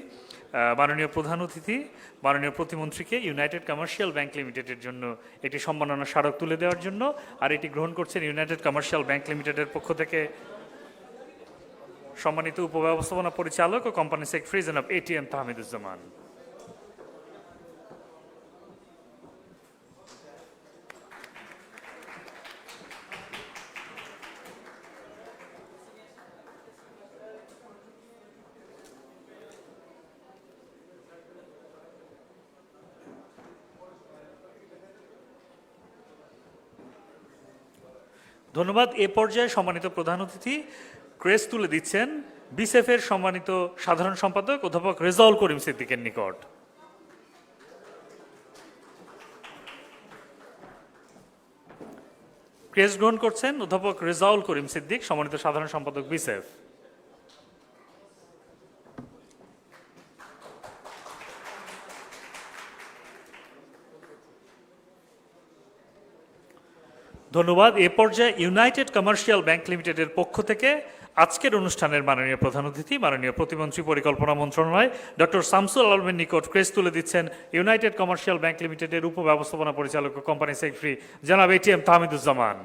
মাননীয় প্রধান অতিথি, মাননীয় প্রতিমন্ত্রীকে ইউনাইটেড কমার্শিয়াল ব্যাংক লিমিটেডের জন্য একটি সম্মাননা স্মারক তুলে দেওয়ার জন্য। আর এটি গ্রহণ করছেন ইউনাইটেড কমার্শিয়াল ব্যাংক লিমিটেডের পক্ষ থেকে সম্মানিত উপব্যবস্থাপনা পরিচালক ও কোম্পানি সেক্রেটারি জনাব এটিএম তাহমিদুজ্জামান। ধন্যবাদ। এ পর্যায়ে সম্মানিত প্রধান অতিথি ক্রেস্ট তুলে দিচ্ছেন বিসেফের সম্মানিত সাধারণ সম্পাদক অধ্যাপক রেজাউল করিম সিদ্দিকের নিকট। ক্রেস্ট গ্রহণ করছেন অধ্যাপক রেজাউল করিম সিদ্দিক, সম্মানিত সাধারণ সম্পাদক বিসেফ। ধন্যবাদ। এ পর্যায়ে ইউনাইটেড কমার্শিয়াল ব্যাংক লিমিটেডের পক্ষ থেকে আজকের অনুষ্ঠানের মাননীয় প্রধান অতিথি, মাননীয় প্রতিমন্ত্রী পরিকল্পনা মন্ত্রণালয় ডক্টর শামসুল আলমের নিকট ক্রেস্ট তুলে দিচ্ছেন ইউনাইটেড কমার্শিয়াল ব্যাংক লিমিটেডের উপব্যবস্থাপনা পরিচালক ও কোম্পানি সেক্রেটারি জনাব এটিএম তাহমিদুজ্জামান।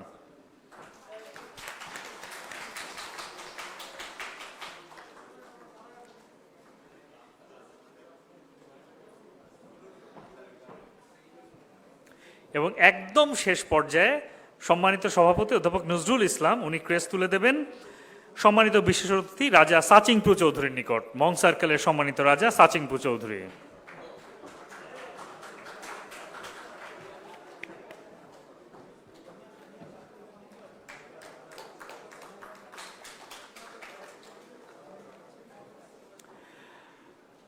এবং একদম শেষ পর্যায়ে সম্মানিত সভাপতি অধ্যাপক নজরুল ইসলাম, উনি ক্রেস্ট তুলে দেবেন সম্মানিত বিশেষ অতিথি রাজা সাচিংপু চৌধুরীর নিকট, মং সার্কেলের সম্মানিত রাজা সাচিংপু চৌধুরী।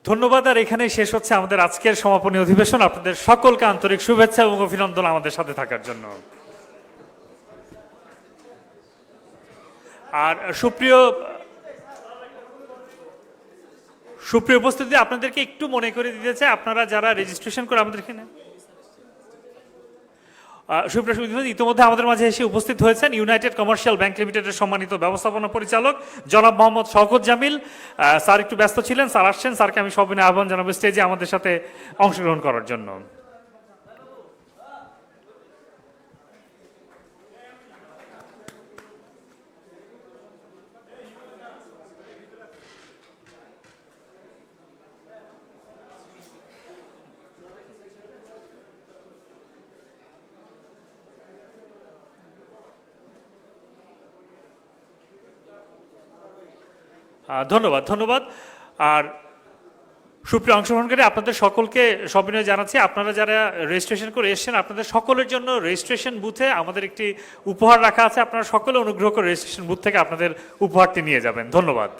ধন্যবাদ। আর এখানে শেষ হচ্ছে আমাদের আজকের সমাপনী অধিবেশন। আপনাদের সকলকে আন্তরিক শুভেচ্ছা এবং অভিনন্দন আমাদের সাথে থাকার জন্য। আর সুপ্রিয় উপস্থিতি, আপনাদেরকে একটু মনে করে দিতে চাই, আপনারা যারা রেজিস্ট্রেশন করে আমাদের এখানে ইতিমধ্যে আমাদের মাঝে এসে উপস্থিত হয়েছেন ইউনাইটেড কমার্শিয়াল ব্যাংক লিমিটেডের সম্মানিত ব্যবস্থাপনা পরিচালক জনাব মোহাম্মদ শওকত জামিল। স্যার একটু ব্যস্ত ছিলেন, স্যার আসছেন, স্যারকে আমি সবিনয় আহ্বান জানাবো স্টেজে আমাদের সাথে অংশগ্রহণ করার জন্য। ধন্যবাদ। আর সুপ্রিয় অংশগ্রহণকারী, আপনাদের সকলকে সবিনয় জানাচ্ছি, আপনারা যারা রেজিস্ট্রেশন করে এসেছেন আপনাদের সকলের জন্য রেজিস্ট্রেশন বুথে আমাদের একটি উপহার রাখা আছে। আপনারা সকলে অনুগ্রহ করে রেজিস্ট্রেশন বুথ থেকে আপনাদের উপহারটি নিয়ে যাবেন। ধন্যবাদ।